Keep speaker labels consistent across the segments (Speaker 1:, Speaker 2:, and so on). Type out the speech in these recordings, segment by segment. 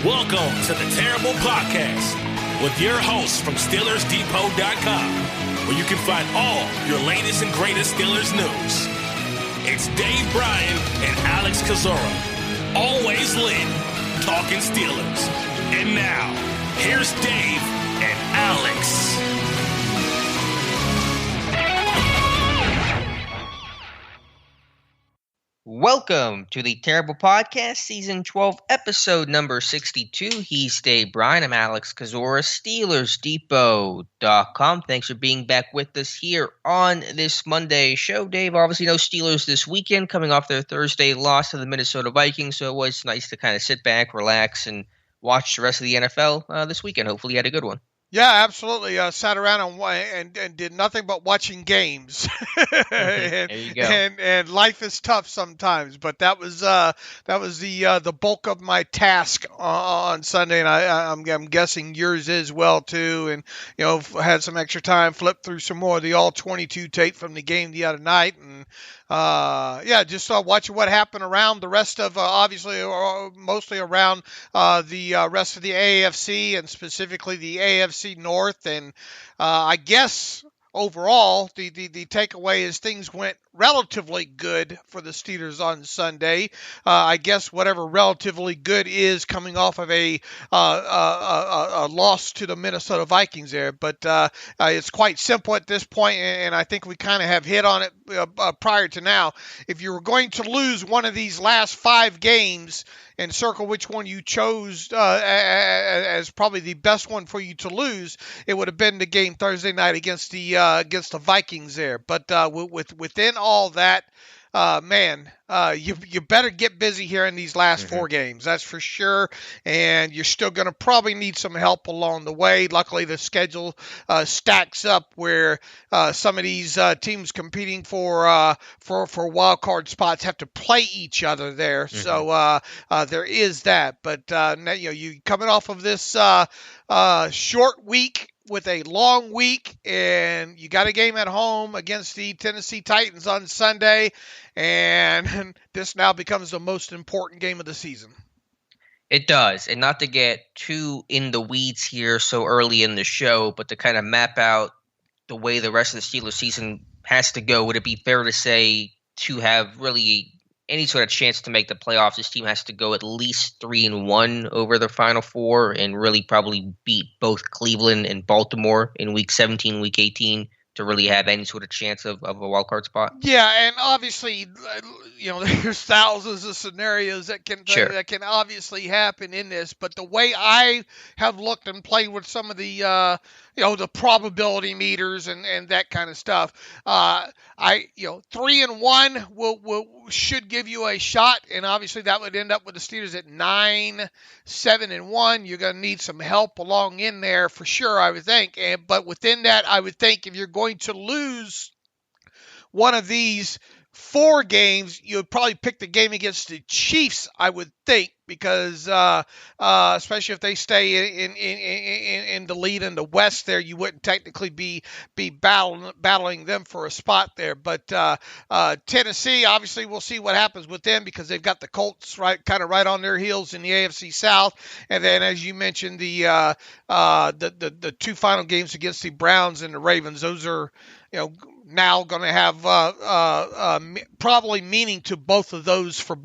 Speaker 1: Welcome to the Terrible Podcast with your hosts from SteelersDepot.com, where you can find all your latest and greatest Steelers news. It's Dave Bryan and Alex Kozora, always lit, talking Steelers. And now, here's Dave and Alex.
Speaker 2: Welcome to the Terrible Podcast, Season 12, Episode number 62. He's Dave Bryan. I'm Alex Kozora, SteelersDepot.com. Thanks for being back with us here on this Monday show. Dave, obviously no Steelers this weekend, coming off their Thursday loss to the Minnesota Vikings, so it was nice to kind of sit back, relax, and watch the rest of the NFL this weekend. Hopefully you had a good one.
Speaker 3: Yeah, absolutely. Sat around and did nothing but watching games.
Speaker 2: There you go.
Speaker 3: And life is tough sometimes, but that was the bulk of my task on Sunday, and I'm guessing yours is well too. And had some extra time, flipped through some more of the all 22 tape from the game the other night, and just watching what happened around the rest of obviously or mostly around the rest of the AFC and specifically the AFC North, and I guess overall the takeaway is things went relatively good for the Steelers on Sunday. I guess whatever relatively good is coming off of a loss to the Minnesota Vikings there, but it's quite simple at this point, and I think we kind of have hit on it prior to now. If you were going to lose one of these last 5 games, and circle which one you chose as probably the best one for you to lose, it would have been the game Thursday night against the Vikings there. But within all that, you better get busy here in these last 4 games. That's for sure. And you're still going to probably need some help along the way. Luckily, the schedule stacks up where some of these teams competing for wild card spots have to play each other there. So there is that. But you coming off of this short week with a long week, and you got a game at home against the Tennessee Titans on Sunday, and this now becomes the most important game of the season.
Speaker 2: It does, and not to get too in the weeds here so early in the show, but to kind of map out the way the rest of the Steelers season has to go, would it be fair to say to have really any sort of chance to make the playoffs, this team has to go at least 3-1 over the final 4 and really probably beat both Cleveland and Baltimore in Week 17, Week 18 to really have any sort of chance of a wild card spot?
Speaker 3: Yeah, and obviously, there's thousands of scenarios that can obviously happen in this. But the way I have looked and played with some of the the probability meters and that kind of stuff, 3-1 should give you a shot, and obviously that would end up with the Steelers at 9-7-1. You're going to need some help along in there for sure, I would think. But within that, I would think if you're going to lose one of these 4 games, you would probably pick the game against the Chiefs, I would think, because especially if they stay in the lead in the West there, you wouldn't technically be battling them for a spot there. But Tennessee, obviously, we'll see what happens with them because they've got the Colts right on their heels in the AFC South, and then as you mentioned, the 2 final games against the Browns and the Ravens. Those are now going to have probably meaning to both of those for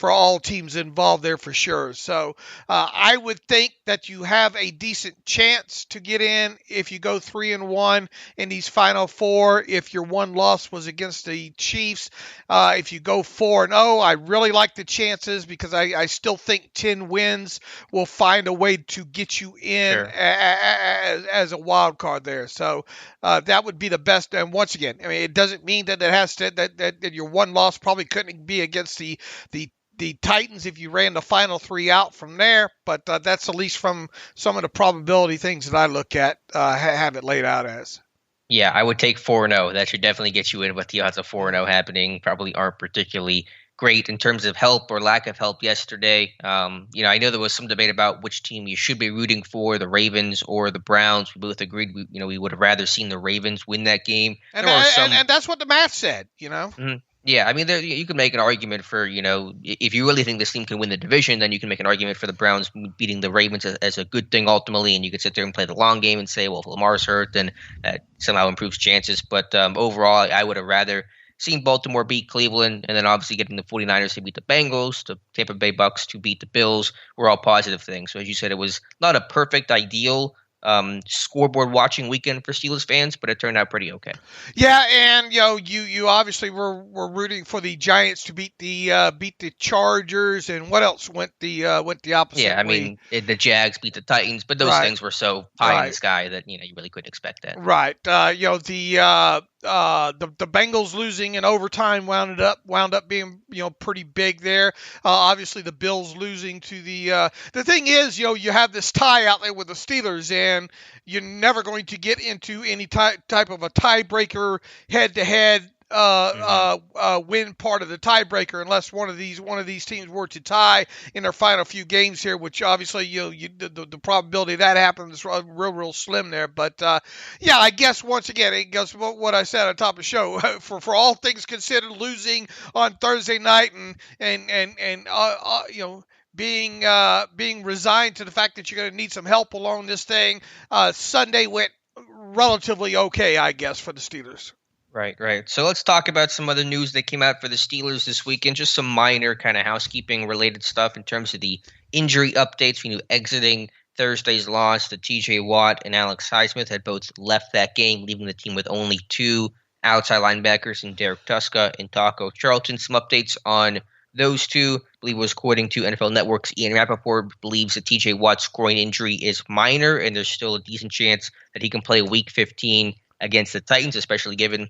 Speaker 3: all teams involved there for sure. So I would think that you have a decent chance to get in if you go 3-1 in these final 4. If your one loss was against the Chiefs, if you go 4-0, I really like the chances because I still think 10 wins will find a way to get you in as a wild card there. So that would be the best. And once again, I mean, it doesn't mean that it has to that your one loss probably couldn't be against the Titans if you ran the final 3 out from there, but that's at least from some of the probability things that I look at have it laid out as.
Speaker 2: Yeah, I would take 4-0. That should definitely get you in, but the odds of 4-0 happening probably aren't particularly great in terms of help or lack of help yesterday. I know there was some debate about which team you should be rooting for, the Ravens or the Browns. We both agreed we would have rather seen the Ravens win that game.
Speaker 3: And that's what the math said,
Speaker 2: Mm-hmm. Yeah, I mean, you can make an argument for, if you really think this team can win the division, then you can make an argument for the Browns beating the Ravens as a good thing ultimately, and you could sit there and play the long game and say, well, if Lamar's hurt, then that somehow improves chances. But overall, I would have rather seen Baltimore beat Cleveland, and then obviously getting the 49ers to beat the Bengals, the Tampa Bay Bucks to beat the Bills were all positive things. So as you said, it was not a perfect, ideal scoreboard watching weekend for Steelers fans, but it turned out pretty okay.
Speaker 3: Yeah, and you obviously were rooting for the Giants to beat the Chargers, and what else went the opposite
Speaker 2: Yeah, I
Speaker 3: way?
Speaker 2: mean the Jags beat the Titans, but those things were so pie in the sky that you really couldn't expect that.
Speaker 3: Right. The Bengals losing in overtime wound up being pretty big there. Obviously the Bills losing to the thing is you have this tie out there with the Steelers, and you're never going to get into any type of a tiebreaker head to head win part of the tiebreaker unless one of these teams were to tie in their final few games here, which obviously the probability of that happening is real slim there. But yeah, I guess once again it goes what I said on top of the show. For all things considered, losing on Thursday night and being resigned to the fact that you're going to need some help along this thing, Sunday went relatively okay, I guess, for the Steelers.
Speaker 2: Right. So let's talk about some other news that came out for the Steelers this weekend. Just some minor kind of housekeeping related stuff in terms of the injury updates. We knew exiting Thursday's loss that TJ Watt and Alex Highsmith had both left that game, leaving the team with only two outside linebackers in Derek Tuska and Taco Charlton. Some updates on those two. I believe it was according to NFL Network's Ian Rappaport, believes that TJ Watt's groin injury is minor, and there's still a decent chance that he can play Week 15 against the Titans, especially given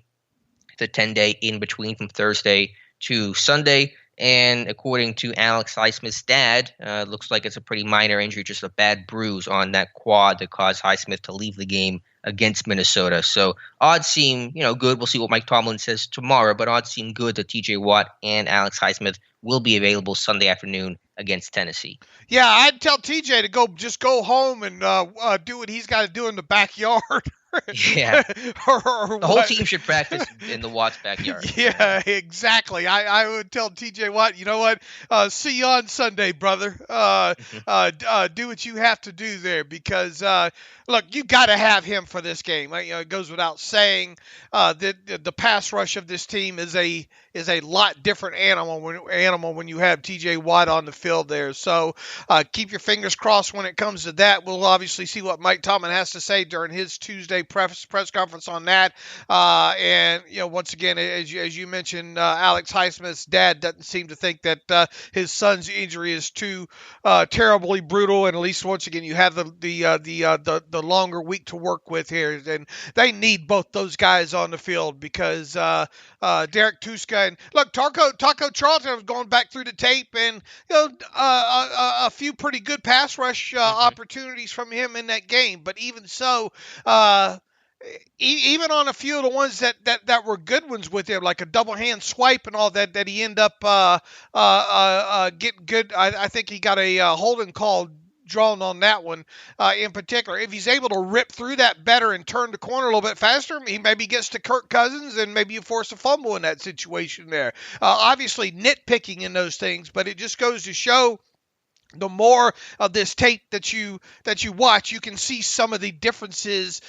Speaker 2: the 10-day in between from Thursday to Sunday. And according to Alex Highsmith's dad, looks like it's a pretty minor injury, just a bad bruise on that quad that caused Highsmith to leave the game against Minnesota. So odds seem, good. We'll see what Mike Tomlin says tomorrow, but odds seem good that TJ Watt and Alex Highsmith will be available Sunday afternoon against Tennessee.
Speaker 3: Yeah, I'd tell TJ to go home and do what he's got to do in the backyard.
Speaker 2: Yeah. The whole team should practice in the Watt's backyard.
Speaker 3: Yeah, exactly. I would tell TJ Watt, you know what? See you on Sunday, brother. Do what you have to do there because, look, you got to have him for this game. It goes without saying that the pass rush of this team is a lot different animal when you have TJ Watt on the field there. So keep your fingers crossed when it comes to that. We'll obviously see what Mike Tomlin has to say during his Tuesday press conference on that. And once again, as you mentioned, Alex Highsmith's dad doesn't seem to think that his son's injury is too terribly brutal. And at least once again, you have the longer week to work with here, and they need both those guys on the field because Derek Tuska and look, Taco Charlton was going back through the tape, and a few pretty good pass rush opportunities from him in that game. But even so, even on a few of the ones that were good ones with him, like a double hand swipe and all that he ended up getting good. I think he got a holding call drawn on that one in particular. If he's able to rip through that better and turn the corner a little bit faster, he maybe gets to Kirk Cousins and maybe you force a fumble in that situation there. Obviously nitpicking in those things, but it just goes to show the more of this tape that you watch, you can see some of the differences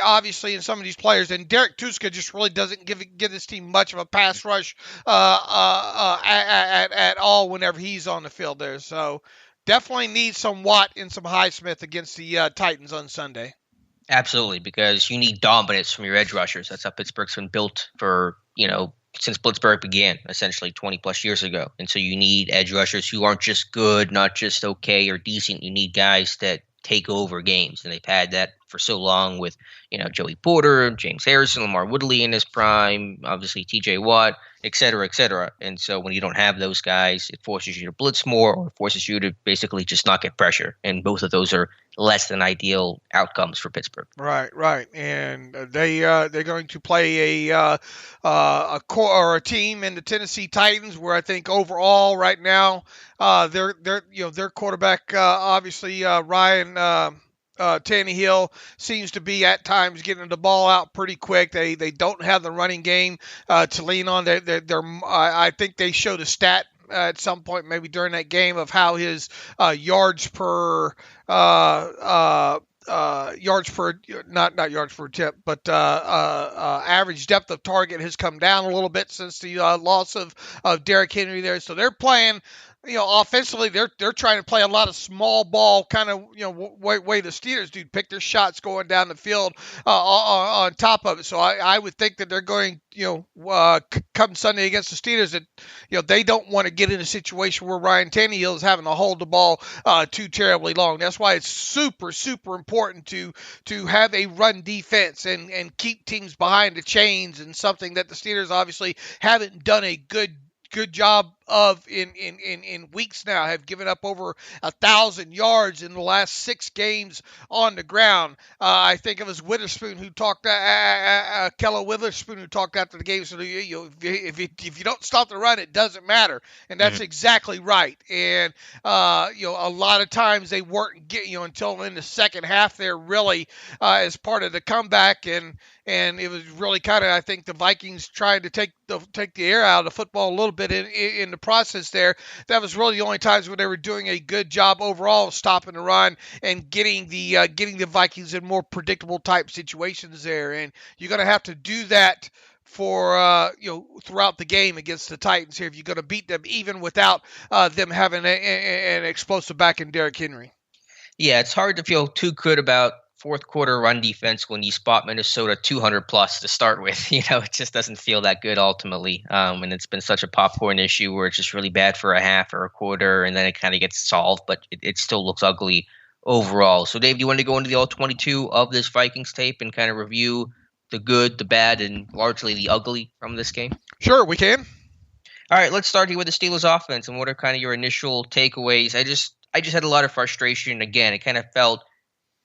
Speaker 3: obviously in some of these players. And Derek Tuska just really doesn't give this team much of a pass rush at all whenever he's on the field there. So definitely need some Watt and some Highsmith against the Titans on Sunday.
Speaker 2: Absolutely, because you need dominance from your edge rushers. That's how Pittsburgh's been built for, since Pittsburgh began, essentially 20 plus years ago. And so you need edge rushers who aren't just good, not just okay or decent. You need guys that take over games. And they've had that for so long with, Joey Porter, James Harrison, Lamar Woodley in his prime, obviously TJ Watt, et cetera, et cetera. And so when you don't have those guys, it forces you to blitz more or forces you to basically just not get pressure. And both of those are less than ideal outcomes for Pittsburgh.
Speaker 3: Right. And they're going to play a team in the Tennessee Titans, where I think overall right now their quarterback obviously Ryan Tannehill seems to be at times getting the ball out pretty quick. They don't have the running game to lean on. I think they showed a stat at some point, maybe during that game, of how his yards per yards per not yards per attempt, but average depth of target has come down a little bit since the loss of Derrick Henry there. So they're playing. Offensively, they're trying to play a lot of small ball kind of, way the Steelers do, pick their shots going down the field on top of it. So I would think that they're going, come Sunday against the Steelers, that, they don't want to get in a situation where Ryan Tannehill is having to hold the ball too terribly long. That's why it's super, super important to have a run defense and keep teams behind the chains, and something that the Steelers obviously haven't done a good job of in weeks now. Have given up over 1,000 yards in the last 6 games on the ground. I think it was Witherspoon who talked, Kello Witherspoon, who talked after the game. So if you don't stop the run, it doesn't matter, and that's exactly right. And a lot of times they weren't getting until in the second half there, really, as part of the comeback, and it was really kind of, I think, the Vikings trying to take the air out of the football a little bit in the process there. That was really the only times when they were doing a good job overall of stopping the run and getting the Vikings in more predictable type situations there. And you're going to have to do that for throughout the game against the Titans here if you're going to beat them, even without them having an explosive back in Derrick Henry.
Speaker 2: Yeah, it's hard to feel too good about fourth quarter run defense when you spot Minnesota 200 plus to start with. It just doesn't feel that good ultimately. And it's been such a popcorn issue where it's just really bad for a half or a quarter, and then it kind of gets solved, but it still looks ugly overall. So Dave, do you want to go into the all 22 of this Vikings tape and kind of review the good, the bad, and largely the ugly from this game?
Speaker 3: Sure, we can.
Speaker 2: All right, let's start here with the Steelers offense, and what are kind of your initial takeaways? I just had a lot of frustration. Again, it kind of felt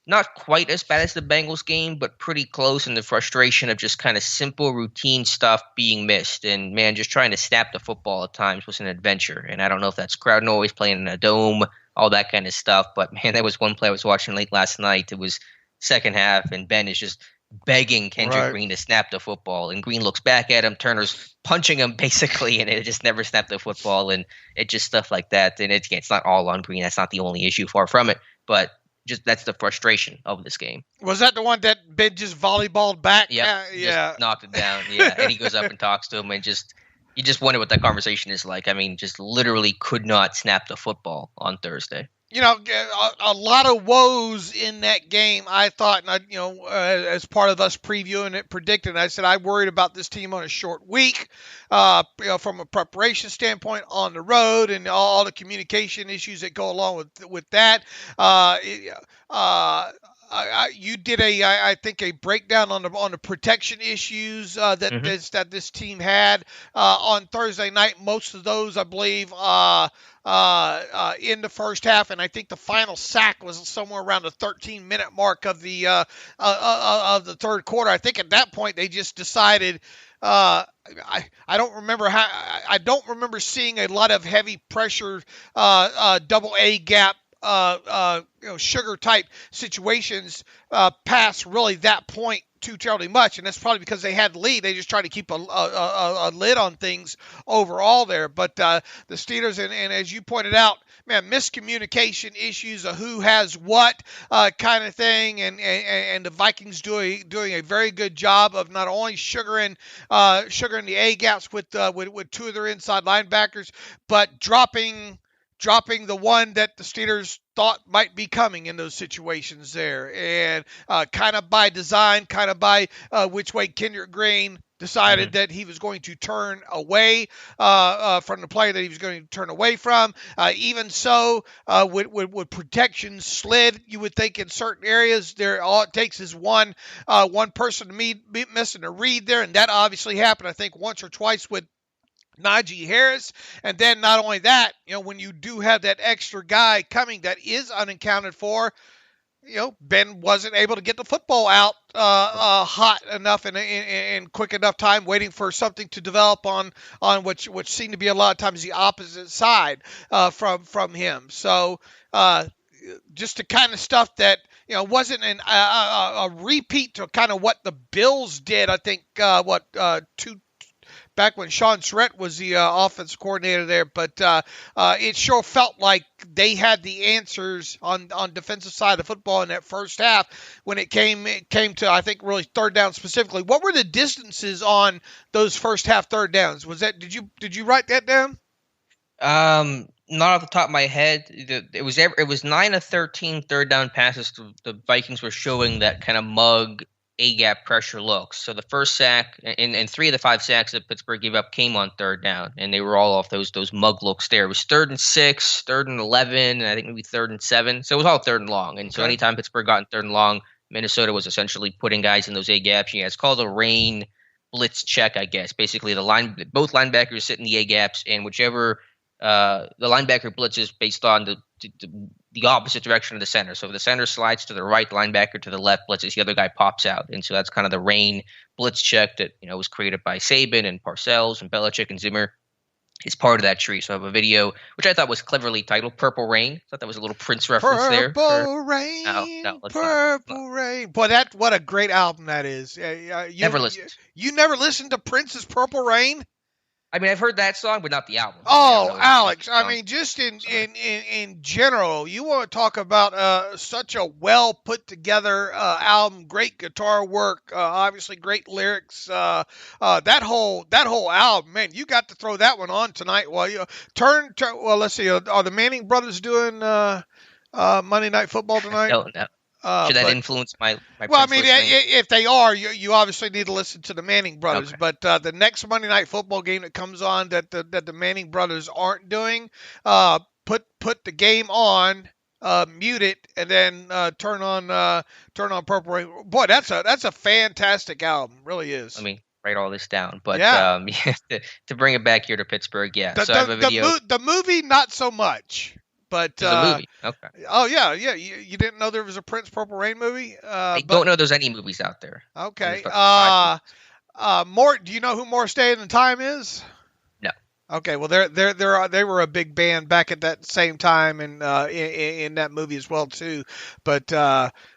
Speaker 2: not quite as bad as the Bengals game, but pretty close, in the frustration of just kind of simple routine stuff being missed. And, man, just trying to snap the football at times was an adventure. And I don't know if that's crowd noise, playing in a dome, all that kind of stuff. But, man, that was one play I was watching late last night. It was second half, and Ben is just begging Kendrick Green to snap the football. And Green looks back at him, Turner's punching him basically, and it just never snapped the football. And it just stuff like that. And it's not all on Green. That's not the only issue, far from it. But just that's the frustration of this game.
Speaker 3: Was that the one that Ben just volleyballed back?
Speaker 2: Yep. Yeah. Just knocked it down. Yeah. And he goes up and talks to him, and you just wonder what that conversation is like. I mean, just literally could not snap the football on Thursday.
Speaker 3: A lot of woes in that game, I thought, and as part of us previewing it, predicting, I said I worried about this team on a short week, from a preparation standpoint on the road, and all the communication issues that go along with that. You did I think a breakdown on the protection issues that this team had on Thursday night. Most of those, I believe, in the first half, and I think the final sack was somewhere around the 13-minute mark of the third quarter. I think at that point they just decided. I don't remember seeing a lot of heavy pressure double A gap sugar type situations past really that point too terribly much, and that's probably because they had the lead. They just tried to keep a lid on things overall there. But the Steelers, and as you pointed out, man, miscommunication issues of who has what kind of thing, and the Vikings doing a very good job of not only sugaring the A gaps with two of their inside linebackers, but dropping the one that the Steelers thought might be coming in those situations there. And kind of by design, kind of by which way Kendrick Green decided that he was going to turn away from the player that he was going to turn away from. Even so, with protection slid, you would think in certain areas there, all it takes is one person to be missing a read there, and that obviously happened, I think, once or twice with Najee Harris. And then not only that, when you do have that extra guy coming that is unaccounted for, Ben wasn't able to get the football out hot enough and quick enough time, waiting for something to develop on which seemed to be a lot of times the opposite side from him. So just the kind of stuff that wasn't a repeat to kind of what the Bills did. I think back when Sean Surratt was the offensive coordinator there, but it sure felt like they had the answers on defensive side of football in that first half when it came to, I think, really third down specifically. What were the distances on those first half third downs? Was that did you write that down?
Speaker 2: Not off the top of my head. It was 9 of 13 third down passes. The Vikings were showing that kind of mug A-gap pressure looks. So the first sack and 3 of the 5 sacks that Pittsburgh gave up came on third down, and they were all off those mug looks there. It was 3rd and 6, 3rd and 11, and I think maybe 3rd and 7. So it was all 3rd and long. And so anytime Pittsburgh got in 3rd and long, Minnesota was essentially putting guys in those A-gaps. It's called a rain blitz check, I guess. Basically, both linebackers sit in the A-gaps, and whichever the linebacker blitzes based on the opposite direction of the center. So if the center slides to the right, the linebacker to the left blitzes, the other guy pops out. And so that's kind of the rain blitz check that was created by Saban and Parcells and Belichick and Zimmer. It's part of that tree. So I have a video, which I thought was cleverly titled Purple Rain. I thought that was a little Prince reference there.
Speaker 3: Purple Rain, Purple Rain. Boy, what a great album that is.
Speaker 2: Never listened.
Speaker 3: You never listened to Prince's Purple Rain?
Speaker 2: I mean, I've heard that song, but not the album.
Speaker 3: Oh, Alex, I mean, just in general, you want to talk about such a well put together album, great guitar work, obviously great lyrics. That whole album, man, you got to throw that one on tonight while you turn. Well, let's see, are the Manning brothers doing Monday Night Football tonight?
Speaker 2: No. Should that influence my
Speaker 3: well, I mean, if they are, you obviously need to listen to the Manning brothers. Okay. But the next Monday Night Football game that comes on that the Manning brothers aren't doing, put the game on, mute it, and then turn on Purple Rain. Boy, that's a fantastic album, really is.
Speaker 2: I mean, write all this down, but
Speaker 3: yeah.
Speaker 2: To bring it back here to Pittsburgh, so I have a video.
Speaker 3: The movie, not so much. But
Speaker 2: the movie. Okay.
Speaker 3: Oh yeah. You didn't know there was a Prince Purple Rain movie?
Speaker 2: I don't know there's any movies out there.
Speaker 3: Okay. Do you know who Morris Day and the Time is?
Speaker 2: No.
Speaker 3: Okay. Well, they were a big band back at that same time, and in that movie as well too. But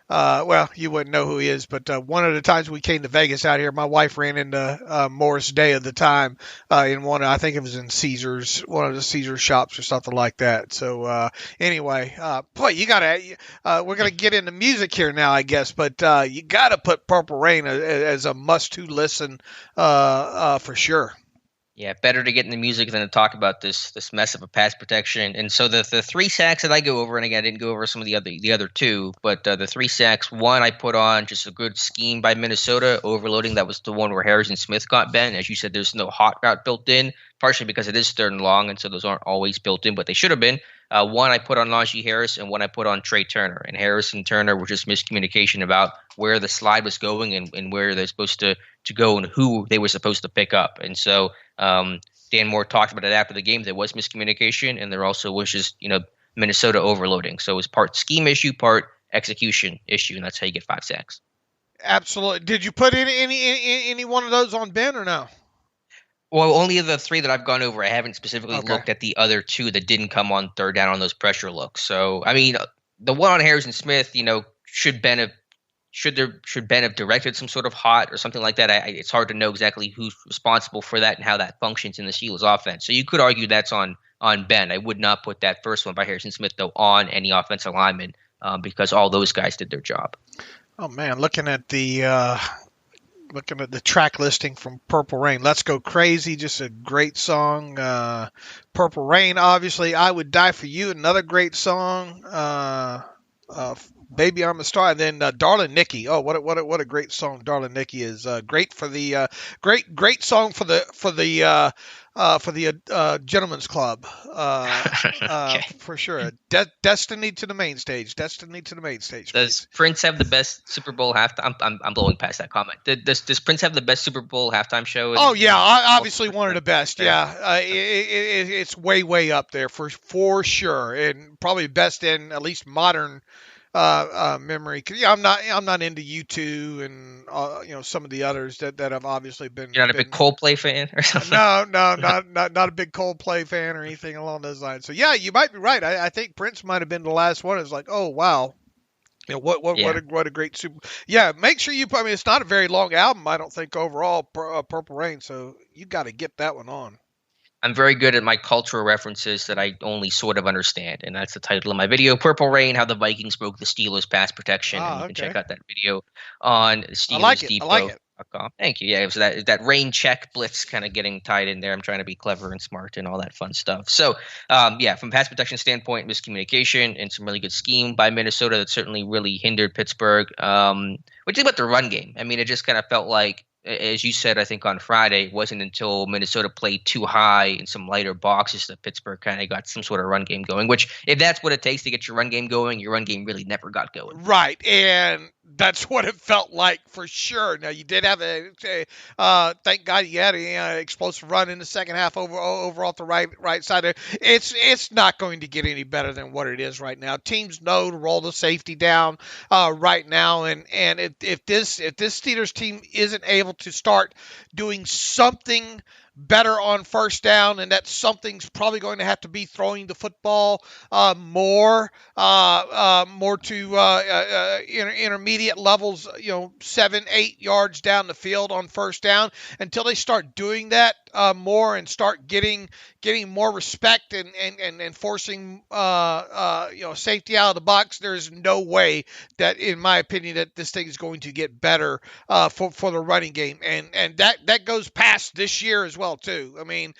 Speaker 3: well, you wouldn't know who he is. But one of the times we came to Vegas out here, my wife ran into Morris Day at the time in I think it was in Caesars, one of the Caesars shops or something like that. So anyway, boy, we're gonna get into music here now, I guess. But you gotta put Purple Rain as a must-to listen for sure.
Speaker 2: Yeah, better to get into music than to talk about this mess of a pass protection. And so the 3 sacks that I go over, and again, I didn't go over some of the other 2, but the 3 sacks, one I put on just a good scheme by Minnesota, overloading. That was the one where Harrison Smith got bent. As you said, there's no hot route built in, partially because it is 3rd and long, and so those aren't always built in, but they should have been. One I put on Najee Harris, and one I put on Trey Turner. And Harris and Turner were just miscommunication about where the slide was going and where they're supposed to go and who they were supposed to pick up. And so Dan Moore talked about it after the game. There was miscommunication, and there also was just Minnesota overloading. So it was part scheme issue, part execution issue, and that's how you get 5 sacks.
Speaker 3: Absolutely. Did you put any one of those on Ben or no?
Speaker 2: Well, only of the 3 that I've gone over. I haven't specifically looked at the other 2 that didn't come on third down on those pressure looks. So, I mean, the one on Harrison Smith, should Ben have directed some sort of hot or something like that? It's hard to know exactly who's responsible for that and how that functions in the Steelers offense. So you could argue that's on Ben. I would not put that first one by Harrison Smith, though, on any offensive lineman because all those guys did their job.
Speaker 3: Oh, man, looking at the track listing from Purple Rain, Let's Go Crazy, just a great song. Purple Rain, obviously, I Would Die For You, another great song. Baby I'm a Star, and then Darling Nikki. Oh, what a great song Darling Nikki is. Great for the great song for the Gentlemen's Club.
Speaker 2: Okay.
Speaker 3: For sure. Destiny to the main stage. Destiny to the main stage.
Speaker 2: Does Prince have the best Super Bowl halftime? I'm blowing past that comment. Does Prince have the best Super Bowl halftime show?
Speaker 3: Oh yeah, obviously one of the best. Yeah, it's way up there for sure, and probably best in at least modern memory. Cause I'm not into U2 and some of the others that have obviously been.
Speaker 2: You're not a big Coldplay fan or something?
Speaker 3: No, not a big Coldplay fan or anything along those lines. So yeah, you might be right. I think Prince might have been the last one. It's like, oh wow,
Speaker 2: Yeah.
Speaker 3: What a great super. Yeah, make sure you. I mean, it's not a very long album, I don't think overall. Purple Rain, so you got to get that one on.
Speaker 2: I'm very good at my cultural references that I only sort of understand, and that's the title of my video, Purple Rain, How the Vikings Broke the Steelers Pass Protection, and
Speaker 3: Ah,
Speaker 2: you can check
Speaker 3: okay.
Speaker 2: out that video on
Speaker 3: I like it. I like it.
Speaker 2: SteelersDepot.com. Thank you. Yeah, it was that rain check blitz kind of getting tied in there. I'm trying to be clever and smart and all that fun stuff. So, yeah, from pass protection standpoint, miscommunication and some really good scheme by Minnesota that certainly really hindered Pittsburgh. What do you think about the run game? I mean, it just kind of felt like, as you said, I think on Friday, it wasn't until Minnesota played too high in some lighter boxes that Pittsburgh kind of got some sort of run game going, which if that's what it takes to get your run game going, your run game really never got going.
Speaker 3: Right, and that's what it felt like for sure. Now you did have thank God you had an explosive run in the second half over off the right side there. It's not going to get any better than what it is right now. Teams know to roll the safety down right now, and if this Steelers team isn't able to start doing something better on first down, and that something's probably going to have to be throwing the football more to intermediate levels, 7-8 yards down the field on first down. Until they start doing that more and start getting more respect and forcing safety out of the box, there's no way that, in my opinion, that this thing is going to get better for the running game, and that goes past this year as well too. I mean,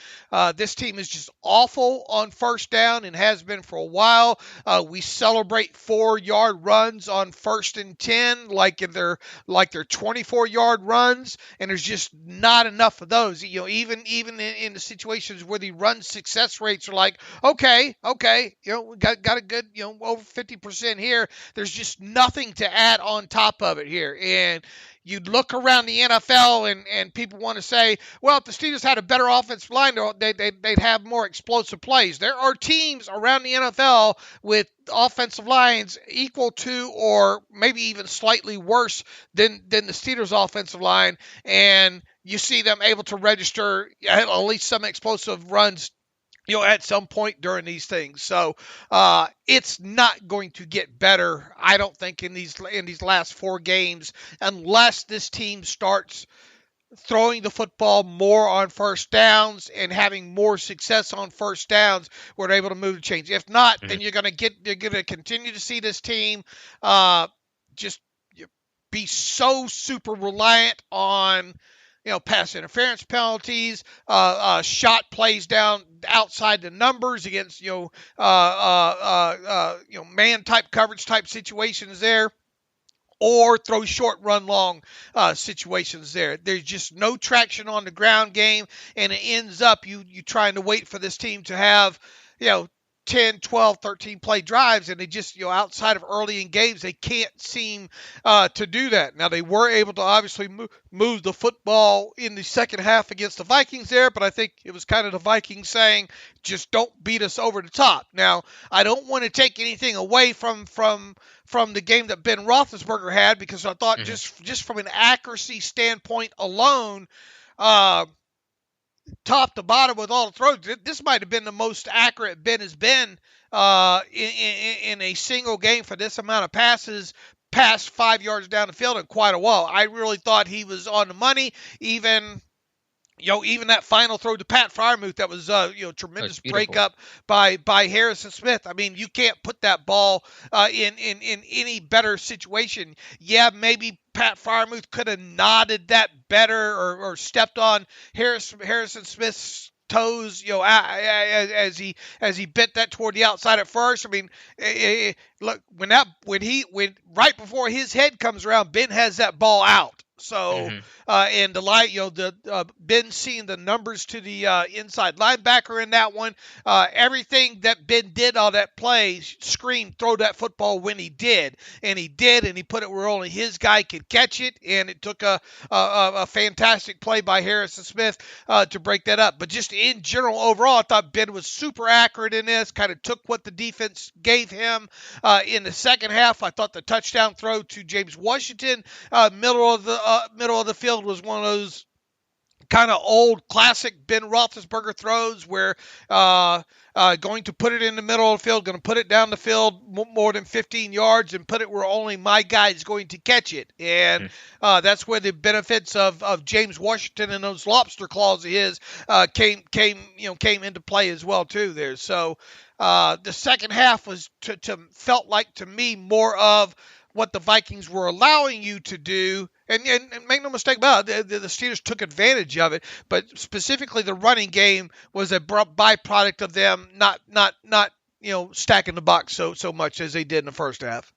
Speaker 3: this team is just awful on first down and has been for a while. We celebrate 4-yard runs on 1st and 10 like they're 24-yard runs, and there's just not enough of those. Even in the situations where the run success rates are like, okay, we got a good, over 50% here. There's just nothing to add on top of it here. And you'd look around the NFL and people want to say, well, if the Steelers had a better offensive line, they'd have more explosive plays. There are teams around the NFL with offensive lines equal to or maybe even slightly worse than the Steelers' offensive line, and you see them able to register at least some explosive runs at some point during these things. So it's not going to get better, I don't think, in these last 4 games, unless this team starts throwing the football more on first downs and having more success on first downs where they're able to move the chains. If not, then you're going to continue to see this team just be so super reliant on pass interference penalties, shot plays down outside the numbers against man type coverage type situations there, or throw short run long situations there. There's just no traction on the ground game, and it ends up you trying to wait for this team to have 10, 12, 13 play drives, and they just, outside of early in games, they can't seem to do that. Now, they were able to obviously move the football in the second half against the Vikings there, but I think it was kind of the Vikings saying, just don't beat us over the top. Now, I don't want to take anything away from the game that Ben Roethlisberger had, because I thought just from an accuracy standpoint alone, top to bottom with all the throws, this might have been the most accurate Ben has been in a single game for this amount of passes past 5 yards down the field in quite a while. I really thought he was on the money. Even that final throw to Pat Freiermuth, that was tremendous breakup by Harrison Smith. I mean, you can't put that ball in any better situation. Yeah, maybe Pat Freiermuth could have nodded that better or stepped on Harrison Smith's toes, as he bit that toward the outside at first. I mean, look, when right before his head comes around, Ben has that ball out. So, and the light, Ben seeing the numbers to the inside linebacker in that one, everything that Ben did on that play screamed, throw that football when he did, and he put it where only his guy could catch it, and it took a fantastic play by Harrison Smith to break that up. But just in general, overall, I thought Ben was super accurate in this, kind of took what the defense gave him in the second half. I thought the touchdown throw to James Washington, middle of the field, was one of those kind of old classic Ben Roethlisberger throws where going to put it in the middle of the field, going to put it down the field more than 15 yards and put it where only my guy is going to catch it. And that's where the benefits of James Washington and those lobster claws of his came into play as well too there. So the second half was felt like to me more of what the Vikings were allowing you to do. And make no mistake about it, the Steelers took advantage of it, but specifically the running game was a byproduct of them not stacking the box so much as they did in the first half.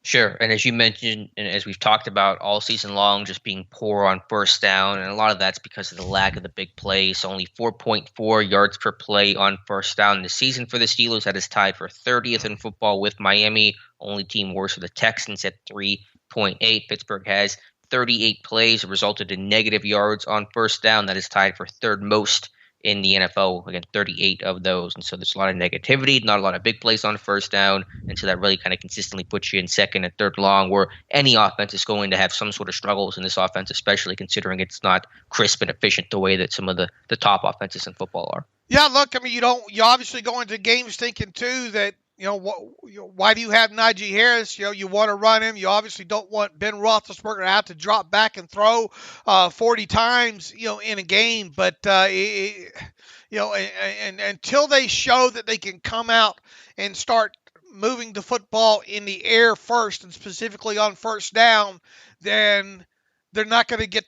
Speaker 2: Sure, and as you mentioned, and as we've talked about all season long, just being poor on first down, and a lot of that's because of the lack of the big plays. Only 4.4 yards per play on first down in the season for the Steelers. That is tied for 30th in football with Miami. Only team worse for the Texans at 3.8. Pittsburgh has 38 plays, resulted in negative yards on first down. That is tied for third most in the NFL, again, 38 of those. And so there's a lot of negativity, not a lot of big plays on first down. And so that really kind of consistently puts you in second and third long, where any offense is going to have some sort of struggles in this offense, especially considering it's not crisp and efficient the way that some of the top offenses in football are.
Speaker 3: Yeah, look, I mean, you obviously go into games thinking too that, why do you have Najee Harris? You want to run him. You obviously don't want Ben Roethlisberger to have to drop back and throw 40 times, in a game. But, and until they show that they can come out and start moving the football in the air first, and specifically on first down, then they're not going to get,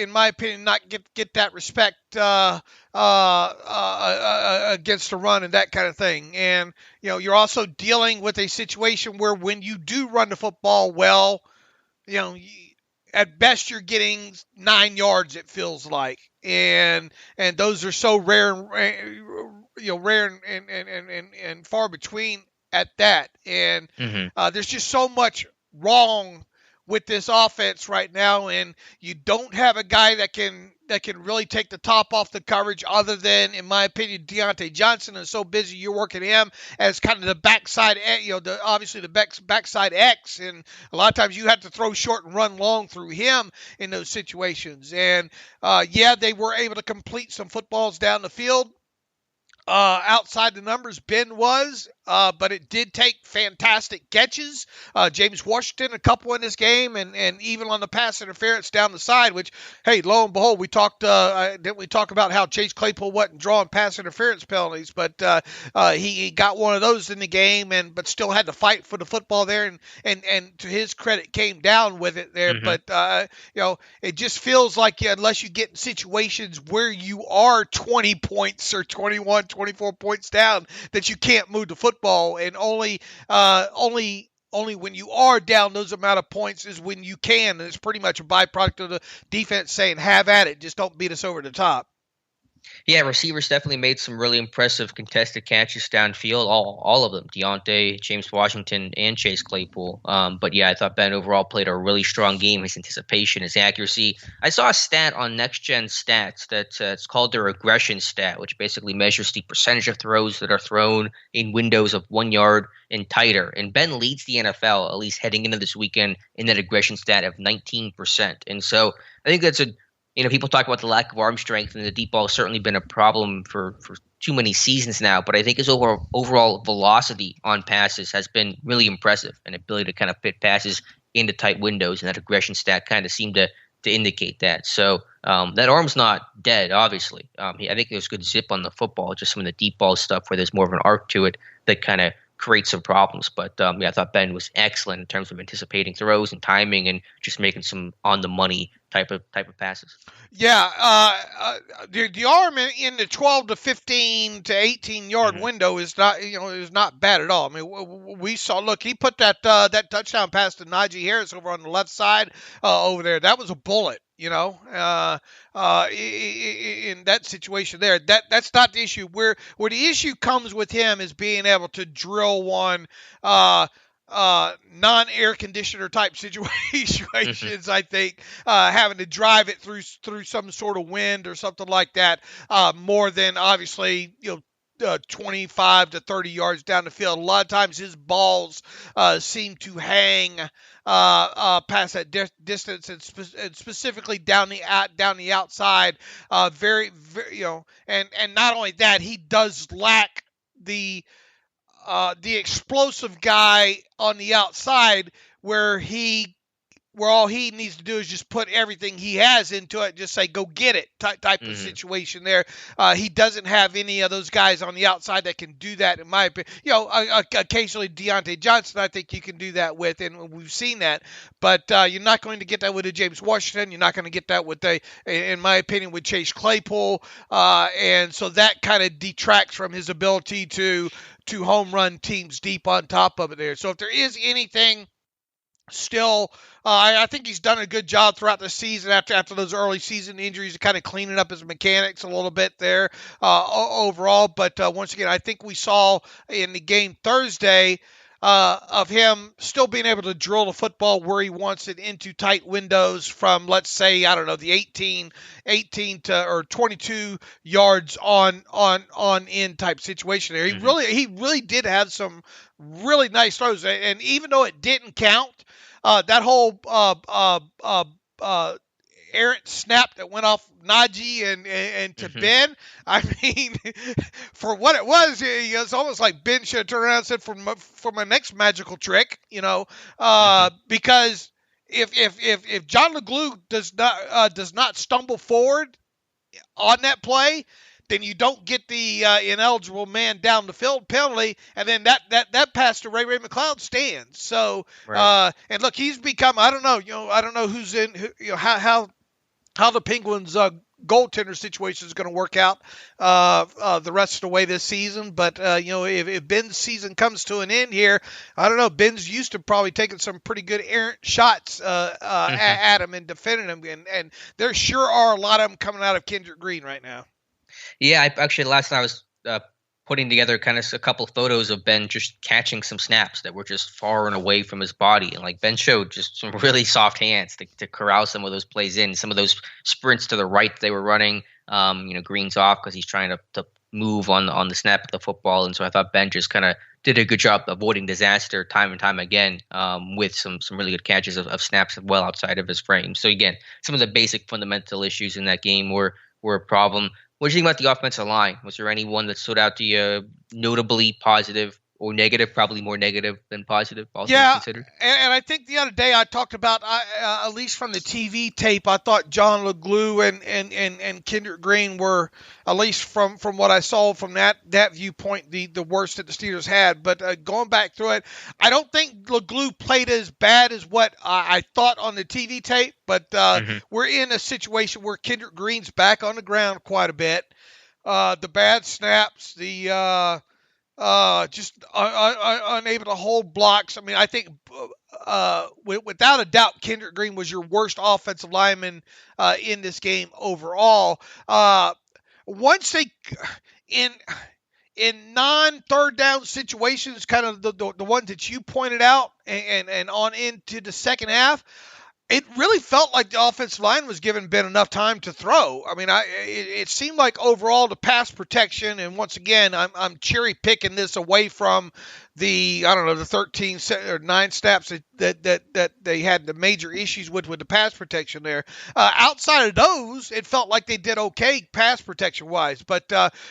Speaker 3: in my opinion, not get that respect against the run and that kind of thing. And, you're also dealing with a situation where when you do run the football well, at best you're getting 9 yards, it feels like. And those are so rare, rare and far between at that. And there's just so much wrong with this offense right now, and you don't have a guy that can really take the top off the coverage other than, in my opinion, Deontay Johnson is so busy you're working him as kind of the backside, obviously the backside X, and a lot of times you have to throw short and run long through him in those situations. And they were able to complete some footballs down the field. Outside the numbers, Ben was, but it did take fantastic catches. James Washington, a couple in this game, and even on the pass interference down the side, which, hey, lo and behold, didn't we talk about how Chase Claypool wasn't drawing pass interference penalties, but he got one of those in the game, but still had to fight for the football there, and to his credit, came down with it there. But, it just feels like unless you get in situations where you are 20 points or 21, 24 points down, that you can't move the football, and only when you are down those amount of points is when you can, and it's pretty much a byproduct of the defense saying, have at it, just don't beat us over the top.
Speaker 2: Yeah, receivers definitely made some really impressive contested catches downfield, all of them, Deontay, James Washington, and Chase Claypool. But yeah, I thought Ben overall played a really strong game, his anticipation, his accuracy. I saw a stat on Next Gen Stats that it's called the regression stat, which basically measures the percentage of throws that are thrown in windows of 1 yard and tighter. And Ben leads the NFL, at least heading into this weekend, in that regression stat of 19%. And so I think that's people talk about the lack of arm strength, and the deep ball has certainly been a problem for too many seasons now. But I think his overall velocity on passes has been really impressive, and ability to kind of fit passes into tight windows, and that aggression stat kind of seemed to indicate that. So that arm's not dead, obviously. I think there's good zip on the football, just some of the deep ball stuff where there's more of an arc to it that kind of create some problems. But I thought Ben was excellent in terms of anticipating throws and timing and just making some on the money type of passes.
Speaker 3: Yeah, the arm in the 12 to 15 to 18 yard window is not bad at all. I mean, we saw. Look, he put that touchdown pass to Najee Harris over on the left side over there. That was a bullet. In that situation there, that's not the issue. Where the issue comes with him is being able to drill one non-air conditioner type situations. I think having to drive it through some sort of wind or something like that, more than obviously 25 to 30 yards down the field. A lot of times his balls seem to hang past that distance, and specifically down the outside. Very, very, and not only that, he does lack the explosive guy on the outside where all he needs to do is just put everything he has into it, just say, go get it type of situation there. He doesn't have any of those guys on the outside that can do that, in my opinion. Occasionally Deontay Johnson, I think you can do that with, and we've seen that. But you're not going to get that with a James Washington. You're not going to get that with, in my opinion, with Chase Claypool. And so that kind of detracts from his ability to home run teams deep on top of it there. So if there is anything still, I think he's done a good job throughout the season after those early season injuries, kind of cleaning up his mechanics a little bit there overall. But once again, I think we saw in the game Thursday of him still being able to drill the football where he wants it into tight windows from, let's say, I don't know, the 18 to or 22 yards on in type situation there. He really did have some really nice throws, and even though it didn't count, that whole errant snap that went off Najee and to Ben, I mean, for what it was, it's almost like Ben should have turned around and said, for my next magical trick, because if John LeGlue does not stumble forward on that play, then you don't get the ineligible man down the field penalty, and then that pass to Ray McCloud stands. So, right. And look, he's become, I don't know who's in, how the Penguins goaltender situation is going to work out the rest of the way this season. But if Ben's season comes to an end here, I don't know. Ben's used to probably taking some pretty good errant shots at him and defending him, and there sure are a lot of them coming out of Kendrick Green right now.
Speaker 2: Yeah, last night I was putting together kind of a couple photos of Ben just catching some snaps that were just far and away from his body. And like Ben showed just some really soft hands to corral some of those plays in. Some of those sprints to the right they were running, Green's off because he's trying to move on the snap of the football. And so I thought Ben just kind of did a good job avoiding disaster time and time again with some really good catches of snaps well outside of his frame. So again, some of the basic fundamental issues in that game were a problem. What do you think about the offensive line? Was there anyone that stood out to you notably positive or negative? Probably more negative than positive, all things considered.
Speaker 3: And I think the other day I talked about, at least from the TV tape, I thought John LeGlue and Kendrick Green were, at least from what I saw from that viewpoint, the worst that the Steelers had. But going back through it, I don't think LeGlue played as bad as what I thought on the TV tape. But we're in a situation where Kendrick Green's back on the ground quite a bit. The bad snaps, the just unable to hold blocks. I mean, I think without a doubt, Kendrick Green was your worst offensive lineman in this game overall. Once they in non-third down situations, kind of the ones that you pointed out, and on into the second half, it really felt like the offensive line was giving Ben enough time to throw. I mean, it seemed like overall the pass protection, and once again, I'm cherry picking this away from the 13 or 9 snaps that they had the major issues with the pass protection there. Outside of those, it felt like they did okay pass protection wise, but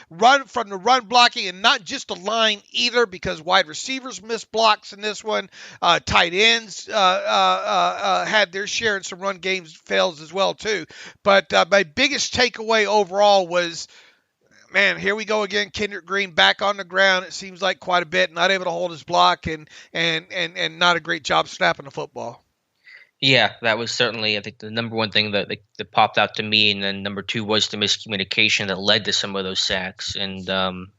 Speaker 3: run blocking, and not just the line either, because wide receivers missed blocks in this one. Tight ends had their share in some run games fails as well too. But my biggest takeaway overall was, man, here we go again. Kendrick Green back on the ground. It seems like quite a bit, not able to hold his block, and not a great job snapping the football.
Speaker 2: Yeah, that was certainly, I think, the number one thing that popped out to me. And then number two was the miscommunication that led to some of those sacks. And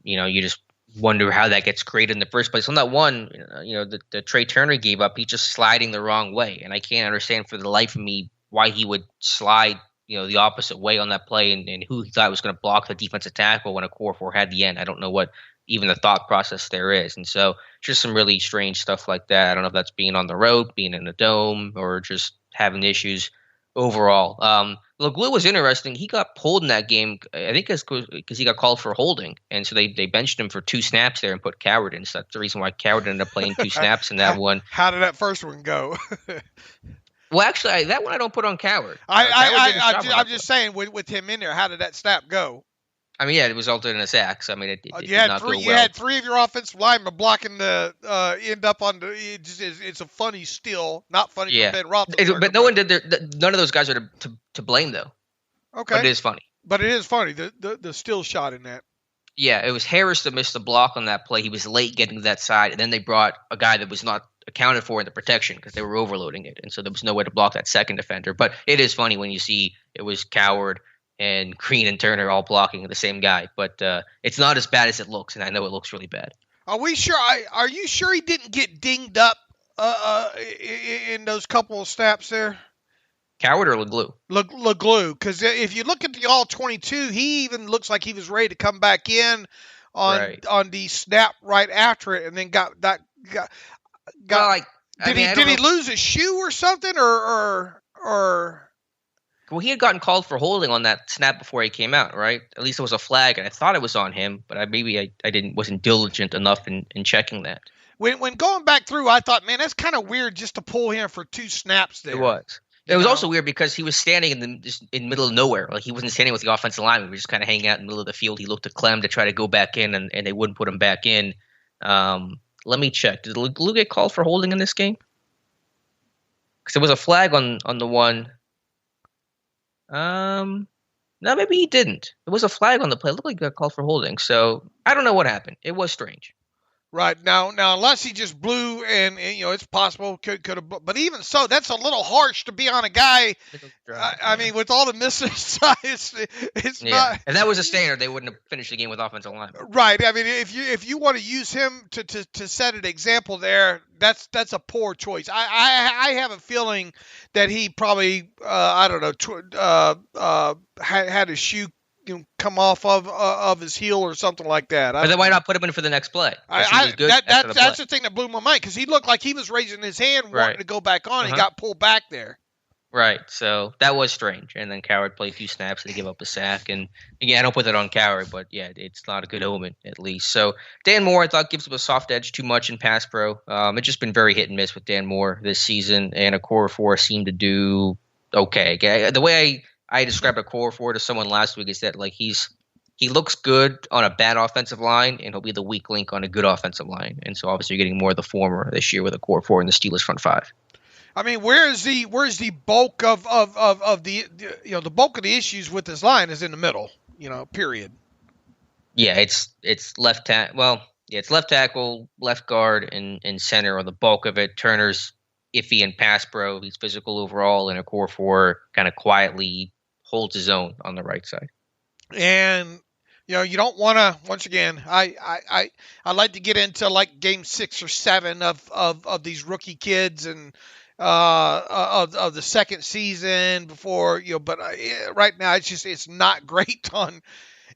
Speaker 2: you just wonder how that gets created in the first place. On that one, the Trey Turner gave up, he's just sliding the wrong way, and I can't understand for the life of me why he would slide the opposite way on that play, and who he thought was going to block the defensive tackle when a core 4 had the end. I don't know what even the thought process there is. And so just some really strange stuff like that. I don't know if that's being on the road, being in the dome, or just having issues overall. LeGlue was interesting. He got pulled in that game, I think, because he got called for holding, and so they benched him for 2 snaps there and put Coward in. So that's the reason why Coward ended up playing 2 snaps in that one.
Speaker 3: How did that first one go?
Speaker 2: Well, actually, that one I don't put on Coward.
Speaker 3: I'm just saying, with him in there, how did that snap go?
Speaker 2: I mean, yeah, it resulted in a sack. So I mean, it did not go well.
Speaker 3: You had 3 of your offensive linemen blocking the end up on the. It's a funny still, not funny for Ben Roethlisberger.
Speaker 2: But no one did none of those guys are to blame though.
Speaker 3: Okay,
Speaker 2: but it is funny.
Speaker 3: But it is funny the still shot in that.
Speaker 2: Yeah, it was Harris that missed the block on that play. He was late getting to that side, and then they brought a guy that was not accounted for in the protection because they were overloading it, and so there was no way to block that second defender. But it is funny when you see it was Coward and Green and Turner all blocking the same guy. But it's not as bad as it looks, and I know it looks really bad.
Speaker 3: Are we sure? Are you sure he didn't get dinged up in those couple of snaps there?
Speaker 2: Coward or LeGlue?
Speaker 3: LeGlue, because if you look at the all-22, he even looks like he was ready to come back in on the snap right after it, and then got.
Speaker 2: Well,
Speaker 3: did he lose his shoe or something, or?
Speaker 2: Well, he had gotten called for holding on that snap before he came out, right? At least it was a flag, and I thought it was on him, but I wasn't diligent enough in checking that.
Speaker 3: When going back through, I thought, man, that's kind of weird just to pull him for 2 snaps there.
Speaker 2: It was. It was also weird because he was standing in the middle of nowhere. Like, he wasn't standing with the offensive line. We were just kind of hanging out in the middle of the field. He looked at Clem to try to go back in, and they wouldn't put him back in. Let me check. Did LeGlue get called for holding in this game? Because there was a flag on the one. No, maybe he didn't. There was a flag on the play. It looked like he got called for holding. So I don't know what happened. It was strange.
Speaker 3: Right. Now, unless he just blew and it's possible could have, but even so, that's a little harsh to be on a guy. I mean, with all the misses, it's not.
Speaker 2: And that was a standard. They wouldn't have finished the game with offensive line.
Speaker 3: Right. I mean, if you want to use him to set an example there, that's a poor choice. I have a feeling that he probably had his shoe come off of his heel or something like that.
Speaker 2: But then why not put him in for the next play?
Speaker 3: That's the thing that blew my mind, because he looked like he was raising his hand wanting to go back on. He got pulled back there.
Speaker 2: Right. So that was strange. And then Coward played 2 snaps and they give up a sack. And again, I don't put that on Coward, but yeah, it's not a good omen at least. So Dan Moore, I thought, gives him a soft edge too much in pass pro. It's just been very hit and miss with Dan Moore this season, and a core 4 seemed to do okay. The way I described a core 4 to someone last week is that, like, he looks good on a bad offensive line, and he'll be the weak link on a good offensive line. And so obviously you're getting more of the former this year with a core 4 in the Steelers front 5.
Speaker 3: I mean, where's the bulk of the bulk of the issues with this line is in the middle, period.
Speaker 2: Yeah, it's left tackle. Well, yeah, it's left tackle, left guard, and center, or the bulk of it. Turner's iffy in pass pro. He's physical overall, and a core 4 kind of quietly holds his own on the right side.
Speaker 3: And you don't want to. Once again, I like to get into like game 6 or 7 of these rookie kids and of the second season before But right now it's not great on.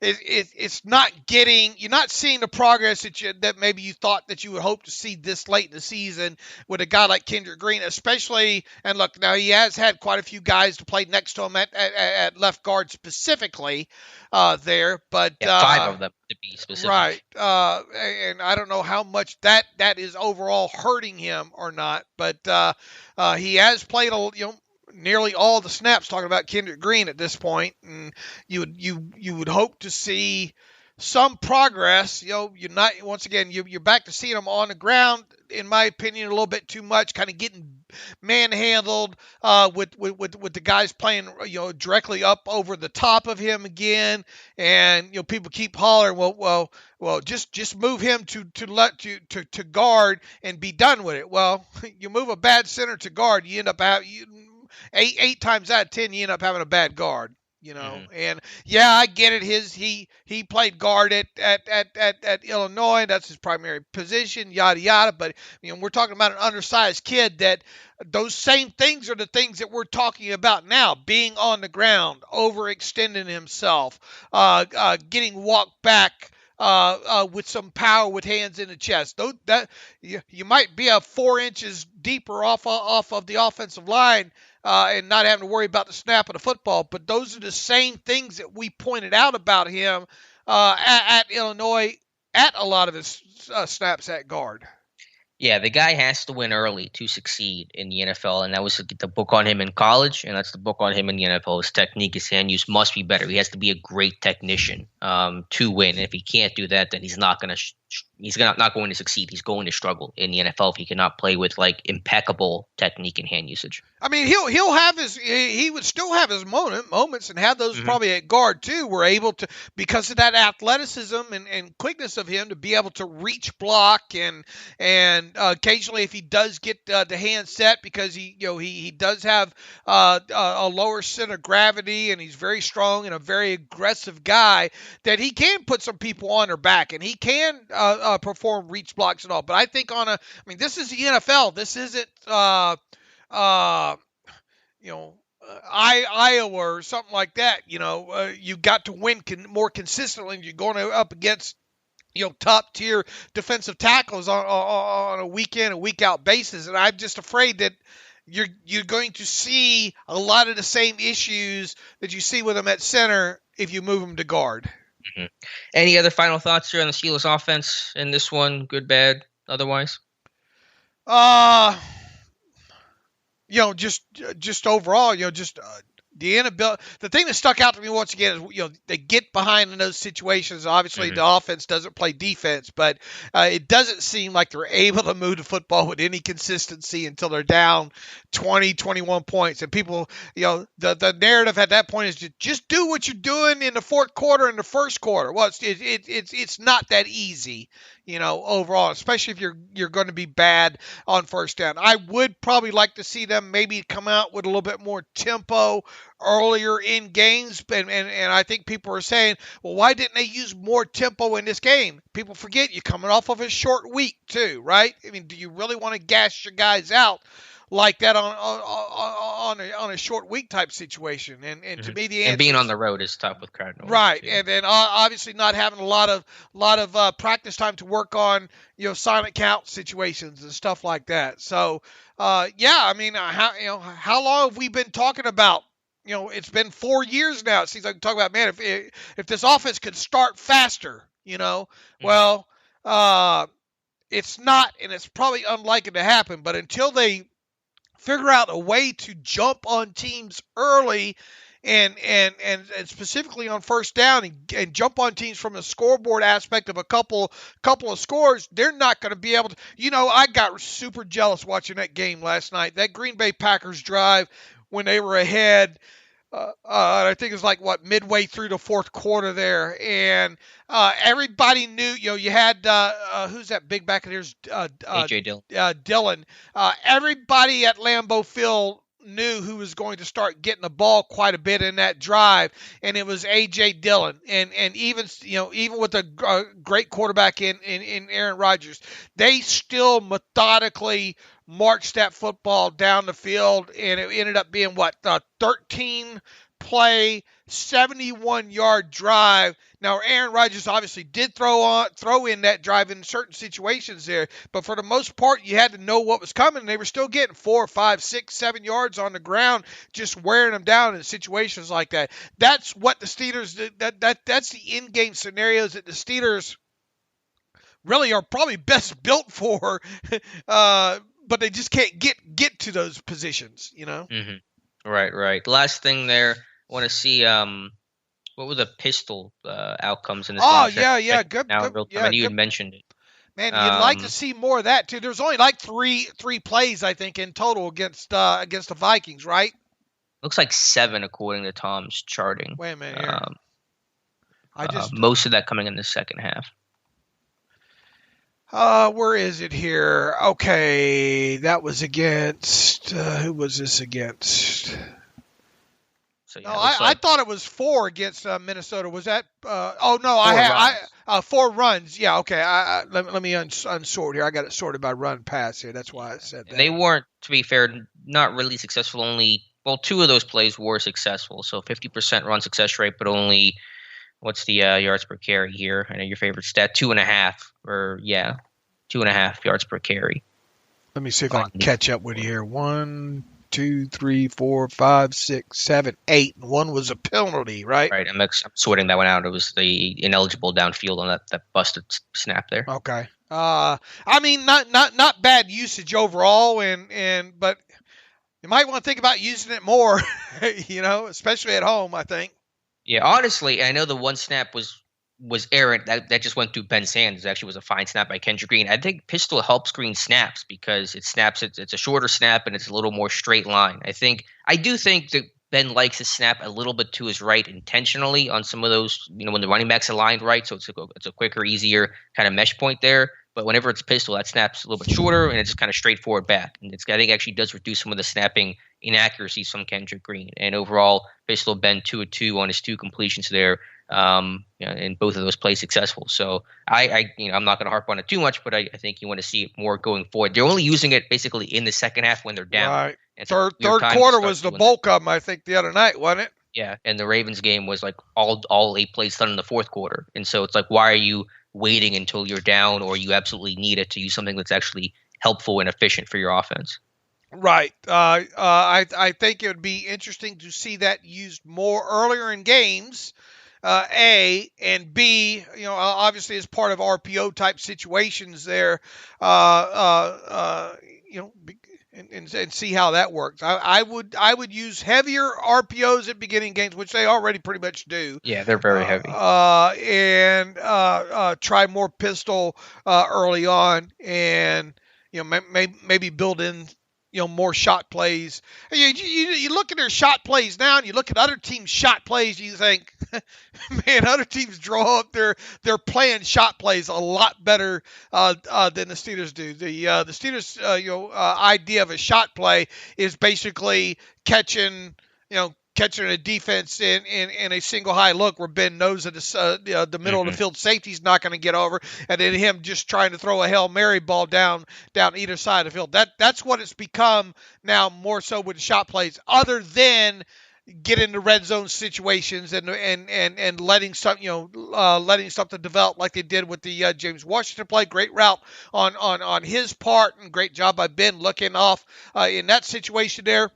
Speaker 3: It's not getting. You're not seeing the progress that maybe you thought that you would hope to see this late in the season with a guy like Kendrick Green, especially. And look, now he has had quite a few guys to play next to him at left guard specifically there, but
Speaker 2: 5 of them to be specific.
Speaker 3: Right. And I don't know how much that is overall hurting him or not, but he has played nearly all the snaps, talking about Kendrick Green at this point, and you would hope to see some progress. You're not, once again, you're back to seeing him on the ground, in my opinion, a little bit too much, kind of getting manhandled with the guys playing directly up over the top of him again, and people keep hollering, well, just move him to guard and be done with it. Well, you move a bad center to guard, you end up eight times out of 10, you end up having a bad guard, And yeah, I get it. He played guard at Illinois. That's his primary position, yada yada. But we're talking about an undersized kid. That those same things are the things that we're talking about now: being on the ground, overextending himself, getting walked back with some power with hands in the chest. You might be 4 inches deeper off of the offensive line and not having to worry about the snap of the football. But those are the same things that we pointed out about him at Illinois at a lot of his snaps at guard.
Speaker 2: Yeah, the guy has to win early to succeed in the NFL, and that was the book on him in college, and that's the book on him in the NFL. His technique, his hand use must be better. He has to be a great technician to win, and if he can't do that, then he's not going to succeed. He's going to struggle in the NFL if he cannot play with like impeccable technique and hand usage.
Speaker 3: I mean, he would still have his moments and have those probably at guard too. We're able to, because of that athleticism and quickness of him, to be able to reach block and occasionally if he does get the hand set, because he does have a lower center of gravity and he's very strong and a very aggressive guy, that he can put some people on their back and he can perform reach blocks and all. But I think this is the NFL. This isn't Iowa or something like that. You got to win more consistently. You're going up against top tier defensive tackles on a week in and week out basis, and I'm just afraid that you're going to see a lot of the same issues that you see with them at center if you move them to guard.
Speaker 2: Mm-hmm. Any other final thoughts here on the Steelers offense in this one? Good, bad, otherwise?
Speaker 3: Just overall, the inability. The thing that stuck out to me once again is, they get behind in those situations. Obviously, the offense doesn't play defense, but it doesn't seem like they're able to move the football with any consistency until they're down 20, 21 points. And people, the narrative at that point is just do what you're doing in the fourth quarter and the first quarter. Well, it's not that easy. Overall, especially if you're going to be bad on first down. I would probably like to see them maybe come out with a little bit more tempo earlier in games. And I think people are saying, well, why didn't they use more tempo in this game? People forget you're coming off of a short week too, right? I mean, do you really want to gas your guys out like that on a short week type situation? And to me, the answer,
Speaker 2: and being on the road is tough with crowd noise,
Speaker 3: right?
Speaker 2: Too.
Speaker 3: And then obviously not having a lot of practice time to work on silent count situations and stuff like that. So I mean, how long have we been talking about? It's been 4 years now. It seems like we talk about, man, if this offense could start faster, well, it's not, and it's probably unlikely to happen. But until they figure out a way to jump on teams early and specifically on first down and jump on teams from a scoreboard aspect of a couple of scores, they're not going to be able to. I got super jealous watching that game last night. That Green Bay Packers drive when they were ahead. I think it was midway through the fourth quarter there, and everybody knew. You had who's that big back of theirs?
Speaker 2: AJ Dillon.
Speaker 3: Dillon. Everybody at Lambeau Field knew who was going to start getting the ball quite a bit in that drive, and it was AJ Dillon. And even with a great quarterback in Aaron Rodgers, they still methodically marched that football down the field, and it ended up being a 13-play, 71-yard drive. Now, Aaron Rodgers obviously did throw in that drive in certain situations there, but for the most part, you had to know what was coming. They were still getting 4, 5, 6, 7 yards on the ground, just wearing them down in situations like that. That's what the Steelers that's the in-game scenarios that the Steelers really are probably best built for. But they just can't get to those positions,
Speaker 2: Mm-hmm. Right. The last thing there, I want to see what were the pistol outcomes in this game?
Speaker 3: Oh, yeah. Good.
Speaker 2: I mean, you had mentioned it.
Speaker 3: Man, you'd like to see more of that, too. There's only three plays, I think, in total against the Vikings, right?
Speaker 2: Looks like 7 according to Tom's charting.
Speaker 3: Wait a minute here.
Speaker 2: Most of that coming in the second half.
Speaker 3: Where is it here? Okay, that was against who was this against?
Speaker 2: So,
Speaker 3: no, I thought it was 4 against Minnesota. Was that? I had 4 runs. Yeah, okay. Let me unsort here. I got it sorted by run pass here. That's why I said that.
Speaker 2: They weren't, to be fair, not really successful. 2 of those plays were successful. So 50% run success rate, but only What's the yards per carry here? I know your favorite stat, 2.5, or 2.5 yards per carry.
Speaker 3: Let me see if I can catch up with you here. 1, 2, 3, 4, 5, 6, 7, 8. And one was a penalty, right?
Speaker 2: Right. I'm sorting that one out. It was the ineligible downfield on that busted snap there.
Speaker 3: Okay. I mean, not bad usage overall, but you might want to think about using it more, especially at home, I think.
Speaker 2: Yeah, honestly, I know the one snap was errant. That just went through Ben's hands. It actually was a fine snap by Kendrick Green. I think pistol helps Green snaps because it snaps. It's a shorter snap and it's a little more straight line. I do think that Ben likes to snap a little bit to his right intentionally on some of those, when the running back's aligned right, so it's a quicker, easier kind of mesh point there. But whenever it's pistol, that snap's a little bit shorter and it's just kind of straightforward back. And I think actually does reduce some of the snapping inaccuracies from Kendrick Green. And overall, pistol Ben 2 of 2 on his 2 completions there. And both of those plays successful. So I'm not going to harp on it too much, but I think you want to see it more going forward. They're only using it basically in the second half when they're down.
Speaker 3: Right. Third quarter was the bulk of them, I think, the other night, wasn't it?
Speaker 2: Yeah, and the Ravens game was like all 8 plays done in the fourth quarter. And so it's like, why are you waiting until you're down or you absolutely need it to use something that's actually helpful and efficient for your offense?
Speaker 3: Right. I think it would be interesting to see that used more earlier in games. A, and B, obviously as part of RPO type situations there, and see how that works. I would use heavier RPOs at beginning games, which they already pretty much do.
Speaker 2: Yeah, they're very heavy.
Speaker 3: And try more pistol early on, and maybe build in more shot plays. You look at their shot plays now, and you look at other teams' shot plays, you think, man, other teams draw up they're playing shot plays a lot better than the Steelers do. The Steelers idea of a shot play is basically catching a defense in a single high look where Ben knows that the middle of the field safety's not going to get over, and then him just trying to throw a Hail Mary ball down either side of the field. That's what it's become now, more so with the shot plays, other than get into red zone situations and letting something develop like they did with the James Washington play. Great route on his part, and great job by Ben looking off in that situation there.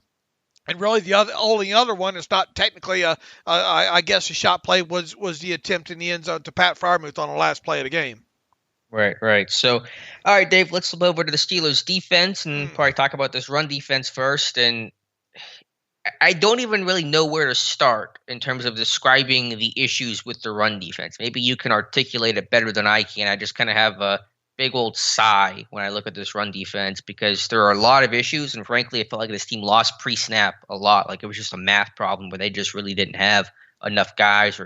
Speaker 3: And really, the only other one is not technically I guess a shot play was the attempt in the end zone to Pat Freiermuth on the last play of the game.
Speaker 2: Right. So, all right, Dave, let's flip over to the Steelers defense and probably talk about this run defense first. And I don't even really know where to start in terms of describing the issues with the run defense. Maybe you can articulate it better than I can. I just kind of have a big old sigh when I look at this run defense because there are a lot of issues. And frankly, I felt like this team lost pre-snap a lot. Like it was just a math problem where they just really didn't have enough guys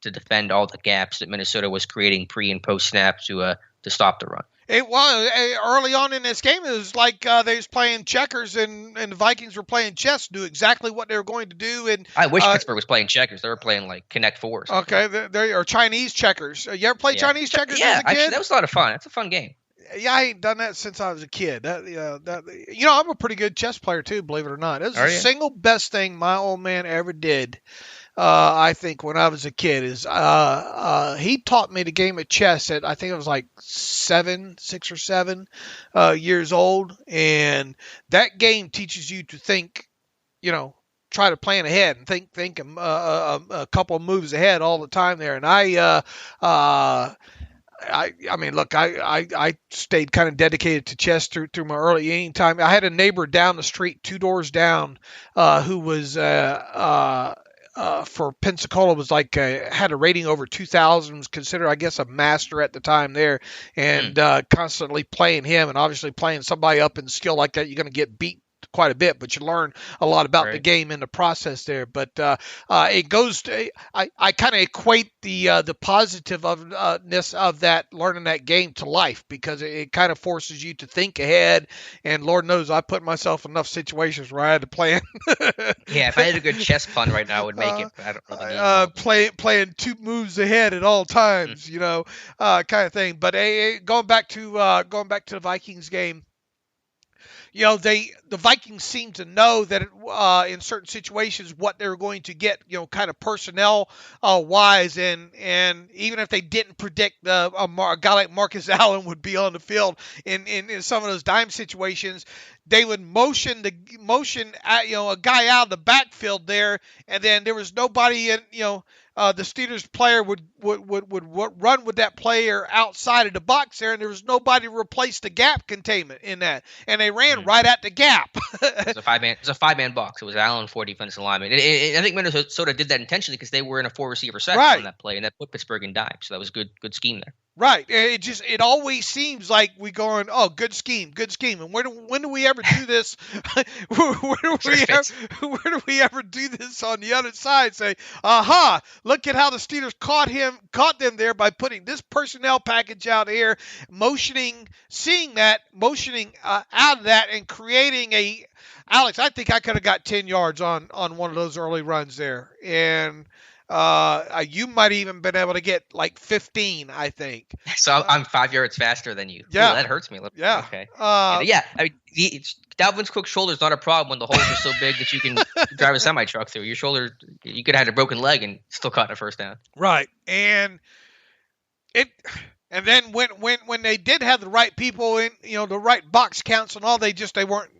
Speaker 2: to defend all the gaps that Minnesota was creating pre and post snap to stop the run.
Speaker 3: It was early on in this game. It was like they was playing checkers and the Vikings were playing chess, knew exactly what they were going to do. And
Speaker 2: I wish Pittsburgh was playing checkers. They were playing like Connect Fours.
Speaker 3: Okay, they are Chinese checkers. You ever play Chinese checkers as a kid?
Speaker 2: Actually, that was a lot of fun. That's a fun game.
Speaker 3: Yeah, I ain't done that since I was a kid. I'm a pretty good chess player too, believe it or not. It was the single best thing my old man ever did. I think when I was a kid is he taught me the game of chess at I think it was like 6 or 7 years old, and that game teaches you to think, try to plan ahead and think a couple of moves ahead all the time there. And I mean, look, I stayed kind of dedicated to chess through my early inning time. I had a neighbor down the street, 2 doors down, who was for Pensacola was like had a rating over 2,000, was considered, I guess, a master at the time there, and constantly playing him, and obviously playing somebody up in skill like that, you're going to get beat quite a bit, but you learn a lot about the game in the process there. But it goes to, I kind of equate the positiveness of that, learning that game, to life, because it kind of forces you to think ahead. And Lord knows I put myself in enough situations where I had to plan.
Speaker 2: Yeah, if I had a good chess pun right now, I would make it. But I don't really need
Speaker 3: playing 2 moves ahead at all times, kind of thing. But going back to the Vikings game. the Vikings seem to know that in certain situations what they were going to get, kind of personnel wise, and even if they didn't predict a guy like Marcus Allen would be on the field in some of those dime situations, they would motion a guy out of the backfield there, and then there was nobody in, the Steelers player would run with that player outside of the box there, and there was nobody to replace the gap containment in that, and they ran right at the gap.
Speaker 2: It was a five-man box. It was Allen, 4 defensive linemen. I think Minnesota did that intentionally because they were in a 4-receiver set on that play, and that put Pittsburgh in dime. So that was good scheme there.
Speaker 3: Right. It always seems like we going, oh, good scheme. And when do we ever do this? where do we ever do this on the other side? Say, aha, look at how the Steelers caught them there by putting this personnel package out here, motioning out of that and creating Alex, I think I could have got 10 yards on one of those early runs there. And you might even been able to get like 15, I think.
Speaker 2: So I'm 5 yards faster than you.
Speaker 3: Yeah.
Speaker 2: Ooh, that hurts me a little.
Speaker 3: Yeah.
Speaker 2: Okay. I mean, Dalvin Cook's shoulder is not a problem when the holes are so big that you can drive a semi-truck through. Your shoulder, you could have had a broken leg and still caught a first down.
Speaker 3: Right. And then when they did have the right people in, the right box counts and all, they weren't,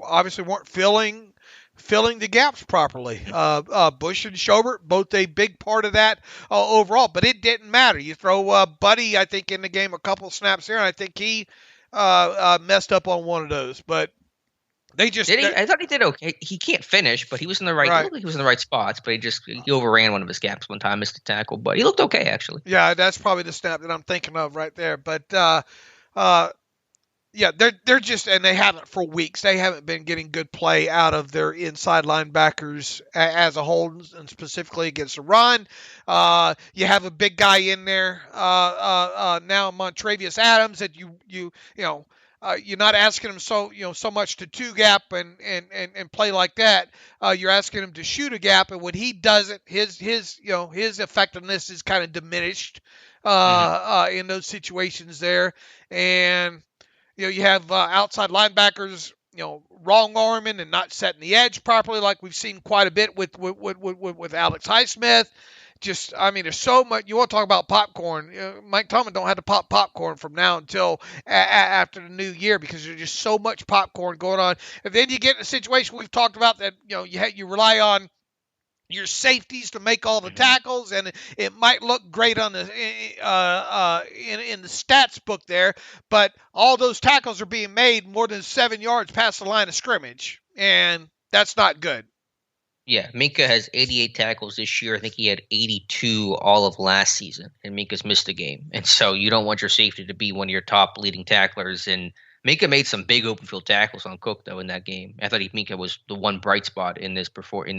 Speaker 3: obviously weren't filling the gaps properly. Bush and Schobert, both a big part of that overall, but it didn't matter. You throw Buddy, I think, in the game a couple snaps there, and I think he messed up on one of those. But they just
Speaker 2: I thought he did okay. He can't finish, but he was in the right. He was in the right spots, but he overran one of his gaps one time, missed a tackle, but he looked okay actually.
Speaker 3: Yeah, that's probably the snap that I'm thinking of right there. But yeah, they're just, and they haven't for weeks. They haven't been getting good play out of their inside linebackers as a whole, and specifically against the run. You have a big guy in there now, Montravius Adams, that you're not asking him so much to two gap and play like that. You're asking him to shoot a gap, and when he does it, his effectiveness is kind of diminished in those situations there. And you have outside linebackers, wrong arming and not setting the edge properly, like we've seen quite a bit with Alex Highsmith. Just, I mean, there's so much. You want to talk about popcorn? Mike Tomlin don't have to pop popcorn from now until after the new year, because there's just so much popcorn going on. And then you get in a situation we've talked about that you rely on your safeties to make all the tackles, and it might look great on the in the stats book there, but all those tackles are being made more than 7 yards past the line of scrimmage, and that's not good.
Speaker 2: Yeah, Minka has 88 tackles this year. I think he had 82 all of last season, and Minka's missed a game. And so you don't want your safety to be one of your top leading tacklers. And Minka made some big open field tackles on Cook, though, in that game. I thought Minka was the one bright spot in this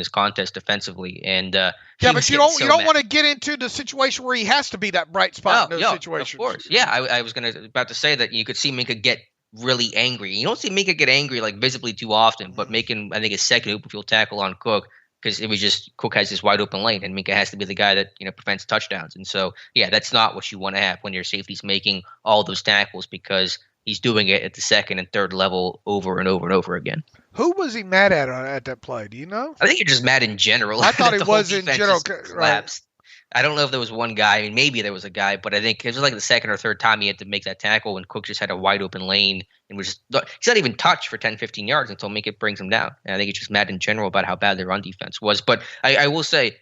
Speaker 2: contest defensively. And
Speaker 3: yeah, but you don't want to get into the situation where he has to be that bright spot in those situations.
Speaker 2: Of course. Yeah, I was about to say that you could see Minka get really angry. You don't see Minka get angry like visibly too often, but making, I think, a second open field tackle on Cook, because it was just Cook has this wide open lane, and Minka has to be the guy that prevents touchdowns. And so, yeah, that's not what you want to have when your safety's making all those tackles, because he's doing it at the second and third level over and over and over again.
Speaker 3: Who was he mad at that play? Do you know?
Speaker 2: I think you're just mad in general.
Speaker 3: I thought he was in general.
Speaker 2: Collapsed. I don't know if there was one guy. I mean, maybe there was a guy, but I think it was like the second or third time he had to make that tackle when Cook just had a wide open lane and he's not even touched for 10, 15 yards until Minka brings him down. And I think it's just mad in general about how bad their run defense was. But I will say,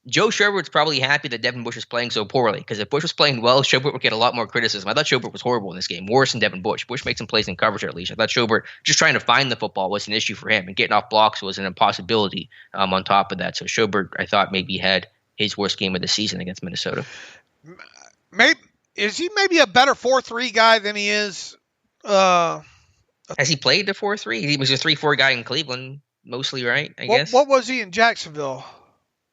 Speaker 2: Joe Sherwood's probably happy that Devin Bush is playing so poorly, because if Bush was playing well, Schobert would get a lot more criticism. I thought Schobert was horrible in this game, worse than Devin Bush. Bush made some plays in coverage at least. I thought Schobert just trying to find the football was an issue for him, and getting off blocks was an impossibility on top of that. So Schobert, I thought, maybe had his worst game of the season against Minnesota.
Speaker 3: Is he maybe a better 4-3 guy than he is?
Speaker 2: Has he played the 4-3? He was a 3-4 guy in Cleveland mostly, right? I guess.
Speaker 3: What was he in Jacksonville?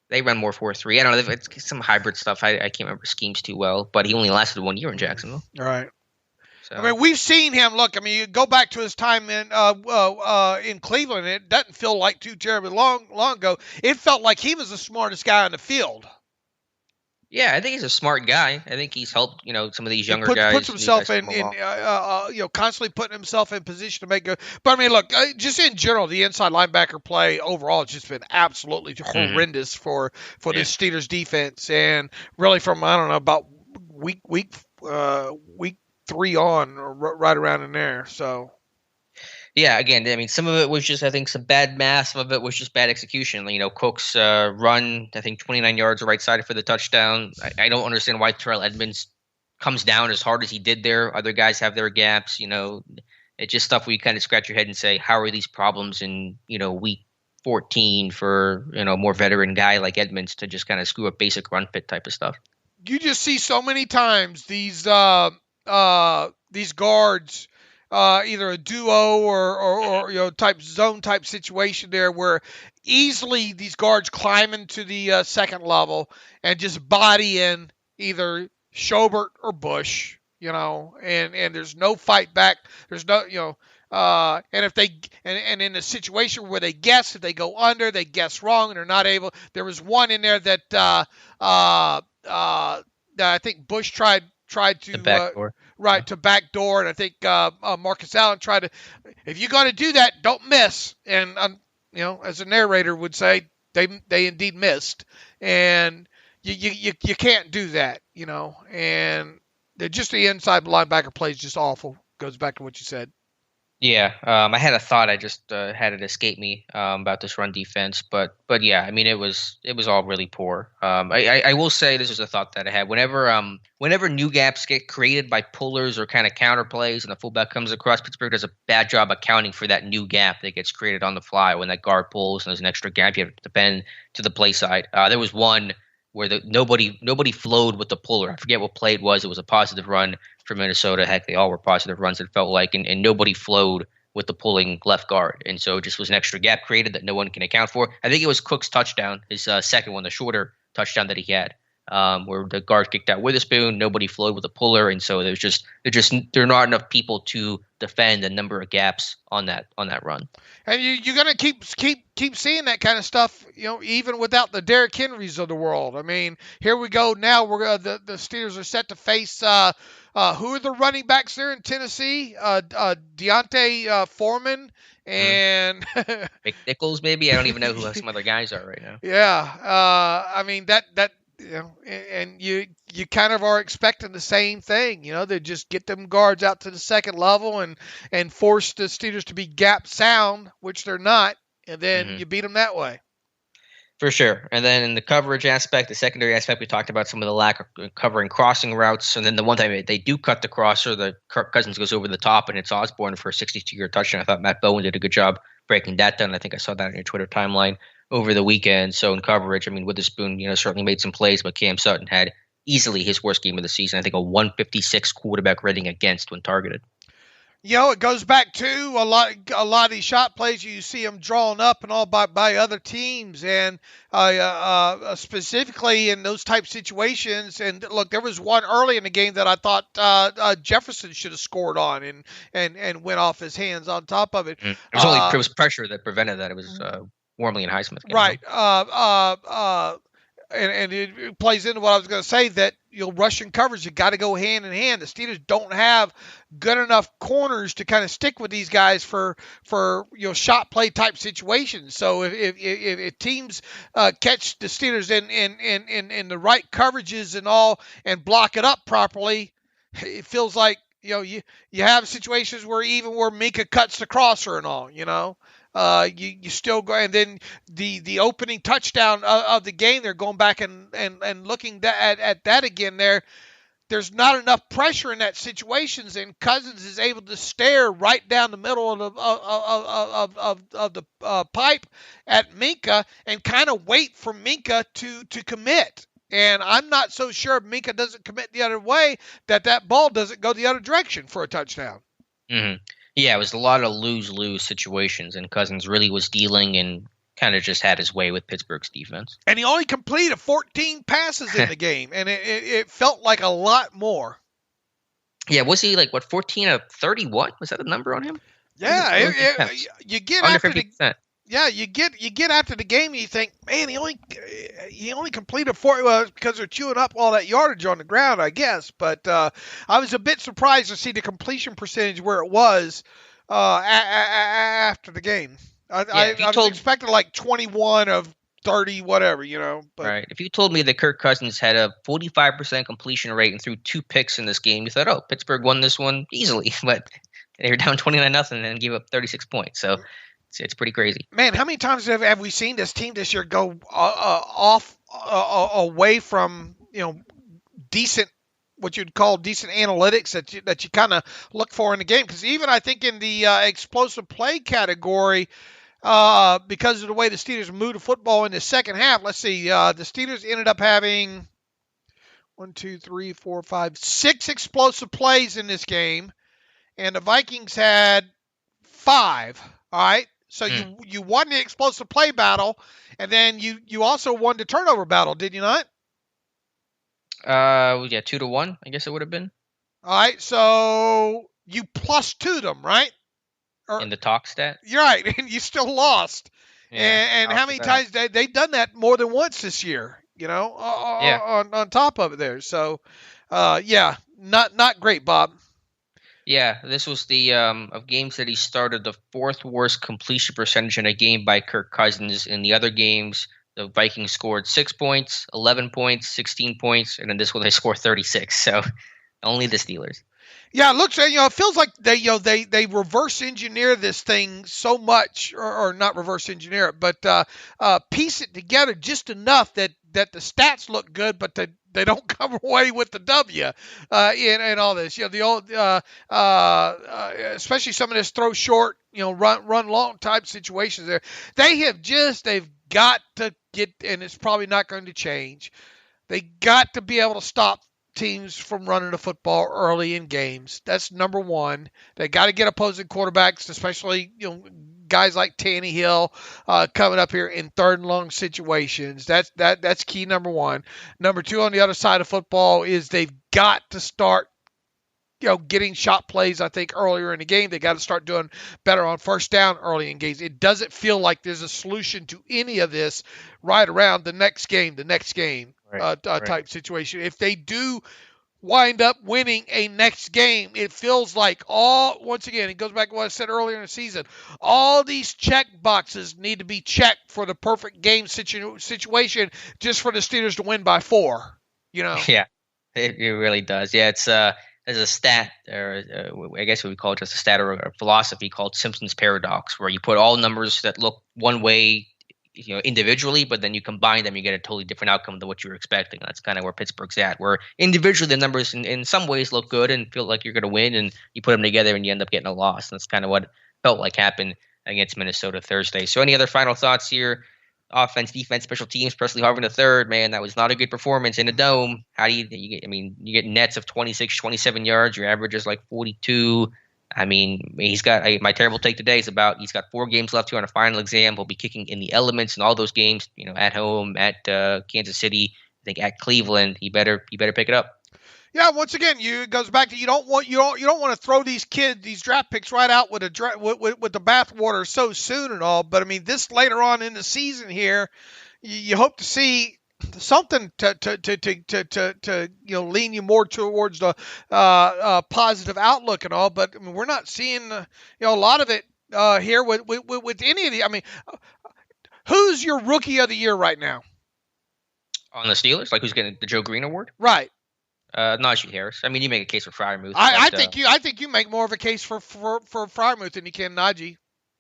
Speaker 2: They run more 4-3. I don't know. It's some hybrid stuff. I can't remember schemes too well, but he only lasted 1 year in Jacksonville.
Speaker 3: All right.
Speaker 2: So.
Speaker 3: I mean, we've seen him. Look, I mean, you go back to his time in Cleveland. It doesn't feel like too terribly long ago. It felt like he was the smartest guy on the field.
Speaker 2: Yeah, I think he's a smart guy. I think he's helped, some of these younger guys.
Speaker 3: Puts himself constantly putting himself in position to make good. But I mean, look, just in general, the inside linebacker play overall has just been absolutely horrendous for this Steelers defense, and really from about week 3 on, or right around in there. So.
Speaker 2: Yeah, again, I mean, some of it was just, I think, some bad math. Some of it was just bad execution. Cook's run, I think, 29 yards right side for the touchdown. I don't understand why Terrell Edmunds comes down as hard as he did there. Other guys have their gaps. It's just stuff where you kind of scratch your head and say, how are these problems in, week 14 for, a more veteran guy like Edmunds to just kind of screw up basic run fit type of stuff?
Speaker 3: You just see so many times these guards, either a duo or type zone type situation there, where easily these guards climb into the second level and just body in either Schobert or Bush, and there's no fight back. There's no, and if they and in a situation where they guess, if they go under, they guess wrong and they're not able. There was one in there that that I think Bush tried to
Speaker 2: backdoor.
Speaker 3: To backdoor, and I think Marcus Allen tried to. If you're going to do that, don't miss. And as a narrator would say, they indeed missed, and you can't do that, And just the inside linebacker play is just awful. Goes back to what you said.
Speaker 2: Yeah, I had a thought. I just had it escape me about this run defense, but yeah, I mean it was all really poor. I will say this is a thought that I had. Whenever new gaps get created by pullers or kind of counter plays, and the fullback comes across, Pittsburgh does a bad job accounting for that new gap that gets created on the fly. When that guard pulls and there's an extra gap, you have to bend to the play side. There was one where nobody flowed with the puller. I forget what play it was. It was a positive run for Minnesota. Heck, they all were positive runs, it felt like, and nobody flowed with the pulling left guard. And so it just was an extra gap created that no one can account for. I think it was Cook's touchdown, his second one, the shorter touchdown that he had, where the guard kicked out Witherspoon, nobody flowed with the puller, and so there are not enough people to defend a number of gaps on that run.
Speaker 3: And you're going to keep seeing that kind of stuff, even without the Derrick Henrys of the world. I mean, here we go now. The Steelers are set to face who are the running backs there in Tennessee? Deontay Foreman and
Speaker 2: McNichols, maybe. I don't even know who some other guys are right now.
Speaker 3: Yeah, I mean that. And you kind of are expecting the same thing, they just get them guards out to the second level and force the Steelers to be gap sound, which they're not, and then you beat them that way.
Speaker 2: For sure. And then in the coverage aspect, the secondary aspect, we talked about some of the lack of covering crossing routes. And then the one time they do cut the crosser, the Kirk Cousins goes over the top and it's Osborne for a 62-yard touchdown. I thought Matt Bowen did a good job breaking that down. I think I saw that on your Twitter timeline over the weekend. So in coverage, I mean, Witherspoon, certainly made some plays, but Cam Sutton had easily his worst game of the season. I think a 156 quarterback rating against when targeted.
Speaker 3: It goes back to a lot of these shot plays. You see them drawn up and all by other teams, and specifically in those type situations. And look, there was one early in the game that I thought Jefferson should have scored on and went off his hands on top of it.
Speaker 2: It was pressure that prevented that. It was Wormley and Highsmith.
Speaker 3: Right. And it plays into what I was going to say, that rushing coverage, you got to go hand in hand. The Steelers don't have good enough corners to kind of stick with these guys for shot play type situations. So if teams catch the Steelers in the right coverages and all and block it up properly, it feels like you have situations where Minka cuts the crosser and all, you still go, and then the opening touchdown of the game, they're going back and looking at that again. There's not enough pressure in that situations, and Cousins is able to stare right down the middle of the pipe at Minka and kind of wait for Minka to commit. And I'm not so sure if Minka doesn't commit the other way that ball doesn't go the other direction for a touchdown.
Speaker 2: Mm-hmm. Yeah, it was a lot of lose-lose situations, and Cousins really was dealing and kind of just had his way with Pittsburgh's defense.
Speaker 3: And he only completed 14 passes in the game, and it felt like a lot more.
Speaker 2: Yeah, was he 14 of 31? Was that the number on him?
Speaker 3: Yeah, you get
Speaker 2: under
Speaker 3: after
Speaker 2: 50%.
Speaker 3: Yeah, you get after the game and you think, man, he only completed 4 because they're chewing up all that yardage on the ground, I guess. But I was a bit surprised to see the completion percentage where it was after the game. I was expecting like 21 of 30, whatever, But
Speaker 2: right. If you told me that Kirk Cousins had a 45% completion rate and threw 2 picks in this game, you thought, oh, Pittsburgh won this one easily. But they were down 29-0 and gave up 36 points. So it's pretty crazy.
Speaker 3: Man, how many times have we seen this team this year go off away from decent, what you'd call decent analytics that you kind of look for in the game? Because even I think in the explosive play category, because of the way the Steelers moved the football in the second half, let's see, the Steelers ended up having 6 explosive plays in this game, and the Vikings had 5. All right. So you won the explosive play battle, and then you also won the turnover battle, did you not?
Speaker 2: Yeah, 2-1, I guess it would have been.
Speaker 3: All right, so you +2 them, right?
Speaker 2: In the talk stat?
Speaker 3: You're right, and you still lost. Yeah, and how many times they've done that more than once this year, on top of it there. So, not great, Bob.
Speaker 2: Yeah, this was the of games that he started the 4th worst completion percentage in a game by Kirk Cousins. In the other games, the Vikings scored 6 points, 11 points, 16 points, and in this one they scored 36. So only the Steelers.
Speaker 3: Yeah, it looks, it feels like they reverse engineer this thing so much, or not reverse engineer it, but piece it together just enough that the stats look good, but they don't come away with the W in all this. The old, especially some of this throw short, run long type situations there. They've got to get, and it's probably not going to change. They got to be able to stop teams from running the football early in games. That's number one. They got to get opposing quarterbacks, especially guys like Tannehill coming up here in 3rd and long situations. That's key number one. Number two, on the other side of football, is they've got to start getting shot plays, I think, earlier in the game. They got to start doing better on first down early in games. It doesn't feel like there's a solution to any of this right around the next game type situation. If they do wind up winning a next game, it feels like once again, it goes back to what I said earlier in the season, all these check boxes need to be checked for the perfect game situation just for the Steelers to win by 4.
Speaker 2: Yeah, it really does. Yeah, it's there's a stat, or I guess we would call it just a stat or a philosophy called Simpson's paradox, where you put all numbers that look one way, individually, but then you combine them, you get a totally different outcome than what you were expecting. That's kind of where Pittsburgh's at, where individually the numbers in some ways look good and feel like you're going to win, and you put them together and you end up getting a loss. And that's kind of what felt like happened against Minnesota Thursday. So any other final thoughts here? Offense, defense, special teams, Presley Harvin III, man, that was not a good performance in a dome. How do you get, you get nets of 26, 27 yards. Your average is like 42. He's got my terrible take today is about he's got 4 games left here on a final exam. He'll be kicking in the elements in all those games, at home, at Kansas City, I think at Cleveland. He better pick it up.
Speaker 3: Yeah, once again, it goes back to you don't want to throw these draft picks right out with the bathwater so soon and all. But this later on in the season here, you hope to see something to lean you more towards the positive outlook and all. But we're not seeing a lot of it here with any of the. Who's your rookie of the year right now?
Speaker 2: On the Steelers, like who's getting the Joe Green Award?
Speaker 3: Right.
Speaker 2: Najee Harris. You make a case for Freiermuth.
Speaker 3: I think you make more of a case for Freiermuth than you can Najee.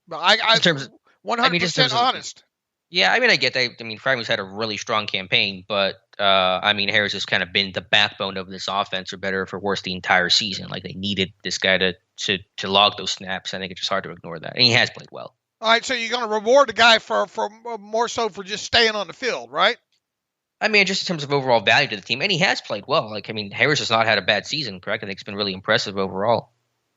Speaker 3: But in terms of 100% honest.
Speaker 2: Yeah, I get that. Freiermuth's had a really strong campaign, but Harris has kind of been the backbone of this offense, for better or for worse, the entire season. Like they needed this guy to log those snaps. I think it's just hard to ignore that, and he has played well.
Speaker 3: All right, so you're going to reward the guy for more so for just staying on the field, right?
Speaker 2: Just in terms of overall value to the team, and he has played well. Harris has not had a bad season, correct? I think it's been really impressive overall.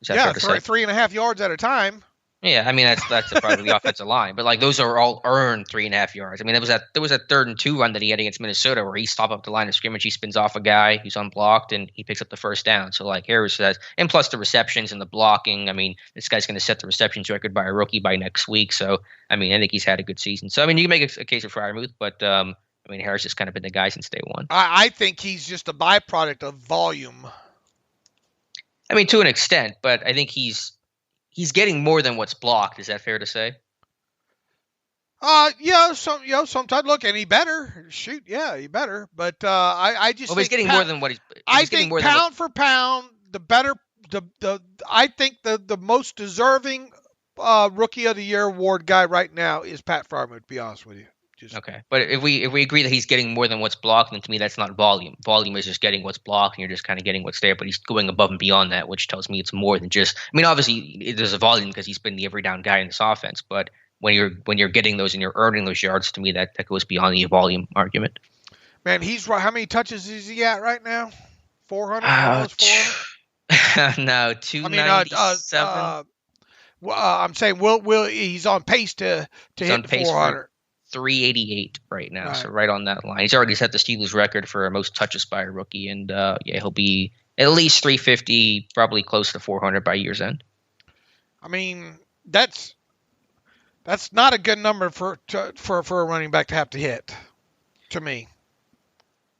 Speaker 3: Yeah, 3.5 yards at a time.
Speaker 2: Yeah, I mean that's a part of the offensive line, but like those are all earned 3.5 yards. I mean, there was a 3rd and 2 run that he had against Minnesota where he stopped up the line of scrimmage, he spins off a guy who's unblocked, and he picks up the first down. So like Harris says, and plus the receptions and the blocking. I mean, this guy's going to set the receptions record by a rookie by next week. So I mean, I think he's had a good season. So I mean, you can make a case for Freiermuth, but I mean, Harris has kind of been the guy since day one.
Speaker 3: I think he's just a byproduct of volume.
Speaker 2: I mean, to an extent, but I think he's getting more than what's blocked. Is that fair to say?
Speaker 3: Yeah, sometimes look, and he better shoot. Yeah, he better. But I just
Speaker 2: well,
Speaker 3: think
Speaker 2: he's getting more than what he's.
Speaker 3: I think pound for pound, the better, I think the most deserving rookie of the year award guy right now is Pat Freiermuth. To be honest with you.
Speaker 2: Okay, but if we agree that he's getting more than what's blocked, then to me that's not volume. Volume is just getting what's blocked, and you're just kind of getting what's there. But he's going above and beyond that, which tells me it's more than just. I mean, obviously there's a volume because he's been the every down guy in this offense. But when you're getting those and you're earning those yards, to me that goes beyond the volume argument.
Speaker 3: Man, he's right. How many touches is he at right now? 400. Almost 400.
Speaker 2: No, 297.
Speaker 3: I'm saying Will he's on pace to hit 400.
Speaker 2: 388 right now, right. So right on that line. He's already set the Steelers record for most touches by a rookie, and he'll be at least 350, probably close to 400 by year's end.
Speaker 3: I mean, that's not a good number for a running back to have to hit, to me.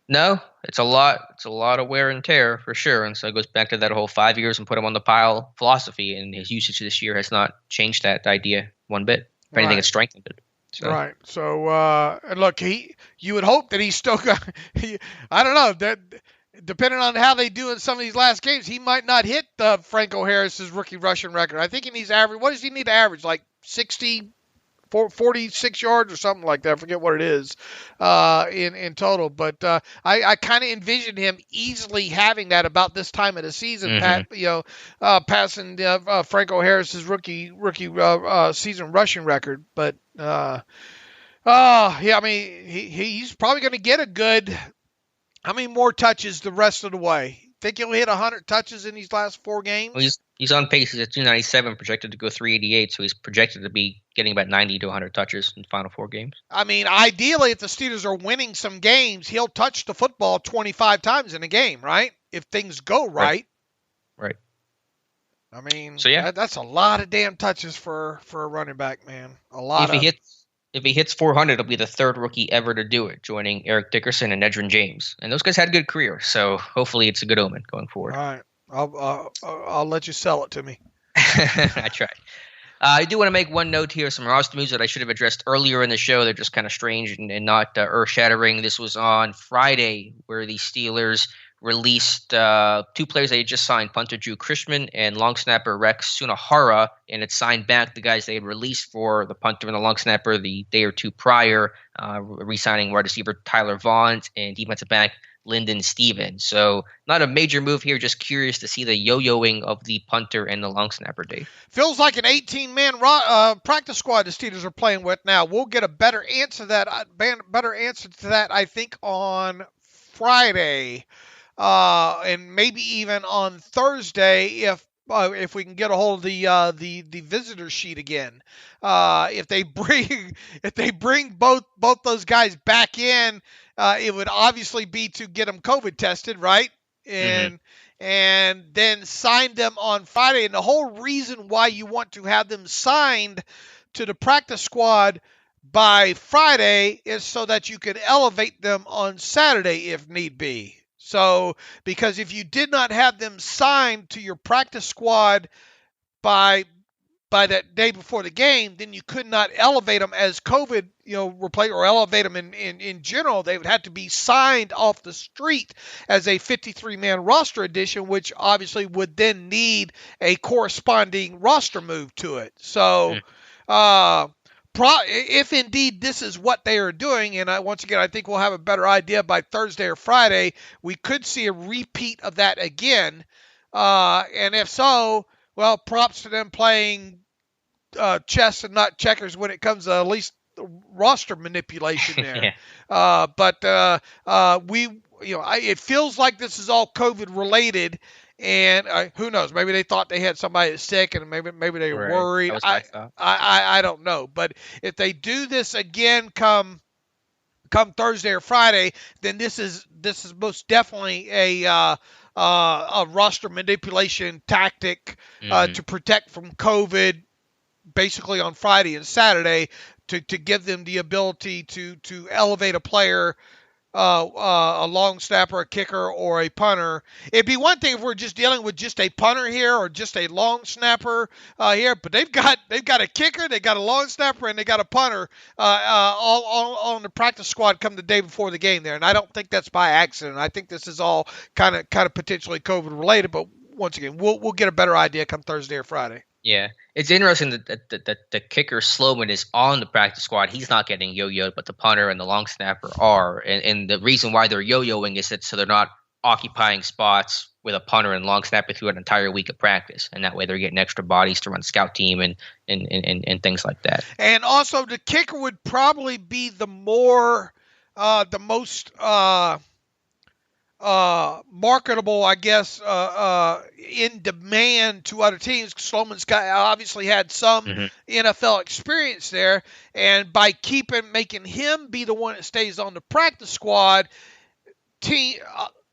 Speaker 2: No, it's a lot. It's a lot of wear and tear for sure, and so it goes back to that whole 5 years and put him on the pile philosophy, and his usage this year has not changed that idea one bit. If anything, it's strengthened it. So.
Speaker 3: Right. So, and look, you would hope that he's still got, I don't know, that depending on how they do in some of these last games, he might not hit Franco Harris's rookie rushing record. I think he needs average. What does he need to average? Like 46 yards or something like that. I forget what it is in total. But I kind of envision him easily having that about this time of the season, passing Franco Harris's rookie season rushing record. But yeah, I mean, he's probably going to get a good. How many more touches the rest of the way? Think he'll hit 100 touches in these last 4 games?
Speaker 2: Well, he's on pace. He's at 297, projected to go 388, so he's projected to be getting about 90 to 100 touches in the final 4 games.
Speaker 3: I mean, ideally, if the Steelers are winning some games, he'll touch the football 25 times in a game, right? If things go right.
Speaker 2: Right.
Speaker 3: I mean,
Speaker 2: so yeah,
Speaker 3: that's a lot of damn touches for a running back, man. A lot.
Speaker 2: If he hits 400, it'll be the 3rd rookie ever to do it, joining Eric Dickerson and Edgerrin James. And those guys had good careers, so hopefully it's a good omen going forward.
Speaker 3: All right. I'll let you sell it to me.
Speaker 2: I tried. I do want to make one note here, some roster moves that I should have addressed earlier in the show. They're just kind of strange and not earth-shattering. This was on Friday where the Steelers released 2 players they had just signed, punter Drew Chrisman and long snapper Rex Sunahara, and it signed back the guys they had released for the punter and the long snapper the day or 2 prior, re-signing wide receiver Tyler Vaughn and defensive back Lyndon Stevens. So not a major move here, just curious to see the yo-yoing of the punter and the long snapper, Dave.
Speaker 3: Feels like an 18-man practice squad the Steelers are playing with now. We'll get a better answer to that, I think, on Friday. And maybe even on Thursday if we can get a hold of the visitor sheet again. If they bring both those guys back in, it would obviously be to get them COVID tested, right? And then sign them on Friday. And the whole reason why you want to have them signed to the practice squad by Friday is so that you can elevate them on Saturday if need be. So, because if you did not have them signed to your practice squad by that day before the game, then you could not elevate them as COVID, replace or elevate them in general. They would have to be signed off the street as a 53-man roster addition, which obviously would then need a corresponding roster move to it. So, if indeed this is what they are doing, and once again, I think we'll have a better idea by Thursday or Friday, we could see a repeat of that again. And if so, well, props to them playing chess and not checkers when it comes to at least roster manipulation there.
Speaker 2: Yeah.
Speaker 3: It feels like this is all COVID related. And who knows? Maybe they thought they had somebody that's sick, and maybe they were
Speaker 2: Right.
Speaker 3: worried.
Speaker 2: That was my thought.
Speaker 3: I don't know. But if they do this again, come Thursday or Friday, then this is most definitely a roster manipulation tactic to protect from COVID, basically on Friday and Saturday, to give them the ability to elevate a player, a long snapper, a kicker, or a punter. It'd be one thing if we're just dealing with just a punter here or just a long snapper here, but they've got a kicker, they got a long snapper, and they got a punter all on the practice squad come the day before the game there. And I don't think that's by accident. I think this is all kind of potentially COVID related. But once again, we'll get a better idea come Thursday or Friday.
Speaker 2: Yeah, it's interesting that the kicker Sloman is on the practice squad. He's not getting yo-yoed, but the punter and the long snapper are. And the reason why they're yo-yoing is that so they're not occupying spots with a punter and long snapper through an entire week of practice. And that way they're getting extra bodies to run scout team and things like that.
Speaker 3: And also the kicker would probably be the most marketable, I guess, in demand to other teams. Sloman's obviously had some NFL experience there, and by making him be the one that stays on the practice squad,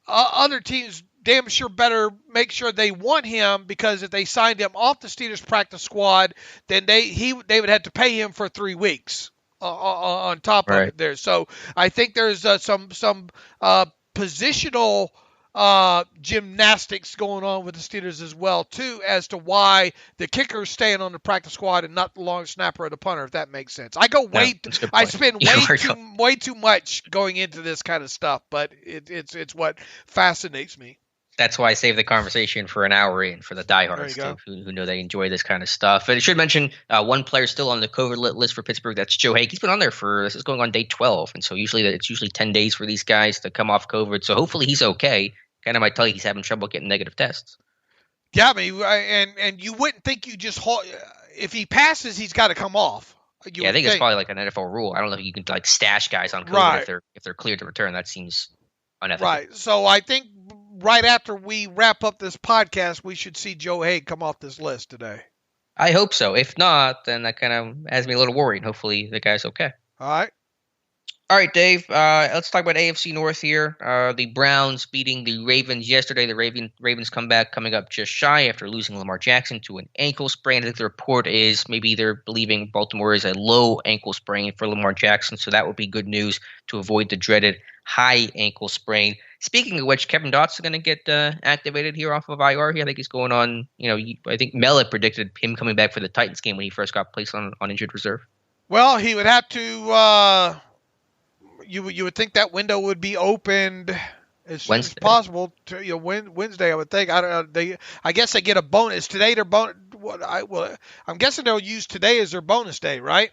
Speaker 3: other teams damn sure better make sure they want him, because if they signed him off the Steelers practice squad, then they would have to pay him for 3 weeks on top of it there. So I think there's some positional gymnastics going on with the Steelers as well, too, as to why the kicker's staying on the practice squad and not the long snapper or the punter, if that makes sense. I spend way too much going into this kind of stuff, but it's what fascinates me.
Speaker 2: That's why I saved the conversation for an hour in for the diehards who know they enjoy this kind of stuff. And I should mention one player still on the COVID list for Pittsburgh. That's Joe Haig. He's been on there this is going on day 12. And so it's usually 10 days for these guys to come off COVID. So hopefully he's okay. Kind of might tell you he's having trouble getting negative tests.
Speaker 3: Yeah, I mean, and you wouldn't think you just if he passes, he's got to come off.
Speaker 2: I think it's probably like an NFL rule. I don't know if you can like stash guys on COVID if they're cleared to return. That seems unethical.
Speaker 3: Right. So I think right after we wrap up this podcast, we should see Joe Haig come off this list today.
Speaker 2: I hope so. If not, then that kind of has me a little worried. Hopefully the guy's okay. All right, Dave. Let's talk about AFC North here. The Browns beating the Ravens yesterday. The Ravens coming up just shy after losing Lamar Jackson to an ankle sprain. I think the report is maybe they're believing Baltimore is a low ankle sprain for Lamar Jackson, so that would be good news to avoid the dreaded high ankle sprain. Speaking of which, Kevin Dott's going to get activated here off of IR here. I think he's going on, I think Mel had predicted him coming back for the Titans game when he first got placed on injured reserve. Well,
Speaker 3: he would have to you would think that window would be opened as soon as possible to Wednesday. I would think. I don't know. I guess they get a bonus today. Their bonus. I'm guessing they'll use today as their bonus day, right?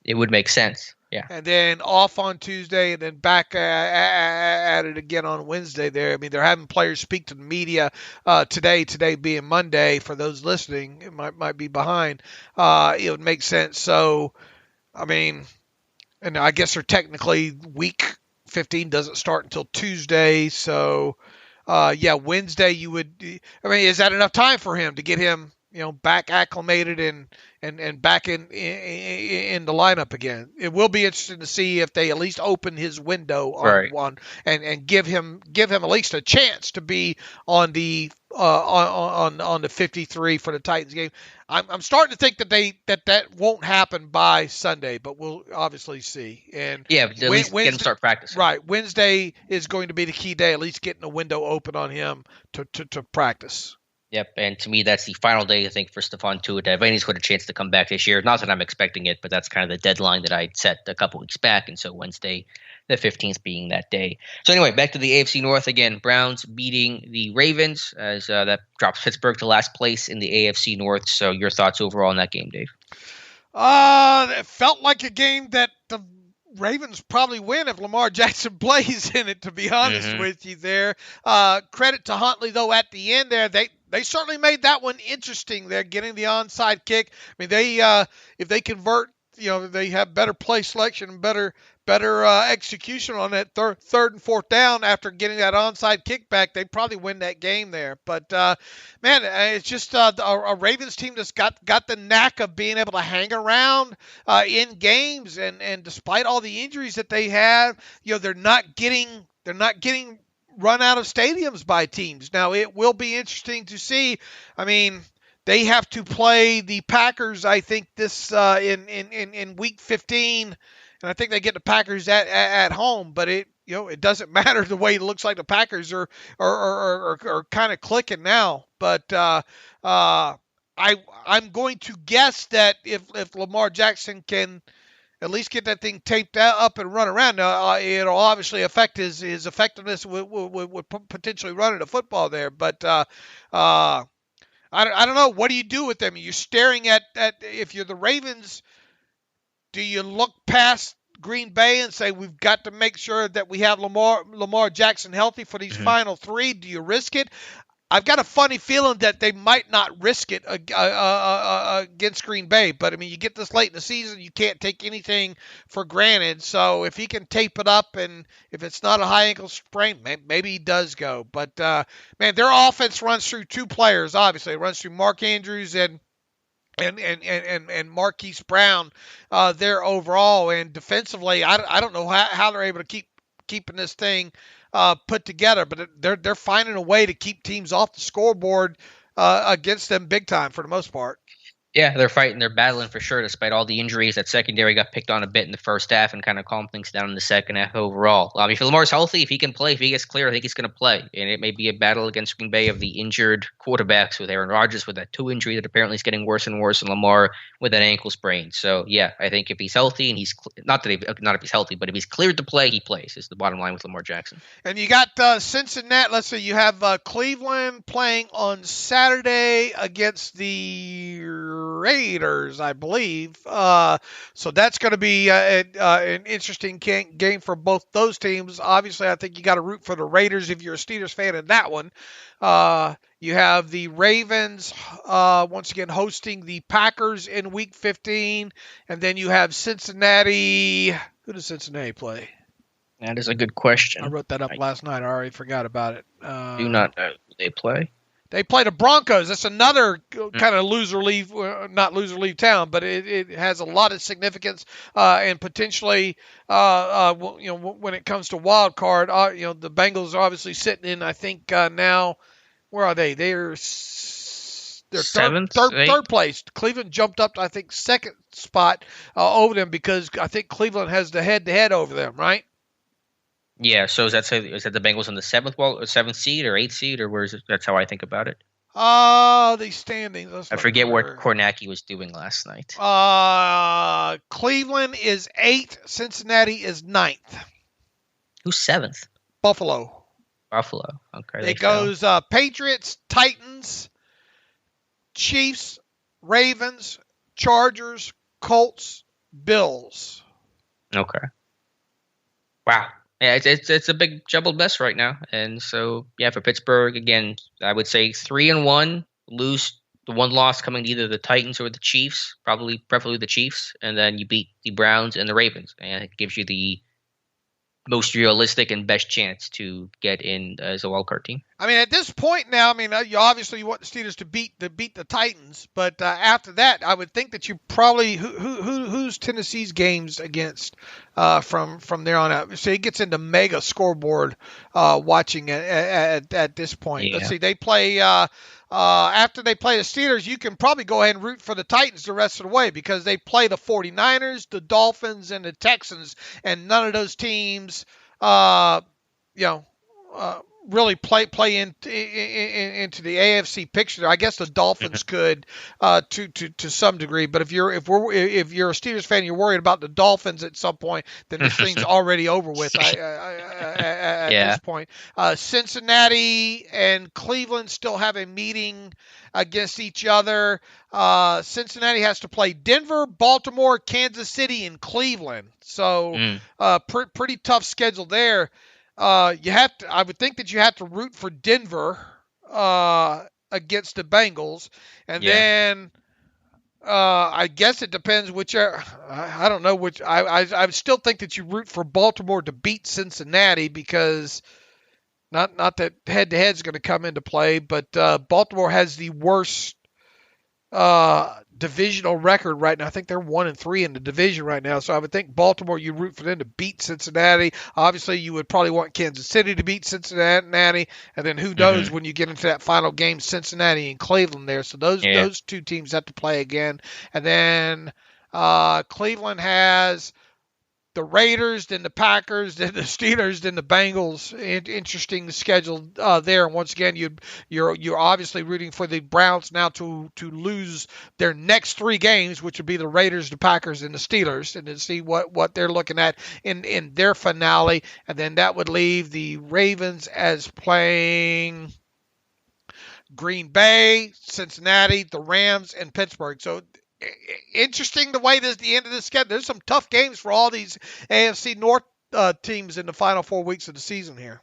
Speaker 2: It would make sense. Yeah.
Speaker 3: And then off on Tuesday, and then back at it again on Wednesday. There. I mean, they're having players speak to the media today. Today being Monday, for those listening, it might be behind. It would make sense. So, I mean. And I guess they're technically week 15 doesn't start until Tuesday. So, Wednesday you would. I mean, is that enough time for him to get him, back acclimated and back in the lineup again? It will be interesting to see if they at least open his window on one and give him at least a chance to be on the on the 53 for the Titans game. I'm starting to think that won't happen by Sunday, but we'll obviously see. And
Speaker 2: at least get him start practicing.
Speaker 3: Right, Wednesday is going to be the key day. At least getting a window open on him to practice.
Speaker 2: Yep, and to me, that's the final day, I think, for Stephon Tuitt to have any sort of chance to come back this year. Not that I'm expecting it, but that's kind of the deadline that I'd set a couple weeks back, and so Wednesday, the 15th being that day. So anyway, back to the AFC North again. Browns beating the Ravens as that drops Pittsburgh to last place in the AFC North. So your thoughts overall on that game, Dave?
Speaker 3: It felt like a game that the Ravens probably win if Lamar Jackson plays in it, to be honest with you there. Credit to Huntley, though, at the end there. They certainly made that one interesting there, getting the onside kick. I mean, if they convert they have better play selection and better execution on that third and fourth down after getting that onside kickback, they probably win that game there. But man, it's just a Ravens team that's got the knack of being able to hang around in games, and despite all the injuries that they have, they're not getting run out of stadiums by teams. Now it will be interesting to see. I mean, they have to play the Packers, I think, this in week 15, and I think they get the Packers at home. But it doesn't matter the way it looks like the Packers are kind of clicking now. But I'm going to guess that if Lamar Jackson can at least get that thing taped up and run around, it'll obviously affect his effectiveness with potentially running the football there. But I don't know. What do you do with them? You're staring at if you're the Ravens, do you look past Green Bay and say we've got to make sure that we have Lamar Jackson healthy for these final three? Do you risk it? I've got a funny feeling that they might not risk it against Green Bay. But, I mean, you get this late in the season, you can't take anything for granted. So if he can tape it up and if it's not a high ankle sprain, maybe he does go. But, man, their offense runs through two players, obviously. It runs through Mark Andrews and Marquise Brown there overall. And defensively, I don't know how they're able to keeping this thing put together, but they're finding a way to keep teams off the scoreboard against them big time for the most part.
Speaker 2: Yeah, they're fighting, they're battling for sure, despite all the injuries. That secondary got picked on a bit in the first half and kind of calmed things down in the second half overall. If Lamar's healthy, if he can play, if he gets clear, I think he's going to play. And it may be a battle against Green Bay of the injured quarterbacks, with Aaron Rodgers with that toe injury that apparently is getting worse and worse, and Lamar with that ankle sprain. So, yeah, I think if he's healthy, and not if he's healthy, but if he's cleared to play, he plays, is the bottom line with Lamar Jackson.
Speaker 3: And you got Cincinnati. Let's see, you have Cleveland playing on Saturday against the Raiders, I believe. So that's going to be an interesting game for both those teams. Obviously, I think you got to root for the Raiders if you're a Steelers fan in that one. You have the Ravens once again hosting the Packers in Week 15, and then you have Cincinnati. Who does Cincinnati play?
Speaker 2: That is a good question.
Speaker 3: I wrote that up last night. I already forgot about it.
Speaker 2: Do not know who they play.
Speaker 3: They play the Broncos. That's another kind of not loser leave town, but it has a lot of significance and potentially, when it comes to wild card, the Bengals are obviously sitting in. I think now, where are they? They're
Speaker 2: seventh,
Speaker 3: third place. Cleveland jumped up to, I think, second spot over them because I think Cleveland has the head-to-head over them, right?
Speaker 2: Yeah, so is that the Bengals in the seventh seed or eighth seed, or where is it? That's how I think about it.
Speaker 3: The standings.
Speaker 2: I forget what Kornacki was doing last night.
Speaker 3: Cleveland is 8th. Cincinnati is 9th.
Speaker 2: Who's 7th?
Speaker 3: Buffalo.
Speaker 2: Okay.
Speaker 3: It goes Patriots, Titans, Chiefs, Ravens, Chargers, Colts, Bills.
Speaker 2: Okay. Wow. Yeah, it's a big jumbled mess right now, and so for Pittsburgh again, I would say 3-1, lose the one loss coming to either the Titans or the Chiefs, preferably the Chiefs, and then you beat the Browns and the Ravens, and it gives you the most realistic and best chance to get in as a wildcard team.
Speaker 3: I mean, at this point now, you obviously want the Steelers to beat the Titans, but after that, I would think that you probably who's Tennessee's games against from there on out. So it gets into mega scoreboard watching at this point. Yeah. Let's see, they play after they play the Steelers. You can probably go ahead and root for the Titans the rest of the way because they play the 49ers, the Dolphins, and the Texans, and none of those teams, really play into the AFC picture. I guess the Dolphins could to some degree, but if you're a Steelers fan, you're worried about the Dolphins at some point, then this thing's already over with. At this point, Cincinnati and Cleveland still have a meeting against each other. Cincinnati has to play Denver, Baltimore, Kansas City, and Cleveland. So pretty tough schedule there. I would think that you have to root for Denver against the Bengals, and then I guess it depends which. I don't know which. I still think that you root for Baltimore to beat Cincinnati because not that head to head is going to come into play, but Baltimore has the worst divisional record right now. I think they're 1-3 in the division right now. So I would think Baltimore, you root for them to beat Cincinnati. Obviously, you would probably want Kansas City to beat Cincinnati, and then who knows when you get into that final game, Cincinnati and Cleveland there. So those two teams have to play again, and then Cleveland has the Raiders, then the Packers, then the Steelers, then the Bengals. Interesting schedule there. And once again, you're obviously rooting for the Browns now to lose their next 3 games, which would be the Raiders, the Packers, and the Steelers, and to see what they're looking at in their finale. And then that would leave the Ravens as playing Green Bay, Cincinnati, the Rams, and Pittsburgh. So interesting the way this the end of the schedule. There's some tough games for all these AFC North teams in the final 4 weeks of the season here.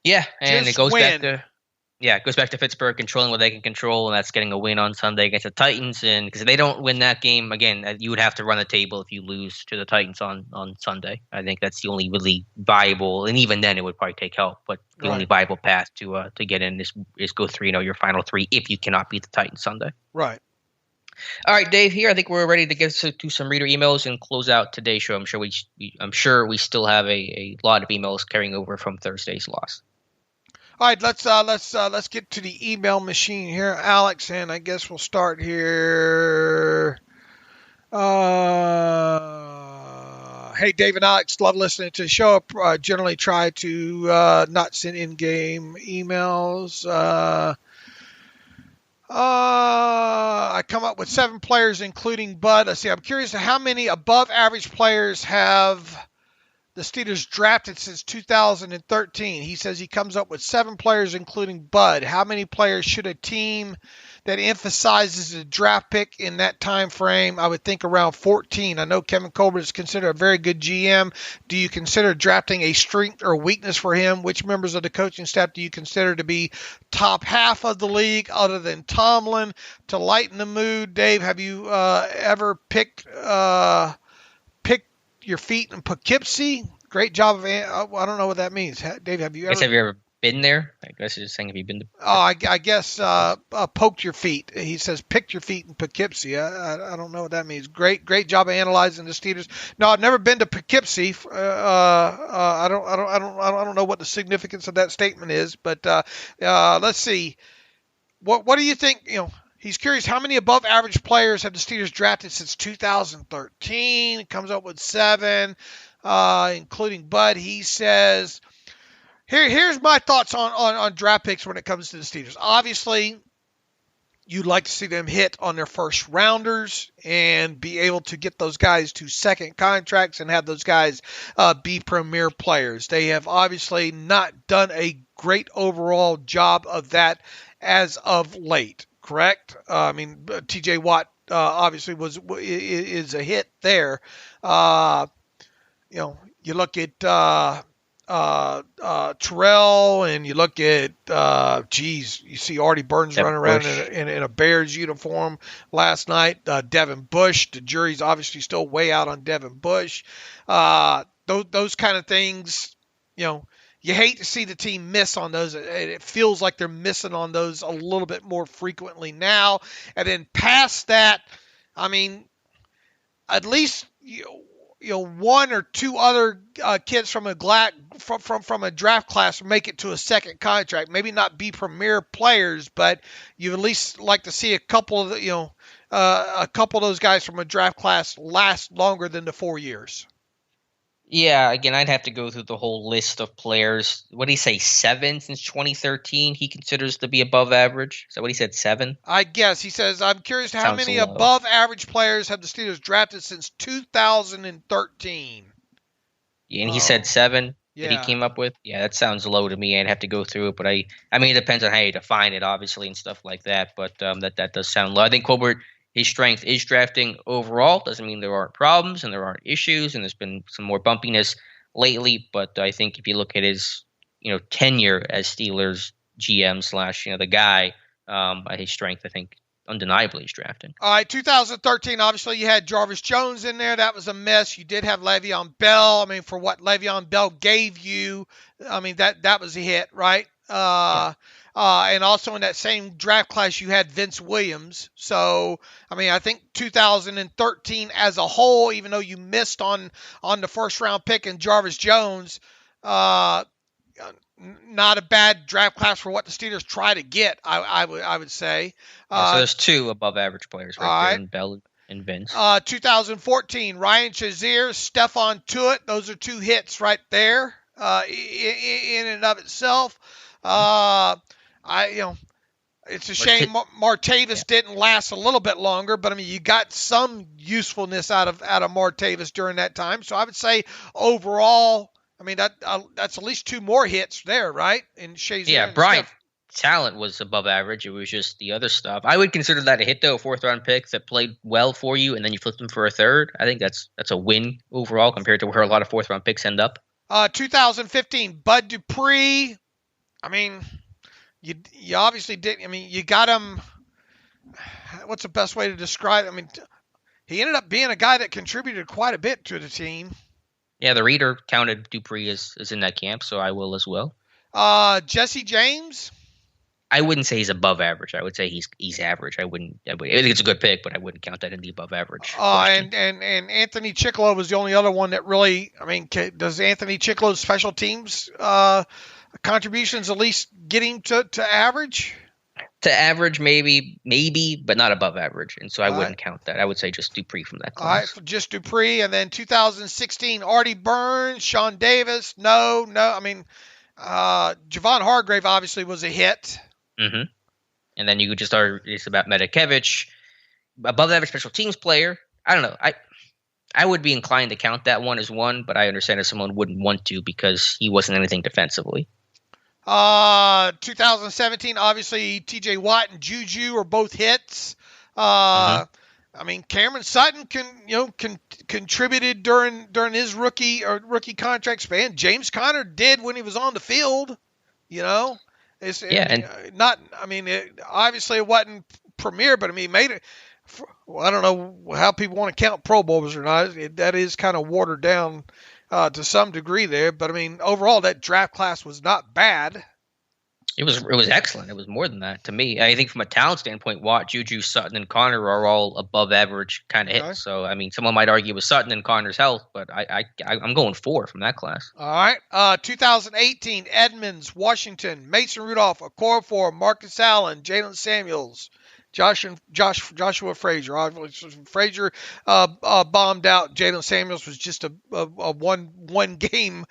Speaker 2: Yeah, and it goes back to Pittsburgh controlling what they can control, and that's getting a win on Sunday against the Titans. And because if they don't win that game, again, you would have to run the table if you lose to the Titans on Sunday. I think that's the only really viable, and even then it would probably take help, but the only viable path to get in is go 3-0 your final 3 if you cannot beat the Titans Sunday.
Speaker 3: Right.
Speaker 2: All right, Dave. Here, I think we're ready to get to some reader emails and close out today's show. I'm sure we still have a lot of emails carrying over from Thursday's loss.
Speaker 3: All right, let's get to the email machine here, Alex, and I guess we'll start here. Hey, Dave and Alex, love listening to the show. Generally try to not send in-game emails. I come up with 7 players, including Bud. Let's see. I'm curious how many above-average players have the Steelers drafted since 2013. He says he comes up with 7 players, including Bud. How many players should a team that emphasizes a draft pick in that time frame? I would think around 14. I know Kevin Colbert is considered a very good GM. Do you consider drafting a strength or weakness for him? Which members of the coaching staff do you consider to be top half of the league other than Tomlin? To lighten the mood, Dave, have you ever picked your feet in Poughkeepsie? Great job of I don't know what that means. Dave, have you
Speaker 2: ever been there? I guess you're just saying, have you been to?
Speaker 3: Oh, I guess poked your feet. He says picked your feet in Poughkeepsie. I don't know what that means. Great job of analyzing the Steelers. No, I've never been to Poughkeepsie. I don't know what the significance of that statement is, but let's see. What do you think? He's curious how many above average players have the Steelers drafted since 2013. It comes up with 7, including Bud. He says, here's my thoughts on draft picks when it comes to the Steelers. Obviously, you'd like to see them hit on their first rounders and be able to get those guys to second contracts and have those guys be premier players. They have obviously not done a great overall job of that as of late. Correct. T.J. Watt obviously is a hit there. You look at Terrell, and you look at you see Artie Burns running around in a Bears uniform last night. Devin Bush, the jury's obviously still way out on Devin Bush. Those kind of things, you hate to see the team miss on those. It feels like they're missing on those a little bit more frequently now. And then past that, at least 1 or 2 other kids from a draft class make it to a second contract. Maybe not be premier players, but you at least like to see a couple of those guys from a draft class last longer than the 4 years.
Speaker 2: Yeah, again, I'd have to go through the whole list of players. What did he say, 7 since 2013 he considers to be above average? Is that what he said, 7?
Speaker 3: I guess. He says, I'm curious how many above average players have the Steelers drafted since 2013?
Speaker 2: Yeah, and he said 7 that he came up with? Yeah, that sounds low to me. I'd have to go through it, but it depends on how you define it, obviously, and stuff like that, but that does sound low. I think Colbert, his strength is drafting overall. Doesn't mean there aren't problems and there aren't issues, and there's been some more bumpiness lately. But I think if you look at his, tenure as Steelers GM / the guy, his strength, I think undeniably he's drafting.
Speaker 3: All right, 2013, obviously you had Jarvis Jones in there. That was a mess. You did have Le'Veon Bell. I mean, for what Le'Veon Bell gave you, I mean, that was a hit, right? And also in that same draft class, you had Vince Williams. So, I mean, I think 2013 as a whole, even though you missed on the first round pick in Jarvis Jones, not a bad draft class for what the Steelers try to get, I would say.
Speaker 2: So there's two above average players right there, in Bell and Vince. 2014,
Speaker 3: Ryan Shazier, Stephon Tuitt. Those are two hits right there in and of itself. It's a shame Martavis didn't last a little bit longer, but I mean, you got some usefulness out of Martavis during that time. So I would say overall, I mean, that's at least two more hits there, right? In Shazier.
Speaker 2: Yeah, Bryant talent was above average. It was just the other stuff. I would consider that a hit, though, a fourth-round pick that played well for you, and then you flipped him for a third. I think that's a win overall compared to where a lot of fourth-round picks end up.
Speaker 3: 2015, Bud Dupree. I mean, you obviously did. I mean, you got him. What's the best way to describe it? I mean, he ended up being a guy that contributed quite a bit to the team.
Speaker 2: Yeah, the reader counted Dupree as in that camp, so I will as well.
Speaker 3: Jesse James.
Speaker 2: I wouldn't say he's above average. I would say he's average. I think it's a good pick, but I wouldn't count that in the above average.
Speaker 3: And Anthony Chicklow was the only other one that really. I mean, does Anthony Chicklow's special teams contributions at least get him to average?
Speaker 2: To average, maybe, but not above average, and so I wouldn't count that. I would say just Dupree from that class.
Speaker 3: All right, so just Dupree, and then 2016, Artie Burns, Sean Davis. No. I mean, Javon Hargrave obviously was a hit.
Speaker 2: Mm-hmm. And then you could just argue it's about Medikevich, above average special teams player. I don't know. I would be inclined to count that one as one, but I understand if someone wouldn't want to because he wasn't anything defensively.
Speaker 3: 2017, obviously TJ Watt and Juju are both hits. I mean, Cameron Sutton contributed during his rookie contract span. James Conner did when he was on the field. Obviously it wasn't premier, but I mean, made it. I don't know how people want to count Pro Bowlers or not. That is kind of watered down to some degree there, but I mean, overall, that draft class was not bad.
Speaker 2: It was excellent. It was more than that to me. I think from a talent standpoint, Watt, Juju, Sutton, and Connor are all above average kind of hits. So I mean, someone might argue with Sutton and Connor's health, but I'm going 4 from that class.
Speaker 3: All right, 2018, Edmonds, Washington, Mason Rudolph, Okorafor, Marcus Allen, Jalen Samuels. Joshua Frazier. Frazier bombed out. Jalen Samuels was just a one game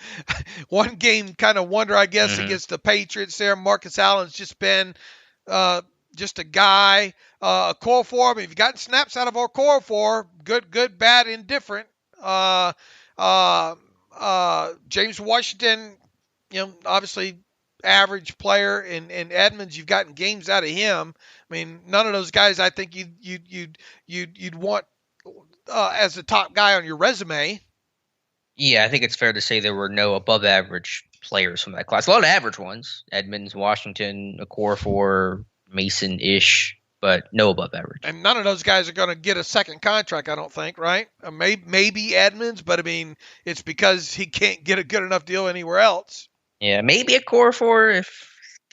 Speaker 3: kind of wonder, I guess, against the Patriots there. Marcus Allen's just been just a guy. Okorafor, I mean, if you've gotten snaps out of Okorafor, good, bad, indifferent. James Washington, obviously average player, and Edmonds, you've gotten games out of him. I mean, none of those guys I think you'd want as the top guy on your resume.
Speaker 2: Yeah, I think it's fair to say there were no above average players from that class. A lot of average ones: Edmonds, Washington, Okorafor, Mason-ish, but no above average.
Speaker 3: And none of those guys are going to get a second contract, I don't think, right? Maybe Edmonds, but I mean, it's because he can't get a good enough deal anywhere else.
Speaker 2: Yeah, maybe Okorafor.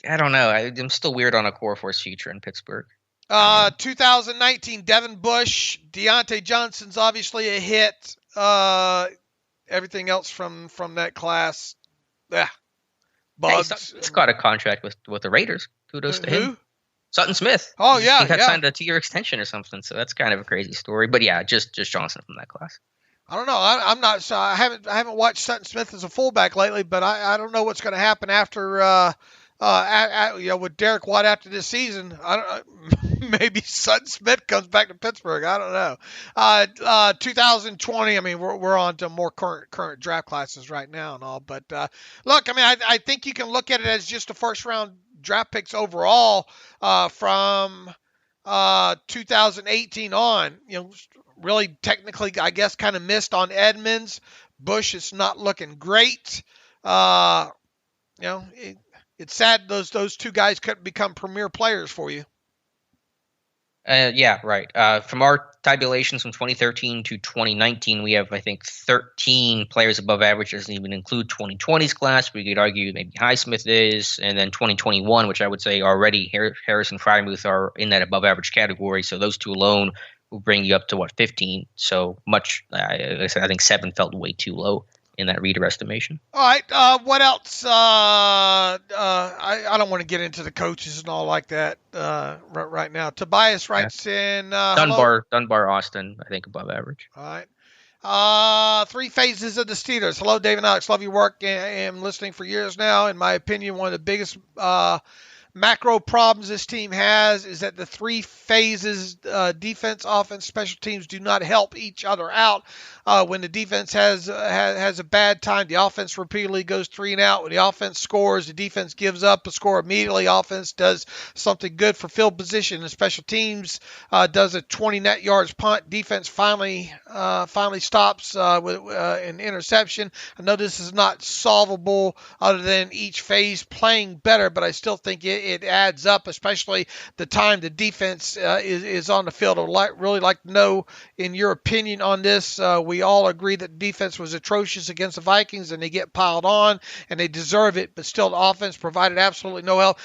Speaker 2: I don't know. I'm still weird on Okorafor's future in Pittsburgh.
Speaker 3: 2019, Devin Bush, Deontay Johnson's obviously a hit. Everything else from that class, bugs.
Speaker 2: He's got a contract with the Raiders. Kudos to him. Sutton Smith.
Speaker 3: Oh yeah,
Speaker 2: he got signed a 2-year extension or something. So that's kind of a crazy story. But yeah, just Johnson from that class.
Speaker 3: I don't know. I'm not. So I haven't watched Sutton Smith as a fullback lately, but I don't know what's going to happen after with Derek Watt after this season. Maybe Sutton Smith comes back to Pittsburgh. I don't know. 2020. I mean, we're on to more current draft classes right now and all. But look, I mean, I think you can look at it as just the first round draft picks overall from 2018 on. Really technically, I guess, kind of missed on Edmonds. Bush is not looking great. It's sad those two guys couldn't become premier players for you.
Speaker 2: Yeah, right. From our tabulations from 2013 to 2019, we have, I think, 13 players above average. Doesn't even include 2020's class. We could argue maybe Highsmith is, and then 2021, which I would say already Harris and Frymuth are in that above average category. So those two alone will bring you up to 15. So much. Like I said, I think 7 felt way too low in that reader estimation.
Speaker 3: All right. What else? I don't want to get into the coaches and all like that right now. Tobias writes in. Hello.
Speaker 2: Dunbar, Austin, I think above average.
Speaker 3: All right. 3 phases of the Steelers. Hello, Dave and Alex. Love your work. Am listening for years now. In my opinion, one of the biggest macro problems this team has is that the 3 phases, defense, offense, special teams, do not help each other out. When the defense has a bad time, the offense repeatedly goes 3 and out. When the offense scores, the defense gives up a score immediately. Offense does something good for field position, and special teams does a 20 net yards punt. Defense finally stops with an interception. I know this is not solvable other than each phase playing better, but I still think it adds up, especially the time the defense is on the field. I'd really like to know, in your opinion on this. We all agree that defense was atrocious against the Vikings, and they get piled on, and they deserve it, but still the offense provided absolutely no help.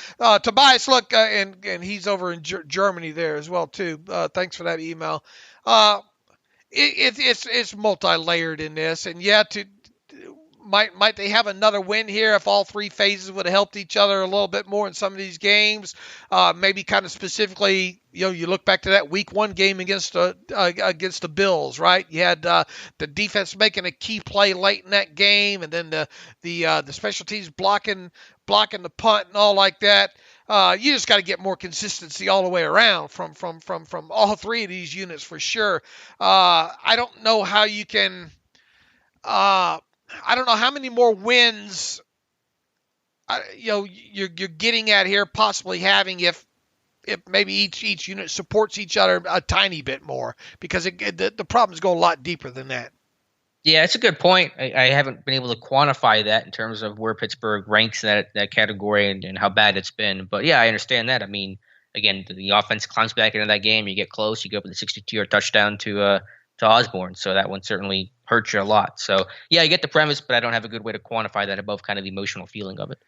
Speaker 3: Tobias, look, and he's over in Germany there as well, too. Thanks for that email. It's multi-layered in this, and might they have another win here if all 3 phases would have helped each other a little bit more in some of these games? Maybe kind of specifically, you look back to that week 1 game against the Bills, right? You had the defense making a key play late in that game, and then the special teams blocking the punt and all like that. You just got to get more consistency all the way around from all 3 of these units for sure. I don't know how you can. I don't know how many more wins you're getting at here, possibly having if maybe each unit supports each other a tiny bit more, because the problems go a lot deeper than that.
Speaker 2: Yeah, it's a good point. I haven't been able to quantify that in terms of where Pittsburgh ranks in that category and how bad it's been. But yeah, I understand that. I mean, again, the offense climbs back into that game. You get close. You go up with a 62-yard touchdown to Osborne. So that one certainly hurts you a lot. So yeah, I get the premise, but I don't have a good way to quantify that above kind of the emotional feeling of it.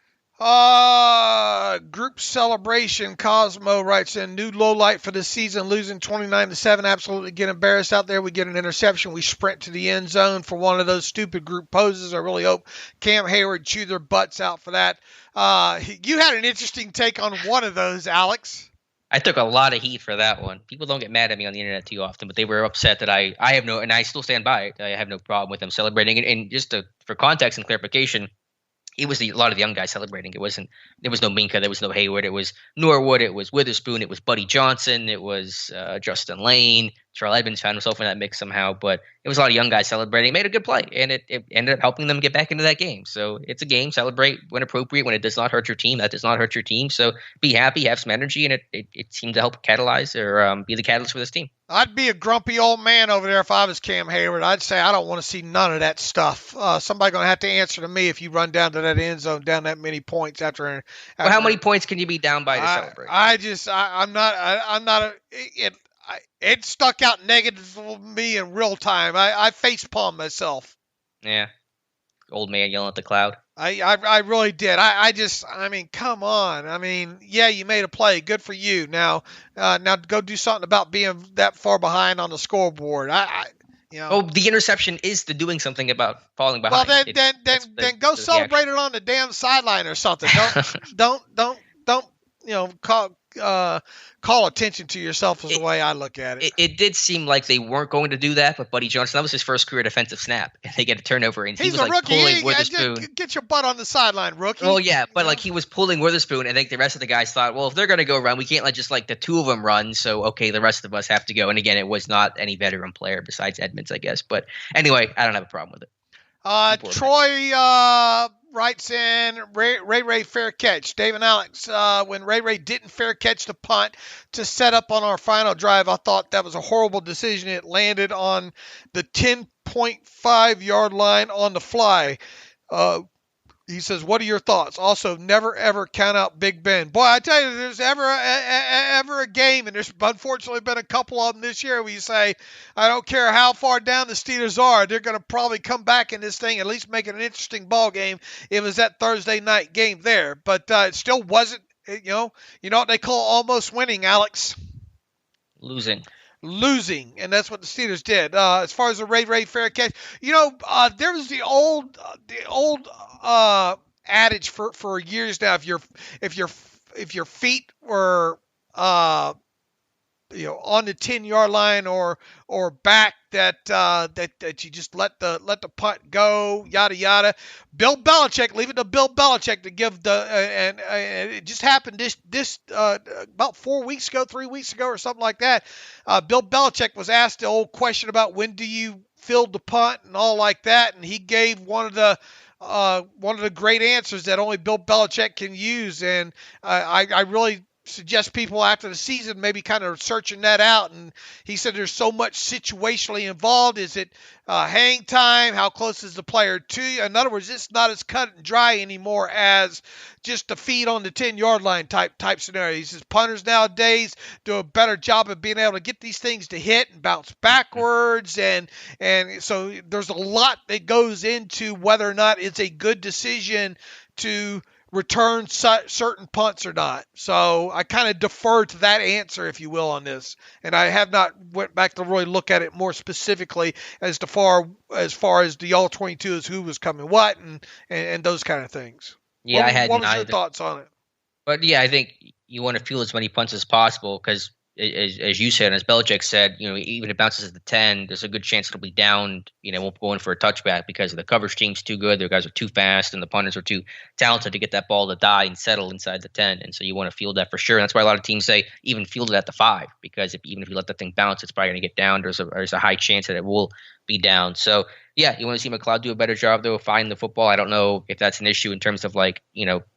Speaker 3: Group celebration. Cosmo writes in, new low light for the season, losing 29-7. Absolutely get embarrassed out there. We get an interception. We sprint to the end zone for one of those stupid group poses. I really hope Cam Hayward chew their butts out for that. You had an interesting take on one of those, Alex.
Speaker 2: I took a lot of heat for that one. People don't get mad at me on the internet too often, but they were upset that I have no, and I still stand by it. I have no problem with them celebrating. And just for context and clarification, it was a lot of the young guys celebrating. There was no Minka, there was no Hayward, it was Norwood, it was Witherspoon, it was Buddy Johnson, it was Justin Lane. Terrell Edmonds found himself in that mix somehow, but it was a lot of young guys celebrating. It made a good play, and it ended up helping them get back into that game. So it's a game. Celebrate when appropriate, when it does not hurt your team. That does not hurt your team. So be happy, have some energy, and it seemed to help catalyze or be the catalyst for this team.
Speaker 3: I'd be a grumpy old man over there if I was Cam Hayward. I'd say I don't want to see none of that stuff. Somebody's going to have to answer to me if you run down to that end zone, down that many points after
Speaker 2: well, how many points can you be down by to celebrate?
Speaker 3: It stuck out negative for me in real time. I facepalmed myself.
Speaker 2: Yeah. Old man yelling at the cloud.
Speaker 3: I really did. I mean, come on. I mean, yeah, you made a play. Good for you. Now go do something about being that far behind on the scoreboard.
Speaker 2: Oh, the interception is the doing something about falling behind.
Speaker 3: Well, then go celebrate it on the damn sideline or something. Don't call attention to yourself is the way I look at it.
Speaker 2: It did seem like they weren't going to do that, but Buddy Johnson, that was his first career defensive snap, and they get a turnover, and he was like
Speaker 3: rookie.
Speaker 2: Pulling Witherspoon.
Speaker 3: Get your butt on the sideline, rookie.
Speaker 2: Well, yeah, but like he was pulling Witherspoon, and I think the rest of the guys thought, well, if they're going to go run, we can't let just like the two of them run, so okay, the rest of us have to go. And again, it was not any veteran player besides Edmonds, I guess. But anyway, I don't have a problem with it.
Speaker 3: Troy writes in, Ray fair catch. Dave and Alex, when Ray didn't fair catch the punt to set up on our final drive, I thought that was a horrible decision. It landed on the 10.5 yard line on the fly. He says, what are your thoughts? Also, never, ever count out Big Ben. Boy, I tell you, there's ever a game, and there's unfortunately been a couple of them this year where you say, I don't care how far down the Steelers are, they're going to probably come back in this thing, at least make it an interesting ball game. It was that Thursday night game there. But it still wasn't, you know what they call almost winning, Alex? Losing, and that's what the Steelers did. As far as the Ray fair catch, there was the old adage for years now. If your feet were on the 10-yard line or back, that you just let the punt go, yada yada. Bill Belichick, leave it to Bill Belichick to give and it just happened this about 3 weeks ago or something like that. Bill Belichick was asked the old question about when do you field the punt and all like that, and he gave one of the great answers that only Bill Belichick can use, and I really suggest people after the season maybe kind of searching that out. And he said there's so much situationally involved. Is it hang time? How close is the player to you? In other words, it's not as cut and dry anymore as just the feet on the 10-yard line type scenario. He says punters nowadays do a better job of being able to get these things to hit and bounce backwards, and so there's a lot that goes into whether or not it's a good decision to return certain punts or not. So I kind of defer to that answer, if you will, on this. And I have not went back to really look at it more specifically as far as the all-22 is who was coming what and those kind of things.
Speaker 2: Yeah,
Speaker 3: what was your thoughts on it?
Speaker 2: But yeah, I think you want to field as many punts as possible because, as you said, as Belichick said, even if it bounces at the 10, there's a good chance it'll be down. Won't go in for a touchback because the coverage team's too good. Their guys are too fast, and the punters are too talented to get that ball to die and settle inside the 10. And so you want to field that for sure. And that's why a lot of teams say even field it at the 5, because even if you let that thing bounce, it's probably going to get down. There's a high chance that it will be down. So yeah, you want to see McLeod do a better job though of finding the football. I don't know if that's an issue in terms of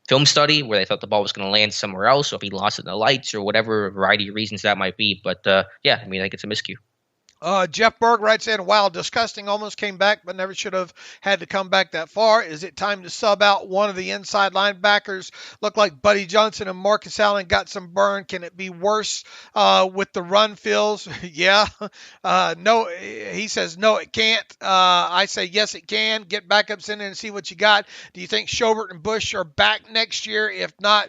Speaker 2: film study where they thought the ball was going to land somewhere else, or if he lost it in the lights or whatever variety of reasons that might be. But yeah, I think it's a miscue.
Speaker 3: Jeff Berg writes in, wow, disgusting, almost came back, but never should have had to come back that far. Is it time to sub out one of the inside linebackers? Look like Buddy Johnson and Marcus Allen got some burn. Can it be worse with the run fills? Yeah. No, he says, no, it can't. I say, yes, it can. Get backups in there and see what you got. Do you think Schobert and Bush are back next year? If not,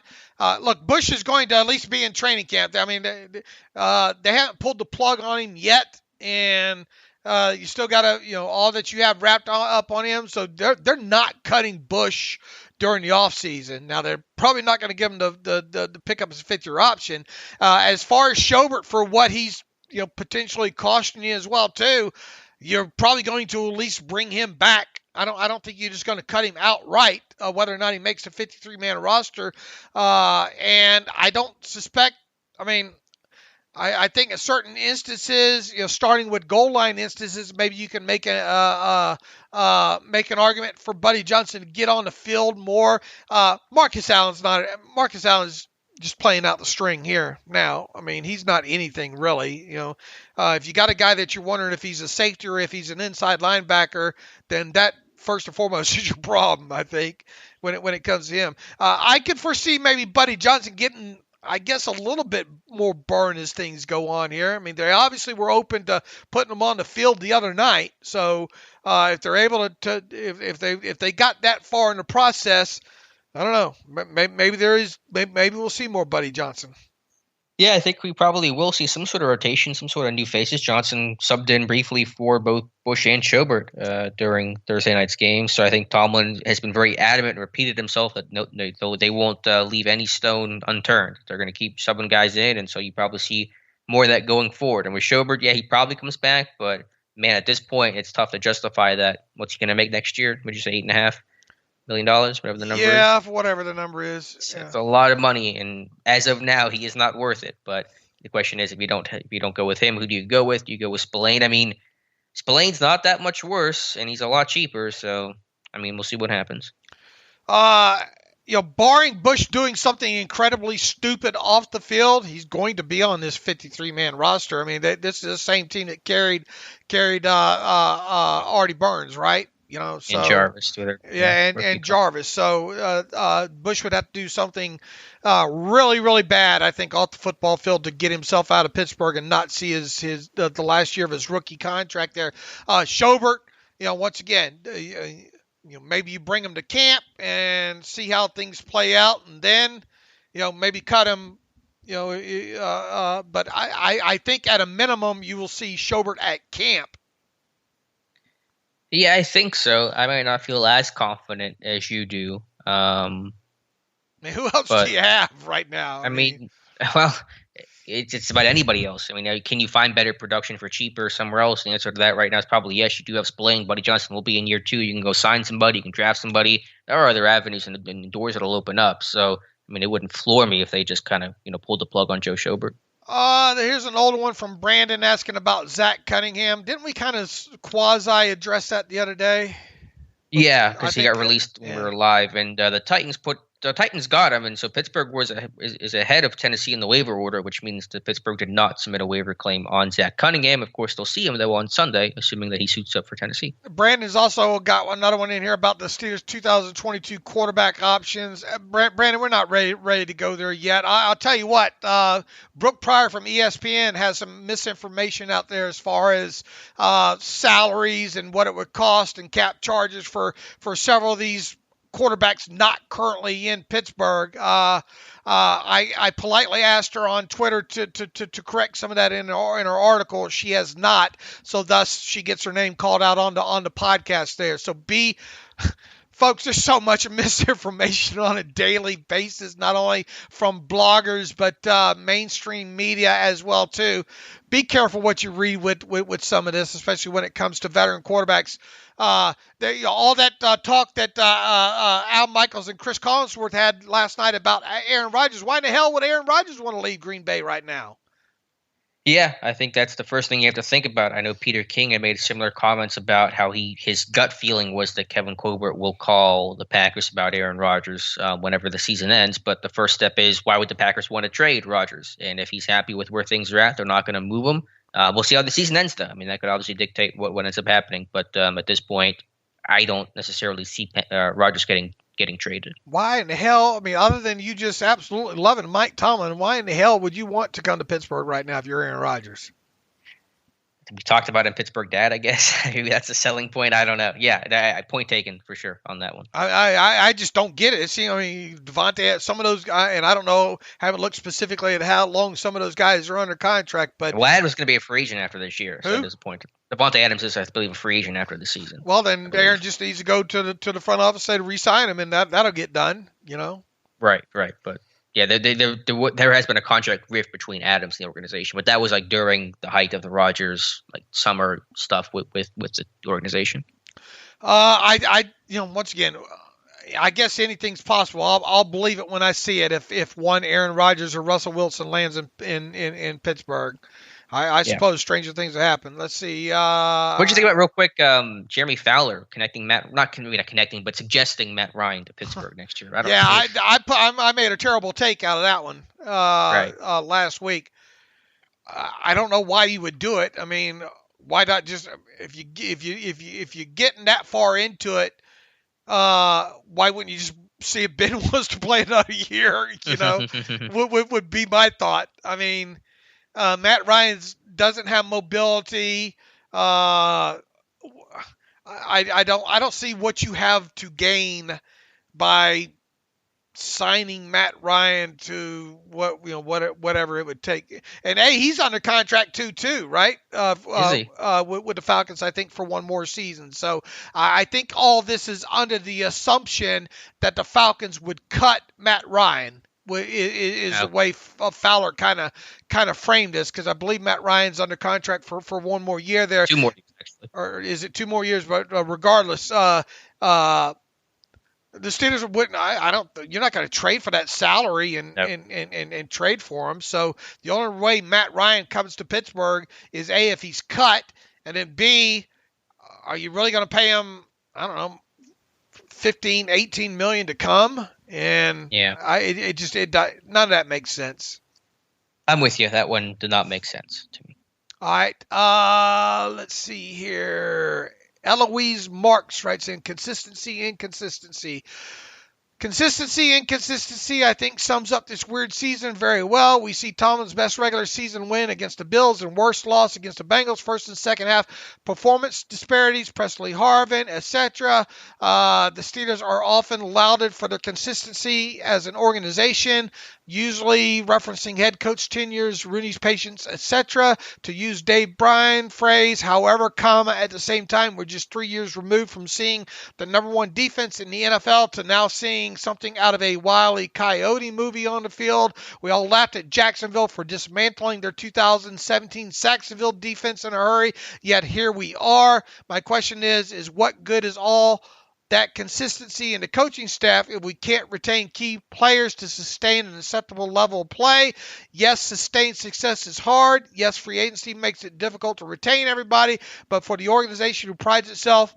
Speaker 3: look, Bush is going to at least be in training camp. I mean, they haven't pulled the plug on him yet. And you still got to, all that you have wrapped up on him. So they're not cutting Bush during the offseason. Now, they're probably not going to give him the pickup as a fifth-year option. As far as Schobert, for what he's potentially costing you as well, too, you're probably going to at least bring him back. I don't think you're just going to cut him outright, whether or not he makes the 53-man roster. And I don't suspect, I think in certain instances, starting with goal line instances, maybe you can make an argument for Buddy Johnson to get on the field more. Marcus Allen's just playing out the string here now. He's not anything really. If you got a guy that you're wondering if he's a safety or if he's an inside linebacker, then that first and foremost is your problem, I think, when it comes to him. I could foresee maybe Buddy Johnson getting, I guess, a little bit more burn as things go on here. They obviously were open to putting him on the field the other night. So if they're able to if they got that far in the process, I don't know. Maybe we'll see more Buddy Johnson.
Speaker 2: Yeah, I think we probably will see some sort of rotation, some sort of new faces. Johnson subbed in briefly for both Bush and Schobert during Thursday night's game. So I think Tomlin has been very adamant and repeated himself that they won't leave any stone unturned. They're going to keep subbing guys in, and so you probably see more of that going forward. And with Schobert, yeah, he probably comes back, but man, at this point, it's tough to justify that. What's he going to make next year? Would you say $8.5 million, whatever the number is?
Speaker 3: Yeah, whatever the number is.
Speaker 2: It's a lot of money, and as of now, he is not worth it. But the question is, if you don't go with him, who do you go with? Do you go with Spillane? Spillane's not that much worse, and he's a lot cheaper. So, we'll see what happens.
Speaker 3: Barring Bush doing something incredibly stupid off the field, he's going to be on this 53-man roster. This is the same team that carried Artie Burns, right? So
Speaker 2: and Jarvis too.
Speaker 3: And Jarvis. So Bush would have to do something really, really bad, I think, off the football field to get himself out of Pittsburgh and not see the last year of his rookie contract there. Schobert, once again, maybe you bring him to camp and see how things play out, and then, maybe cut him. But I think at a minimum you will see Schobert at camp.
Speaker 2: Yeah, I think so. I might not feel as confident as you do.
Speaker 3: Who else do you have right now?
Speaker 2: I mean, well, it's about anybody else. I mean, can you find better production for cheaper somewhere else? The answer to that right now is probably yes. You do have Spillane. Buddy Johnson will be in year 2. You can go sign somebody. You can draft somebody. There are other avenues and doors that will open up. So, I mean, it wouldn't floor me if they just kind of, pulled the plug on Joe Schobert.
Speaker 3: Here's an older one from Brandon asking about Zach Cunningham. Didn't we kind of quasi address that the other day?
Speaker 2: Yeah, because he got released when we were live, and the Titans got him, and so Pittsburgh is ahead of Tennessee in the waiver order, which means that Pittsburgh did not submit a waiver claim on Zach Cunningham. Of course, they'll see him though on Sunday, assuming that he suits up for Tennessee.
Speaker 3: Brandon's also got another one in here about the Steelers' 2022 quarterback options. Brandon, we're not ready to go there yet. I'll tell you what, Brooke Pryor from ESPN has some misinformation out there as far as salaries and what it would cost and cap charges for several of these quarterbacks not currently in Pittsburgh. I politely asked her on Twitter to correct some of that in her article. She has not, so thus she gets her name called out on the podcast there. So folks, there's so much misinformation on a daily basis, not only from bloggers but mainstream media as well too. Be careful what you read with some of this, especially when it comes to veteran quarterbacks. All that talk that Al Michaels and Chris Collinsworth had last night about Aaron Rodgers. Why in the hell would Aaron Rodgers want to leave Green Bay right now?
Speaker 2: Yeah, I think that's the first thing you have to think about. I know Peter King had made similar comments about how his gut feeling was that Kevin Colbert will call the Packers about Aaron Rodgers whenever the season ends. But the first step is, why would the Packers want to trade Rodgers? And if he's happy with where things are at, they're not going to move him. We'll see how the season ends, though. I mean, that could obviously dictate what ends up happening. But at this point, I don't necessarily see Rodgers getting traded. Why
Speaker 3: in the hell? I mean, other than you just absolutely loving Mike Tomlin, why in the hell would you want to come to Pittsburgh right now if you're Aaron Rodgers?
Speaker 2: We talked about in Pittsburgh Dad, I guess. Maybe that's a selling point. I don't know. Yeah, point taken for sure on that one.
Speaker 3: I just don't get it. I mean, Devontae, some of those guys, and I don't know, haven't looked specifically at how long some of those guys are under contract. But
Speaker 2: Ladd was going to be a free agent after this year, so I'm disappointed. Devontae Adams is, I believe, a free agent after the season.
Speaker 3: Well, then Aaron just needs to go to the front office, say to re-sign him, and that'll get done.
Speaker 2: Right. But yeah, there has been a contract rift between Adams and the organization, but that was like during the height of the Rodgers summer stuff with the organization.
Speaker 3: Once again, I guess anything's possible. I'll believe it when I see it. If one Aaron Rodgers or Russell Wilson lands in Pittsburgh. I suppose stranger things have happened. Let's see.
Speaker 2: What did you think about, real quick, Jeremy Fowler suggesting Matt Ryan to Pittsburgh next year?
Speaker 3: I made a terrible take out of that one last week. I don't know why you would do it. I mean, why not just if you're getting that far into it, why wouldn't you just see if Ben wants to play another year? Would be my thought. I mean. Matt Ryan doesn't have mobility. I don't see what you have to gain by signing Matt Ryan to whatever it would take. And he's under contract too, right? With the Falcons, I think, for one more season. So I think all this is under the assumption that the Falcons would cut Matt Ryan. Is the way Fowler kind of framed this, because I believe Matt Ryan's under contract for one more year there.
Speaker 2: 2 more years, actually.
Speaker 3: Or is it 2 more years? But regardless, the Steelers wouldn't. You're not going to trade for that salary and trade for him. So the only way Matt Ryan comes to Pittsburgh is A, if he's cut, and then B, are you really going to pay him? I don't know, 15, 18 million to come? And none of that makes sense.
Speaker 2: I'm with you. That one did not make sense to me.
Speaker 3: All right. Let's see here. Eloise Marks writes in consistency, inconsistency. Consistency, inconsistency, I think sums up this weird season very well. We see Tomlin's best regular season win against the Bills and worst loss against the Bengals. First and second half performance disparities, Presley Harvin, etc. The Steelers are often lauded for their consistency as an organization, usually referencing head coach tenures, Rooney's patience, etc. To use Dave Bryan phrase, however, comma, at the same time, we're just 3 years removed from seeing the number one defense in the NFL to now seeing something out of a Wile E. Coyote movie on the field. We all laughed at Jacksonville for dismantling their 2017 Saxonville defense in a hurry, yet here we are. My question is what good is all that consistency in the coaching staff if we can't retain key players to sustain an acceptable level of play? Yes, sustained success is hard. Yes, free agency makes it difficult to retain everybody, but for the organization who prides itself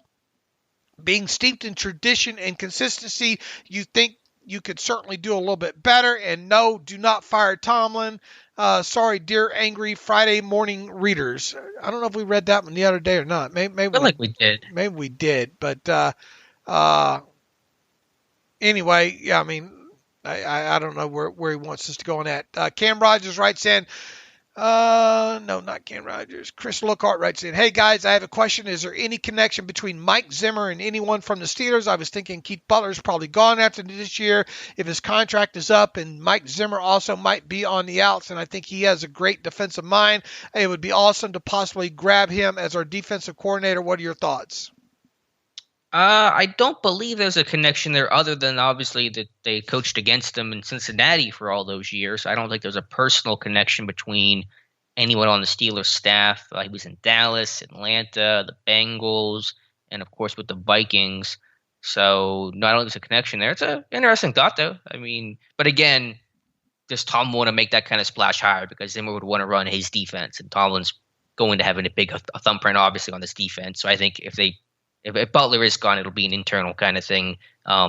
Speaker 3: being steeped in tradition and consistency, you think you could certainly do a little bit better. And no, do not fire Tomlin. Sorry, dear angry Friday morning readers. I don't know if we read that one the other day or not. Maybe
Speaker 2: I feel like we did.
Speaker 3: Maybe we did. But anyway, yeah, I mean, I don't know where he wants us to go on that. Cam Rogers writes in, no, not Cam Rogers. Chris Lockhart writes in, hey guys, I have a question. Is there any connection between Mike Zimmer and anyone from the Steelers? I was thinking Keith Butler's probably gone after this year if his contract is up, and Mike Zimmer also might be on the outs, and I think he has a great defensive mind. It would be awesome to possibly grab him as our defensive coordinator. What are your thoughts?
Speaker 2: I don't believe there's a connection there other than obviously that they coached against them in Cincinnati for all those years. I don't think there's a personal connection between anyone on the Steelers staff. He was in Dallas, Atlanta, the Bengals, and of course with the Vikings. So not only is a connection there, it's an interesting thought though. I mean, but again, does Tom want to make that kind of splash hire because Zimmer would want to run his defense, and Tomlin's going to have a big thumbprint obviously on this defense. So I think if Butler is gone, it'll be an internal kind of thing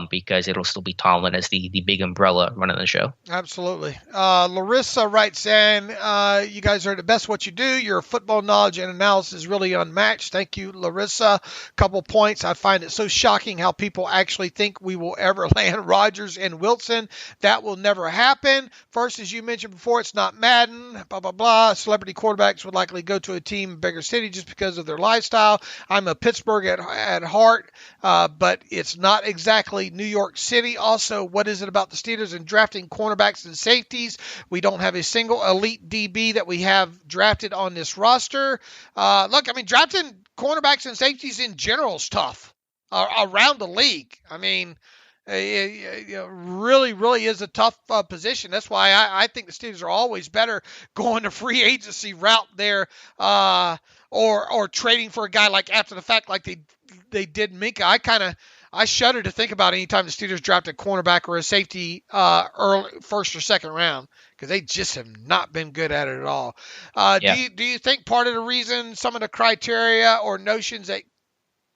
Speaker 2: because it'll still be Tomlin as the big umbrella running the show.
Speaker 3: Absolutely. Larissa writes in, you guys are the best what you do. Your football knowledge and analysis is really unmatched. Thank you, Larissa. Couple points. I find it so shocking how people actually think we will ever land Rodgers and Wilson. That will never happen. First, as you mentioned before, it's not Madden, blah, blah, blah. Celebrity quarterbacks would likely go to a team in a bigger city just because of their lifestyle. I'm a Pittsburgh at heart, but it's not exactly New York City. Also, what is it about the Steelers and drafting cornerbacks and safeties? We don't have a single elite DB that we have drafted on this roster. Look, I mean, drafting cornerbacks and safeties in general is tough around the league. I mean, it really, really is a tough position. That's why I think the Steelers are always better going the free agency route there or trading for a guy like after the fact like they did Minka. I shudder to think about any time the Steelers draft a cornerback or a safety early first or second round because they just have not been good at it at all. Do you think part of the reason some of the criteria or notions that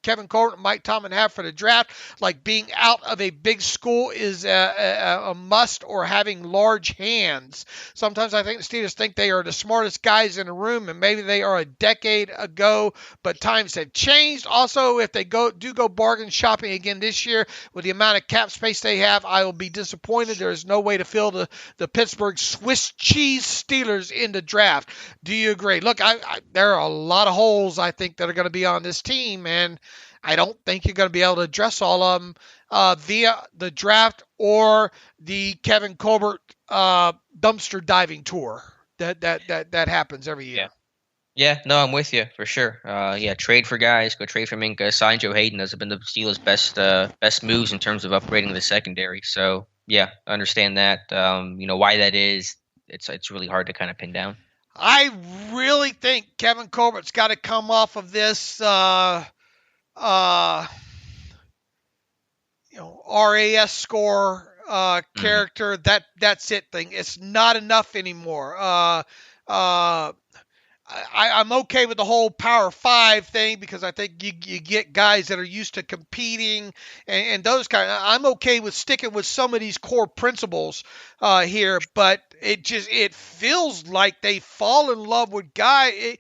Speaker 3: Kevin Colbert and Mike Tomlin have for the draft, like being out of a big school is a must, or having large hands? Sometimes I think the Steelers think they are the smartest guys in the room, and maybe they are a decade ago, but times have changed. Also, if they do go bargain shopping again this year with the amount of cap space they have, I will be disappointed. There is no way to fill the Pittsburgh Swiss cheese Steelers in the draft. Do you agree? Look, there are a lot of holes I think that are going to be on this team, and I don't think you're going to be able to address all of them via the draft or the Kevin Colbert dumpster diving tour that happens every year.
Speaker 2: Yeah, no, I'm with you for sure. Trade for guys, go trade for Minka, sign Joe Hayden. Those have been the Steelers' best moves in terms of upgrading the secondary. So yeah, I understand that. Why that is. It's really hard to kind of pin down.
Speaker 3: I really think Kevin Colbert's got to come off of this. RAS score character, that's it thing. It's not enough anymore. I'm okay with the whole Power 5 thing because I think you get guys that are used to competing and those kind of. I'm okay with sticking with some of these core principles here, but it feels like they fall in love with guy.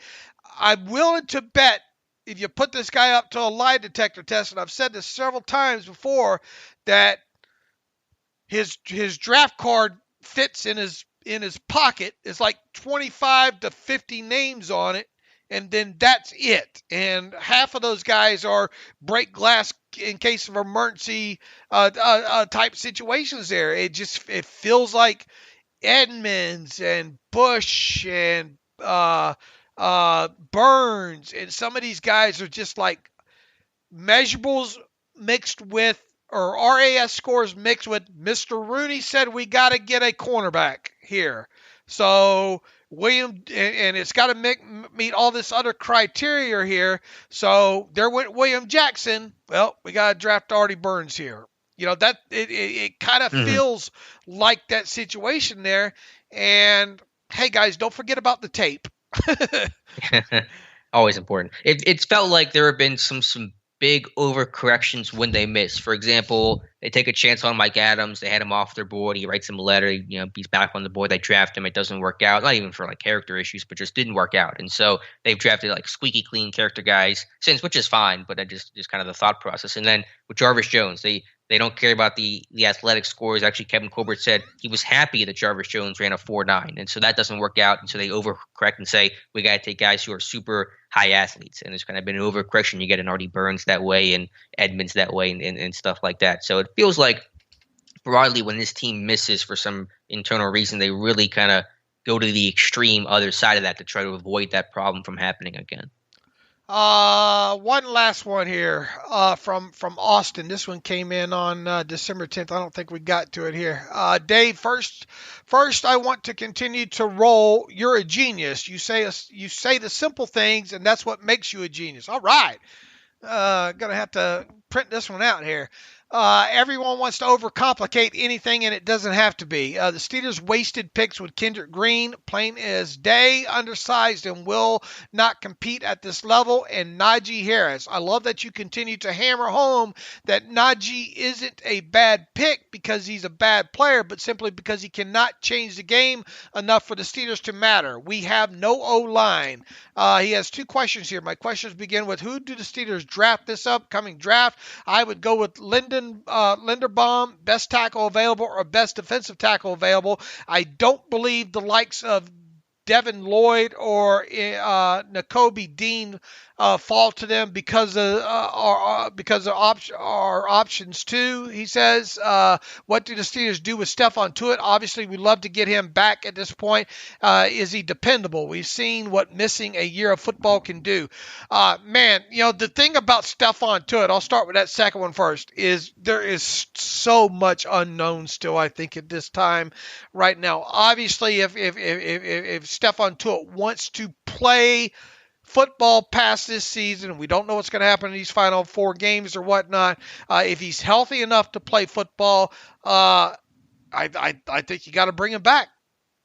Speaker 3: I'm willing to bet if you put this guy up to a lie detector test, and I've said this several times before, that his draft card fits in his pocket. It's like 25 to 50 names on it, and then that's it. And half of those guys are break glass in case of emergency type situations. There, it feels like Edmonds and Bush and Burns, and some of these guys are just like measurables mixed with, or RAS scores mixed with, Mr. Rooney said we got to get a cornerback here. So William, and it's got to meet all this other criteria here. So there went William Jackson. Well, we got to draft Artie Burns here. You know, that it kind of feels like that situation there. And hey, guys, don't forget about the tape.
Speaker 2: Always important. It's felt like there have been some big overcorrections when they miss. For example, they take a chance on Mike Adams. They had him off their board. He writes them a letter. You know, he's back on the board. They draft him. It doesn't work out. Not even for like character issues, but just didn't work out. And so they've drafted like squeaky clean character guys since, which is fine. But that just kind of the thought process. And then with Jarvis Jones, they don't care about the athletic scores. Actually, Kevin Colbert said he was happy that Jarvis Jones ran a 4.9. And so that doesn't work out. And so they overcorrect and say, we got to take guys who are super high athletes. And there's kind of been an overcorrection. You get an Artie Burns that way and Edmonds that way and stuff like that. So it feels like broadly when this team misses for some internal reason, they really kind of go to the extreme other side of that to try to avoid that problem from happening again.
Speaker 3: One last one here from Austin. This one came in on December 10th. I don't think we got to it here. Dave, first, I want to continue to roll. You're a genius. You say the simple things, and that's what makes you a genius. All right. Gonna have to print this one out here. Everyone wants to overcomplicate anything, and it doesn't have to be. The Steelers wasted picks with Kendrick Green, plain as day, undersized and will not compete at this level, and Najee Harris. I love that you continue to hammer home that Najee isn't a bad pick because he's a bad player, but simply because he cannot change the game enough for the Steelers to matter. We have no O-line. He has two questions here. My questions begin with, who do the Steelers draft this upcoming draft? I would go with Linderbaum, best tackle available, or best defensive tackle available. I don't believe the likes of Devin Lloyd or Nakobe Dean fall to them because of our options too. He says, what do the Steelers do with Stephon Tuitt? Obviously, we'd love to get him back at this point. Is he dependable? We've seen what missing a year of football can do. Man, you know, the thing about Stephon Tuitt, I'll start with that second one first, is there is so much unknown still, I think, at this time right now. Obviously, if Stephon Tuitt wants to play football past this season, we don't know what's going to happen in these final 4 games or whatnot. If he's healthy enough to play football, I think you got to bring him back,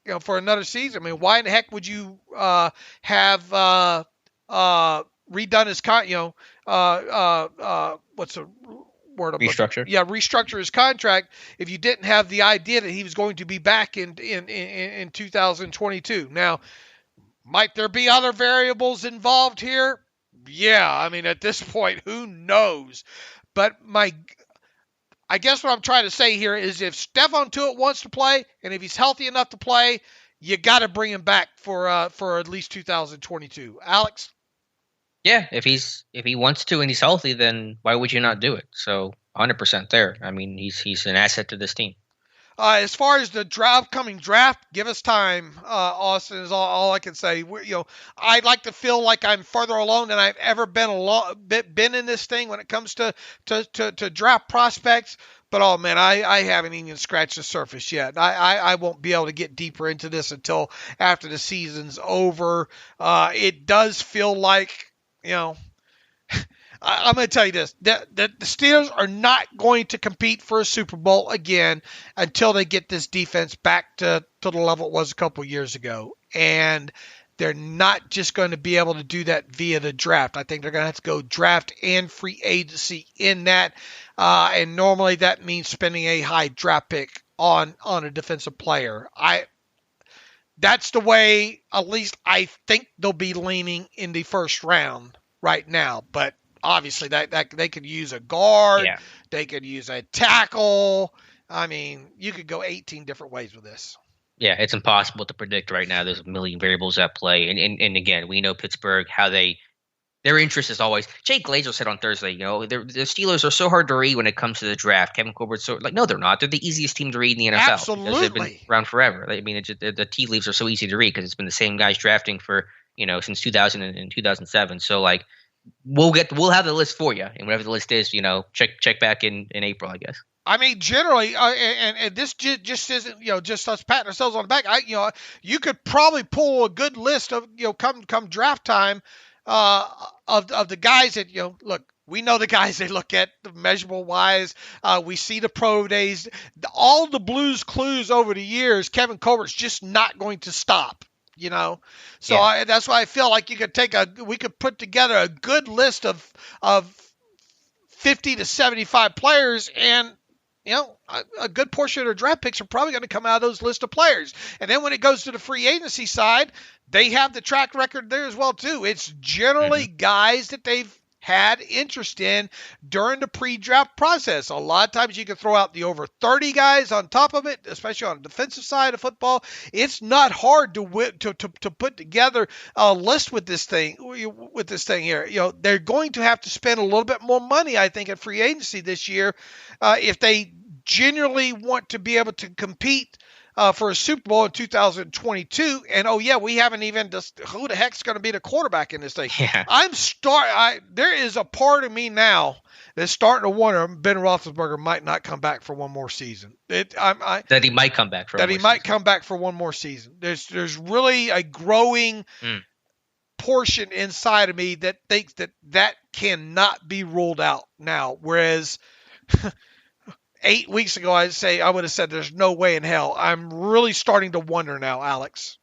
Speaker 3: you know, for another season. I mean, why in the heck would you have redone his what's the word?
Speaker 2: Restructure.
Speaker 3: Yeah, restructure his contract if you didn't have the idea that he was going to be back in 2022. Now, might there be other variables involved here? Yeah, I mean, at this point, who knows? But I guess what I'm trying to say here is if Stephon Tuitt wants to play, and if he's healthy enough to play, you got to bring him back for at least 2022. Alex?
Speaker 2: Yeah, if he wants to and he's healthy, then why would you not do it? So 100% there. I mean, he's an asset to this team.
Speaker 3: As far as the upcoming draft, give us time, Austin, is all I can say. I'd like to feel like I'm further along than I've ever been in this thing when it comes to draft prospects. But, oh, man, I haven't even scratched the surface yet. I won't be able to get deeper into this until after the season's over. It does feel like, you know, I'm going to tell you this. The Steelers are not going to compete for a Super Bowl again until they get this defense back to the level it was a couple years ago. And they're not just going to be able to do that via the draft. I think they're going to have to go draft and free agency in that. And normally that means spending a high draft pick on a defensive player. That's the way, at least I think they'll be leaning in the first round right now. But obviously that they could use a guard.
Speaker 2: Yeah.
Speaker 3: They could use a tackle. I mean, you could go 18 different ways with this.
Speaker 2: Yeah, it's impossible to predict right now. There's a million variables at play. And again, we know Pittsburgh, how their interest is always. Jake Glazer said on Thursday, the Steelers are so hard to read when it comes to the draft. Kevin Colbert's no, they're not. They're the easiest team to read in the NFL.
Speaker 3: Absolutely.
Speaker 2: Because they've been around forever. I mean, the tea leaves are so easy to read because it's been the same guys drafting for, since 2000 and 2007. So, we'll have the list for you. And whatever the list is, check back in April, I guess.
Speaker 3: I mean, generally, and this just isn't, just us patting ourselves on the back. You could probably pull a good list of, come draft time, of the guys that, look, we know the guys they look at the measurable wise. We see the pro days, all the Blues clues over the years. Kevin Colbert's just not going to stop. So
Speaker 2: yeah.
Speaker 3: That's why I feel like we could put together a good list of 50 to 75 players, and a good portion of their draft picks are probably going to come out of those list of players. And then when it goes to the free agency side, they have the track record there as well too. It's generally guys that they've had interest in during the pre-draft process. A lot of times you can throw out the over 30 guys on top of it, especially on the defensive side of football. It's not hard to put together a list with this thing here. They're going to have to spend a little bit more money, I think, at free agency this year if they genuinely want to be able to compete for a Super Bowl in 2022. And we haven't even who the heck's going to be the quarterback in this thing.
Speaker 2: Yeah.
Speaker 3: There is a part of me now that's starting to wonder Ben Roethlisberger might not come back for one more season.
Speaker 2: That he might come back
Speaker 3: for one more season. There's really a growing portion inside of me that thinks that cannot be ruled out now. Whereas 8 weeks ago, I would have said there's no way in hell. I'm really starting to wonder now, Alex.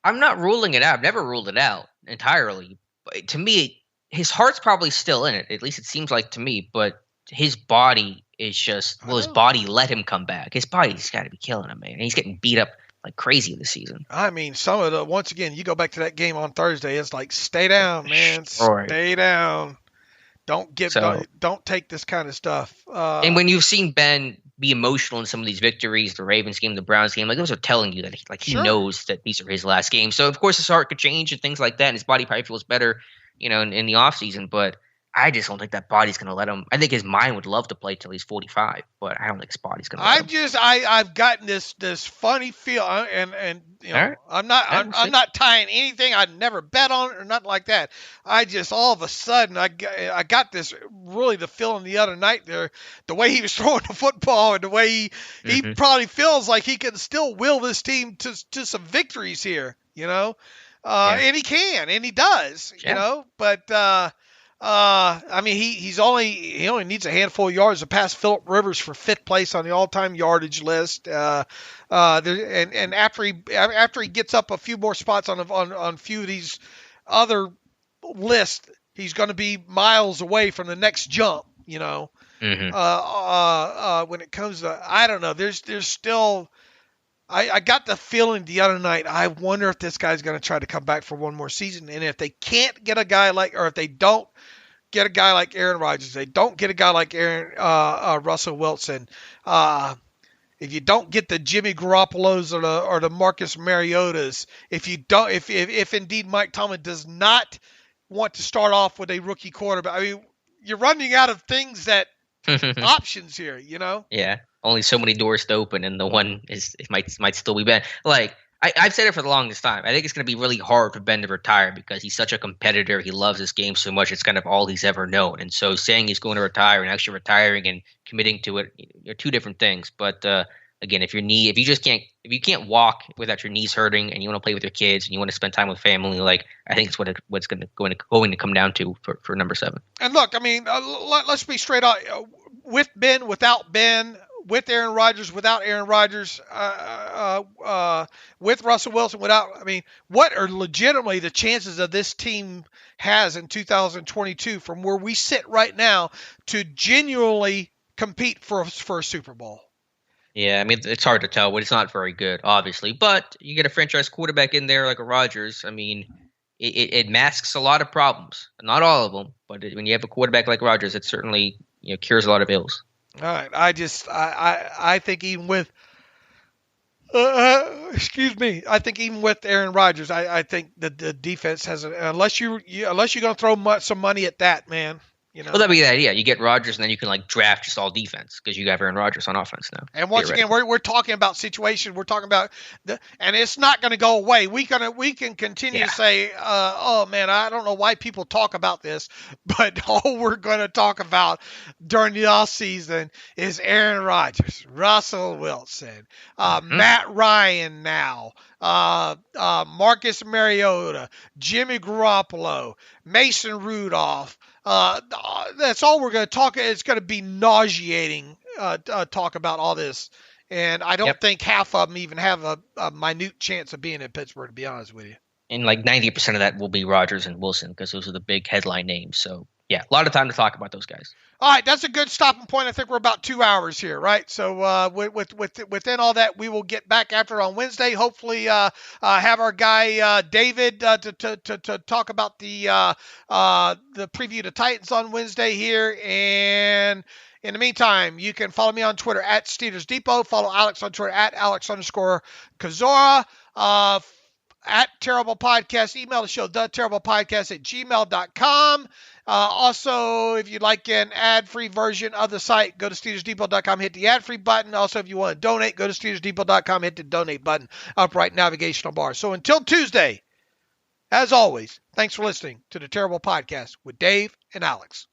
Speaker 2: I'm not ruling it out. I've never ruled it out entirely. But to me, his heart's probably still in it. At least it seems like to me. But his body is just, his body let him come back. His body's got to be killing him, man. And he's getting beat up like crazy this season.
Speaker 3: I mean, once again, you go back to that game on Thursday, it's like, stay down, man. Stay down. Don't take this kind of stuff.
Speaker 2: And when you've seen Ben be emotional in some of these victories, the Ravens game, the Browns game, those are telling you that he knows that these are his last games. So of course his heart could change and things like that, and his body probably feels better, in the offseason. But I just don't think that body's going to let him. I think his mind would love to play till he's 45, but I don't think his body's going to let him.
Speaker 3: I've gotten this funny feel, and right. I'm not tying anything. I'd never bet on it or nothing like that. I just all of a sudden I got this really the feeling the other night there, the way he was throwing the football and the way he probably feels like he can still will this team to some victories here, and he can, and he does, but. I mean, he only needs a handful of yards to pass Phillip Rivers for 5th place on the all-time yardage list. And after he gets up a few more spots on a few of these other lists, he's going to be miles away from the next jump. When it comes to, I don't know, there's still. I got the feeling the other night, I wonder if this guy's going to try to come back for one more season. And if they can't get a guy if they don't get a guy like Aaron Rodgers, they don't get a guy like Russell Wilson, if you don't get the Jimmy Garoppolos or the Marcus Mariotas, if indeed Mike Tomlin does not want to start off with a rookie quarterback, I mean, you're running out of things options here,
Speaker 2: Yeah. Only so many doors to open, and the one might still be Ben. I've said it for the longest time. I think it's going to be really hard for Ben to retire because he's such a competitor. He loves this game so much. It's kind of all he's ever known. And so saying he's going to retire and actually retiring and committing to it are two different things. But again, if you can't walk without your knees hurting, and you want to play with your kids and you want to spend time with family, I think it's what's going to come down to for number 7.
Speaker 3: And look, I mean, let's be straight on. With Ben, without Ben. With Aaron Rodgers, without Aaron Rodgers, with Russell Wilson, without, I mean, what are legitimately the chances of this team has in 2022 from where we sit right now to genuinely compete for a Super Bowl?
Speaker 2: Yeah, I mean, it's hard to tell, but it's not very good, obviously. But you get a franchise quarterback in there like a Rodgers. I mean, it masks a lot of problems. Not all of them, but when you have a quarterback like Rodgers, it certainly cures a lot of ills.
Speaker 3: All right, I think even with excuse me, I think even with Aaron Rodgers, I think that the defense has unless you're going to throw some money at that, man.
Speaker 2: Well, that'd be the idea. You get Rodgers, and then you can draft just all defense because you have Aaron Rodgers on offense now.
Speaker 3: And once again, we're talking about situations. We're talking about and it's not going to go away. We can continue to say, oh man, I don't know why people talk about this, but all we're going to talk about during the off season is Aaron Rodgers, Russell Wilson, Matt Ryan now. Marcus Mariota, Jimmy Garoppolo, Mason Rudolph. That's all we're going to talk. It's going to be nauseating talk about all this. And I don't think half of them even have a minute chance of being in Pittsburgh, to be honest with you.
Speaker 2: And 90% of that will be Rodgers and Wilson because those are the big headline names. So, yeah, a lot of time to talk about those guys.
Speaker 3: All right, that's a good stopping point. I think we're about 2 hours here, right? So within all that, we will get back after on Wednesday. Hopefully, have our guy David to talk about the preview to Titans on Wednesday here. And in the meantime, you can follow me on Twitter at Steelers Depot. Follow Alex on Twitter at Alex_Kozora. At Terrible Podcast. Email the show, theterriblepodcast@gmail.com. Also, if you'd like an ad-free version of the site, go to SteelersDepot.com, hit the ad-free button. Also, if you want to donate, go to SteelersDepot.com, hit the donate button, upright navigational bar. So until Tuesday, as always, thanks for listening to the Terrible Podcast with Dave and Alex.